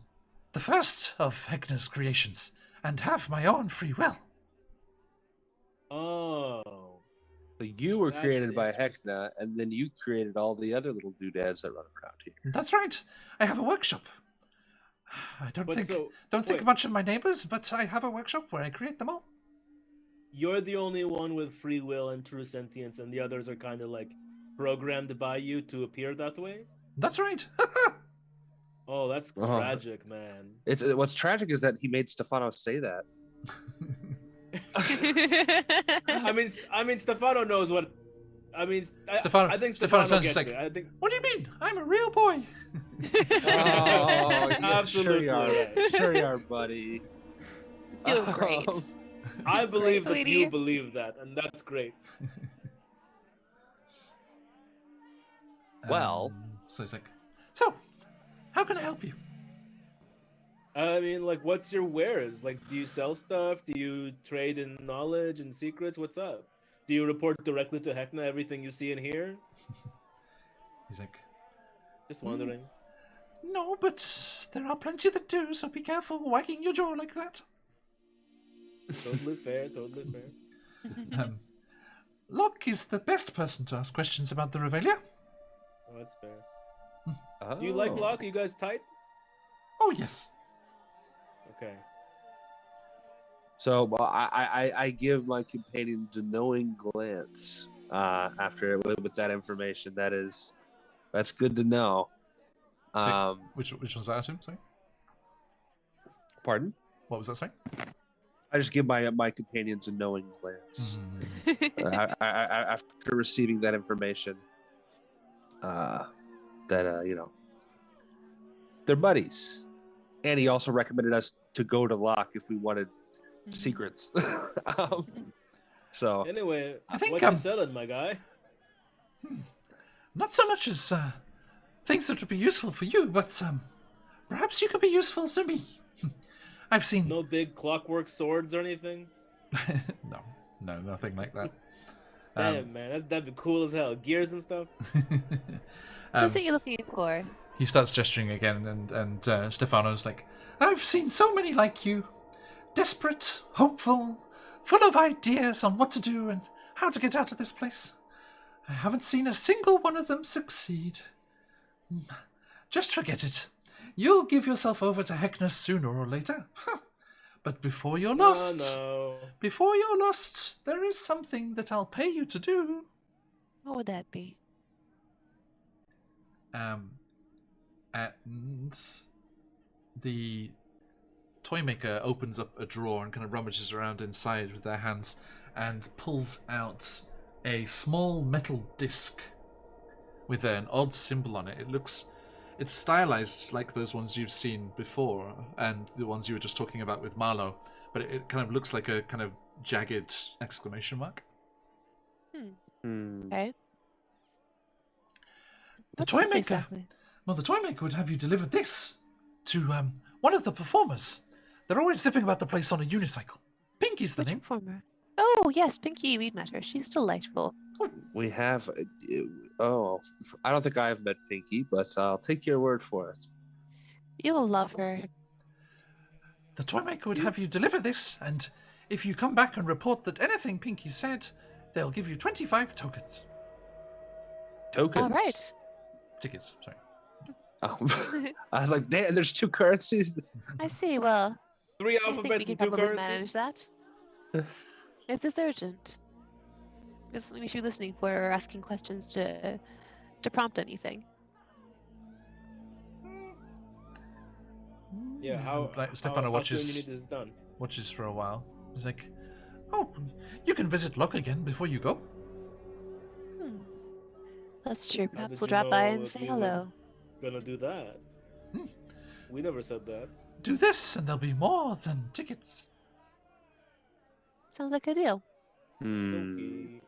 the first of Hector's creations, and have my own free will. Oh. So you were That's created by interesting. Hecna, and then you created all the other little doodads that run around here. That's right. I have a workshop. I don't But think so, think wait. much of my neighbors, but I have a workshop where I create them all. You're the only one with free will and true sentience, and the others are kind of like programmed by you to appear that way? That's right. Oh, that's Uh-huh. tragic, man. It's what's tragic is that he made Stefano say that. I mean, Stefano knows what. I mean, Stefano- I think Stefano Stefano sounds gets like- it. I think. What do you mean? I'm a real boy. Oh, yeah, Absolutely sure you are, right. sure you are, buddy. Doing great. I believe that sweetie. you believe that, and that's great. Well. So he's like, so, how can I help you? I mean, like, what's your wares? Like, do you sell stuff? Do you trade in knowledge and secrets? What's up? Do you report directly to Hecna everything you see and hear? He's like, Just wondering. no, but there are plenty that do, so be careful wagging your jaw like that. Totally fair, totally fair. Locke is the best person to ask questions about the Revelia. Oh, that's fair. Do you like Oh. Locke? Are you guys tight? Oh, yes. Okay. So I give my companions a knowing glance after with that information. That's good to know. So- Which one's that, Tim? Sorry? Pardon? What was that, sorry? I just give my companions a knowing glance after receiving that information. They're buddies, and he also recommended us to go to Locke if we wanted secrets. So Anyway, I think, what you selling, my guy? Not so much as things that would be useful for you, but perhaps you could be useful to me. I've seen... No big clockwork swords or anything? no, nothing like that. Damn, man, that'd be cool as hell. Gears and stuff. What's it you're looking for? He starts gesturing again, and Stefano's like, I've seen so many like you. Desperate, hopeful, full of ideas on what to do and how to get out of this place. I haven't seen a single one of them succeed. Just forget it. You'll give yourself over to Heckner sooner or later. But before you're lost, there is something that I'll pay you to do. What would that be? And the toy maker opens up a drawer and kind of rummages around inside with their hands and pulls out a small metal disc with an odd symbol on it. It's stylized like those ones you've seen before and the ones you were just talking about with Marlowe, but it kind of looks like a kind of jagged exclamation mark. Okay. The toy maker. Well, the toy maker would have you deliver this to one of the performers. They're always zipping about the place on a unicycle. Pinky's the name. Performer? Oh, yes, Pinky. We've met her. She's delightful. We have. I don't think I have met Pinky, but I'll take your word for it. You'll love her. The toy maker would have you deliver this, and if you come back and report that anything Pinky said, they'll give you 25 tokens. Tokens? All right. Tickets, sorry. Oh. I was like, damn, there's 2 currencies. I see. Well, 3 I think we alphabets can and 2 probably manage currencies. that. Is this urgent? Is something we should be listening for or asking questions to prompt anything? Yeah, how? Like, Stefano how soon you need this done? watches for a while. He's like, oh, you can visit Locke again before you go. That's true. How Perhaps did we'll you drop by know and that say we were hello. Gonna do that? We never said that. Do this, and there'll be more than tickets. Sounds like a deal. Okay.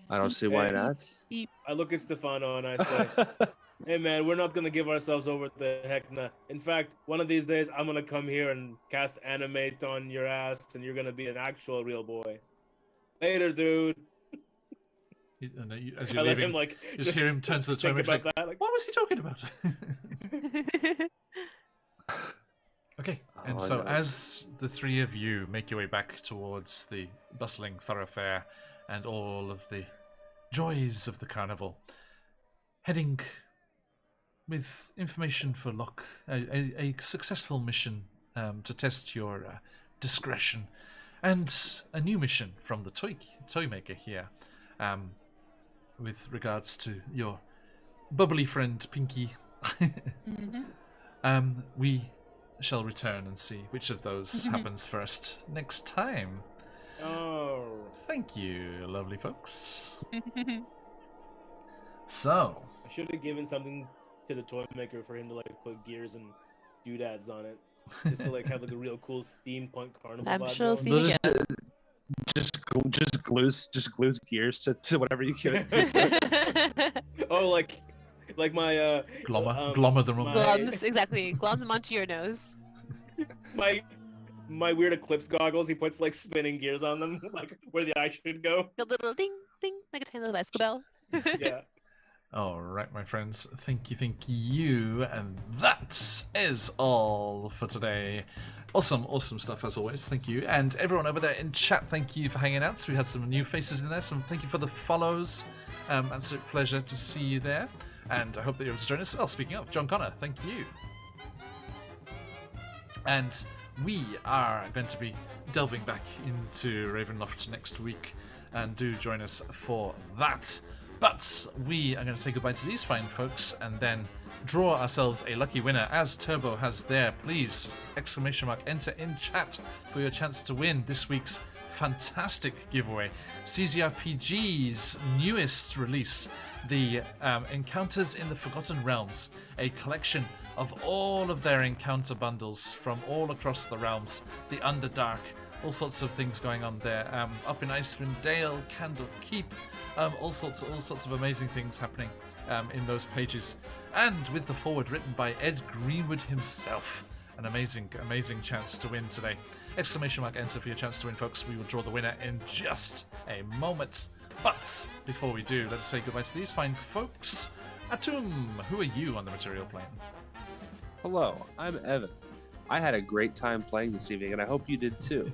I don't see why not. I look at Stefano and I say, hey man, we're not gonna give ourselves over to Heckna. In fact, one of these days I'm gonna come here and cast animate on your ass and you're gonna be an actual real boy. Later, dude. As I you're let leaving, him like you just hear him turn to the toy think maker. about Like, that, like, what was he talking about? Okay, and Oh, so no. as the 3 of you make your way back towards the bustling thoroughfare and all of the joys of the carnival, heading with information for Locke, a successful mission to test your discretion, and a new mission from the toy maker here, with regards to your bubbly friend Pinky. We shall return and see which of those happens first next time. oh. Thank you, lovely folks. So, I should have given something to the toy maker for him to like put gears and doodads on it. Just to like have like a real cool steampunk carnival. I'm vibe sure going. Steve- Just glues gears to whatever you get. Oh, like my glommer the wrong my- Glums, exactly. Glom them onto your nose. my weird eclipse goggles. He puts like spinning gears on them, like where the eye should go. A little ding, ding, like a tiny little bicycle bell. Yeah. All right, my friends. Thank you. And that is all for today. Awesome stuff as always. Thank you. And everyone over there in chat, thank you for hanging out. So we had some new faces in there. So thank you for the follows. Absolute pleasure to see you there. And I hope that you're able to join us. Oh, speaking of, John Connor, thank you. And we are going to be delving back into Ravenloft next week. And do join us for that. But we are going to say goodbye to these fine folks and then draw ourselves a lucky winner, as Turbo has there. Please, ! Enter in chat for your chance to win this week's fantastic giveaway. CZRPG's newest release, the Encounters in the Forgotten Realms, a collection of all of their encounter bundles from all across the realms, the Underdark, all sorts of things going on there. Up in Icewind Dale, Candle Keep, all sorts of amazing things happening in those pages. And with the foreword written by Ed Greenwood himself. an amazing chance to win today. Exclamation mark enter for your chance to win, folks. We will draw the winner in just a moment. But before we do, let's say goodbye to these fine folks. Atum, who are you on the material plane? Hello, I'm Evan. I had a great time playing this evening, and I hope you did too.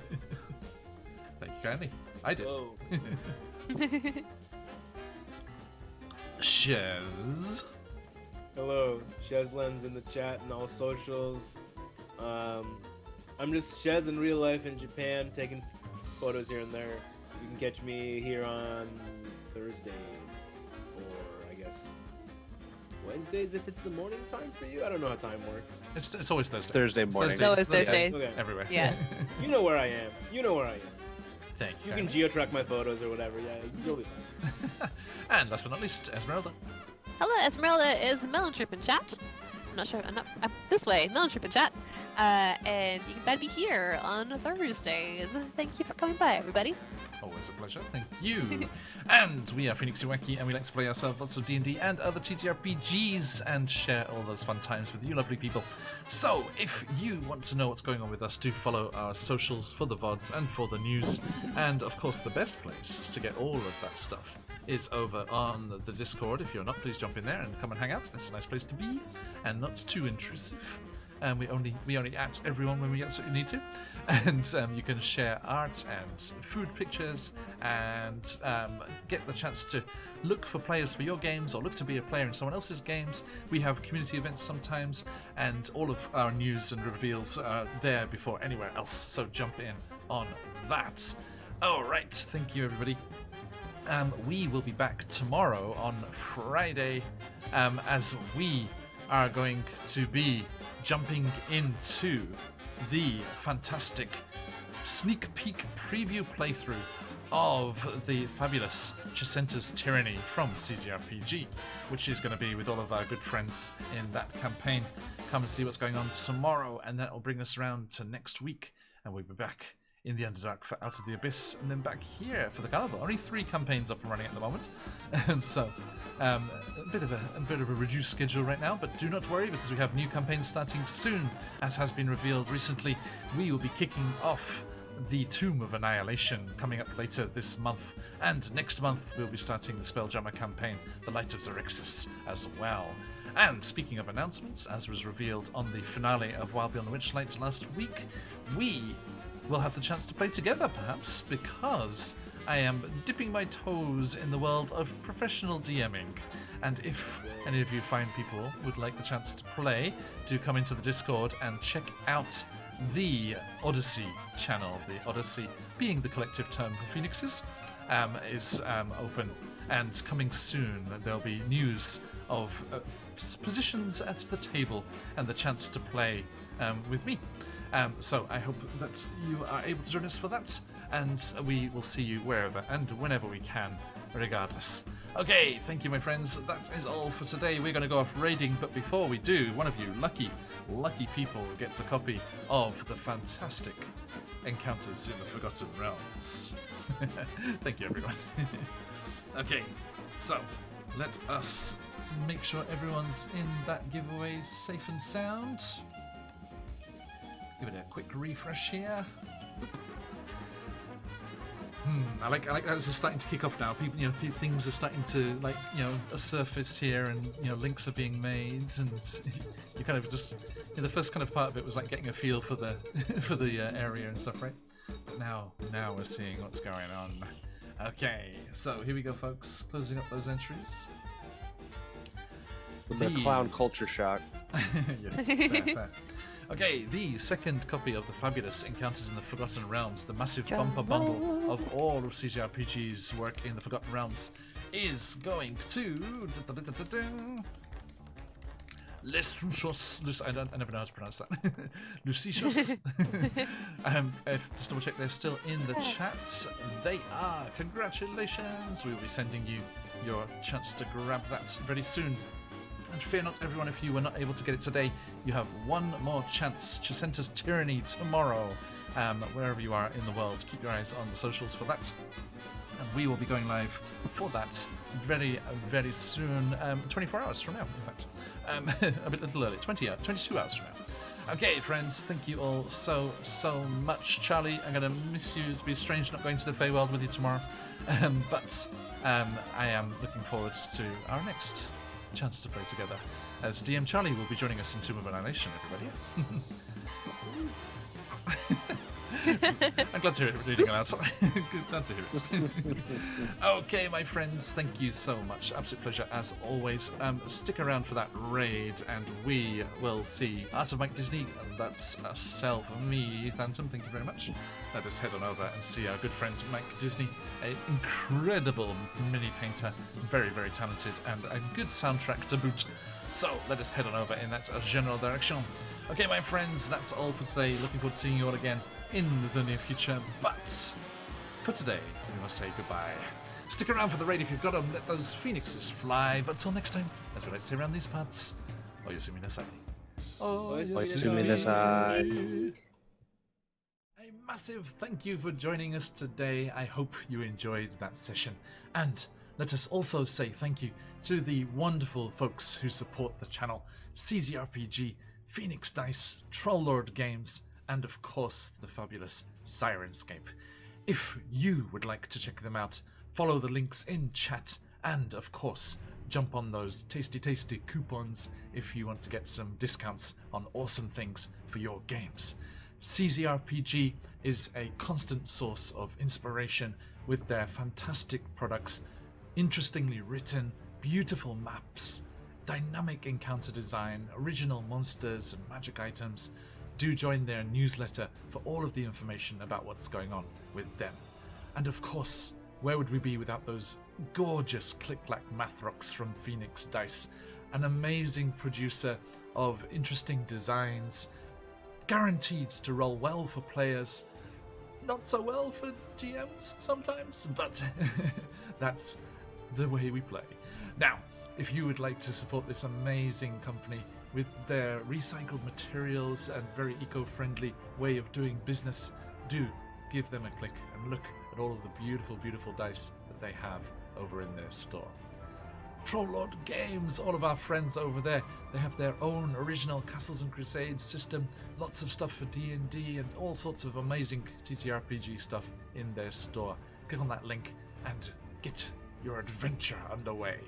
Thank you kindly. I did. Whoa. Shez. Hello, Shezlan's in the chat and all socials. I'm just Shez in real life in Japan, taking photos here and there. You can catch me here on Thursdays, or I guess Wednesdays if it's the morning time for you. I don't know how time works. It's always Thursday. Thursday morning. Thursday. No, it's Thursday. Okay. Everywhere. Yeah. You know where I am. You know where I am. Thank you. You can geotrack my photos or whatever. Yeah, you'll be fine. And last but not least, Esmeralda. Hello, Esmeralda is Melontrip in chat. I'm not sure. I'm this way, Melontrip in chat. And you can find me here on Thursdays. Thank you for coming by, everybody. Always a pleasure. Thank you. And we are QuestJunkiesUK, and we like to play ourselves lots of D&D and other TTRPGs and share all those fun times with you lovely people. So, if you want to know what's going on with us, do follow our socials for the VODs and for the news. And, of course, the best place to get all of that stuff is over on the Discord. If you're not, please jump in there and come and hang out. It's a nice place to be and not too intrusive. And we only at everyone when we absolutely need to. And you can share art and food pictures and get the chance to look for players for your games or look to be a player in someone else's games. We have community events sometimes, and all of our news and reveals are there before anywhere else. So jump in on that. All right, thank you everybody. We will be back tomorrow on Friday as we are going to be jumping into the fantastic sneak peek preview playthrough of the fabulous Chicenta's Tyranny from CZRPG, which is going to be with all of our good friends in that campaign. Come and see what's going on tomorrow, and that will bring us around to next week, and we'll be back in the Underdark for Out of the Abyss, and then back here for the Carnival. Only 3 campaigns up and running at the moment, so a bit of a reduced schedule right now, but do not worry because we have new campaigns starting soon. As has been revealed recently, we will be kicking off the Tomb of Annihilation coming up later this month, and next month we'll be starting the Spelljammer campaign, The Light of Xerxes, as well. And speaking of announcements, as was revealed on the finale of Wild Beyond the Witchlight last week, we will have the chance to play together, perhaps, because I am dipping my toes in the world of professional DMing. And if any of you fine people would like the chance to play, do come into the Discord and check out the Odyssey channel. The Odyssey, being the collective term for phoenixes, is open and coming soon. There'll be news of positions at the table and the chance to play with me. So I hope that you are able to join us for that, and we will see you wherever and whenever we can, regardless. Okay, thank you, my friends. That is all for today. We're going to go off raiding, but before we do, one of you lucky people gets a copy of the fantastic Encounters in the Forgotten Realms. Thank you, everyone. Okay, so let us make sure everyone's in that giveaway safe and sound. Give it a quick refresh here. I like that this is starting to kick off now. People, things are starting to surface here, and links are being made, and you kind of just the first kind of part of it was like getting a feel for the for the area and stuff, right? But now we're seeing what's going on. Okay, so here we go, folks. Closing up those entries. The clown culture shock. Yes, fair. Okay, the second copy of the fabulous Encounters in the Forgotten Realms, the massive bumper bundle of all of CZRPG's work in the Forgotten Realms, is going to Les Ruchos. I never know how to pronounce that. Lucicios. Just double check they're still in the chat. They are. Congratulations. We will be sending you your chance to grab that very soon. And fear not, everyone, if you were not able to get it today, you have one more chance. Chicenta's Tyranny tomorrow. Wherever you are in the world, keep your eyes on the socials for that. And we will be going live for that very, very soon. 24 hours from now, in fact. A little early, 22 hours from Okay, friends, thank you all so much. Charlie, I'm going to miss you. It'll be strange not going to the Feywild with you tomorrow. But I am looking forward to our next chance to play together, as DM Charlie will be joining us in Tomb of Annihilation, everybody. I'm glad to hear it reading aloud. Glad to hear it. Okay, my friends, thank you so much. Absolute pleasure as always. Stick around for that raid, and we will see Art of Mike Disney. That's ourselves, me, Phantom. Thank you very much. Let us head on over and see our good friend Mike Disney, an incredible mini painter, very, very talented, and a good soundtrack to boot. So let us head on over in that general direction. Okay, my friends, that's all for today. Looking forward to seeing you all again in the near future, but for today, we must say goodbye. Stick around for the raid if you've got them. Let those phoenixes fly. But till next time, as we like to say around these parts, oyasumi nasai. Oyasumi nasai. A massive thank you for joining us today. I hope you enjoyed that session. And let us also say thank you to the wonderful folks who support the channel. CZRPG, Phoenix Dice, Trollord Games, and of course the fabulous Sirenscape. If you would like to check them out, follow the links in chat, and of course jump on those tasty coupons if you want to get some discounts on awesome things for your games. CZRPG is a constant source of inspiration with their fantastic products, interestingly written, beautiful maps, dynamic encounter design, original monsters and magic items. Do join their newsletter for all of the information about what's going on with them. And of course, where would we be without those gorgeous Click-Clack Math Rocks from Phoenix Dice, an amazing producer of interesting designs, guaranteed to roll well for players, not so well for GMs sometimes, but that's the way we play. Now, if you would like to support this amazing company with their recycled materials and very eco-friendly way of doing business, do give them a click and look at all of the beautiful dice that they have over in their store. Trollord Games, all of our friends over there, they have their own original Castles and Crusades system, lots of stuff for D&D and all sorts of amazing TTRPG stuff in their store. Click on that link and get your adventure underway.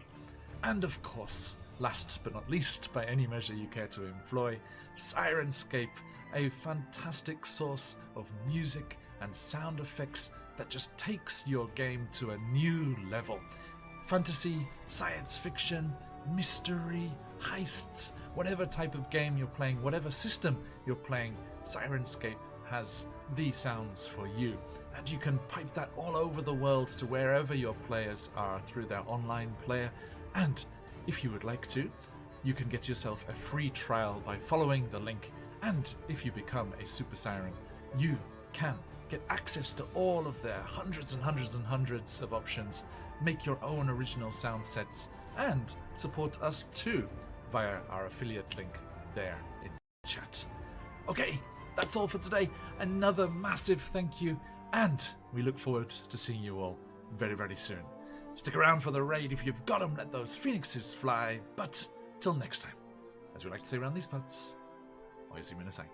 And of course, last but not least, by any measure you care to employ, Sirenscape, a fantastic source of music and sound effects that just takes your game to a new level. Fantasy, science fiction, mystery, heists, whatever type of game you're playing, whatever system you're playing, Sirenscape has the sounds for you. And you can pipe that all over the world to wherever your players are through their online player. And if you would like to, you can get yourself a free trial by following the link. And if you become a Super Siren, you can get access to all of their hundreds and hundreds of options, make your own original sound sets, and support us too via our affiliate link there in chat. Okay, that's all for today. Another massive thank you, and we look forward to seeing you all very soon. Stick around for the raid if you've got them. Let those phoenixes fly. But till next time, as we like to say around these parts, oyasumi nasai.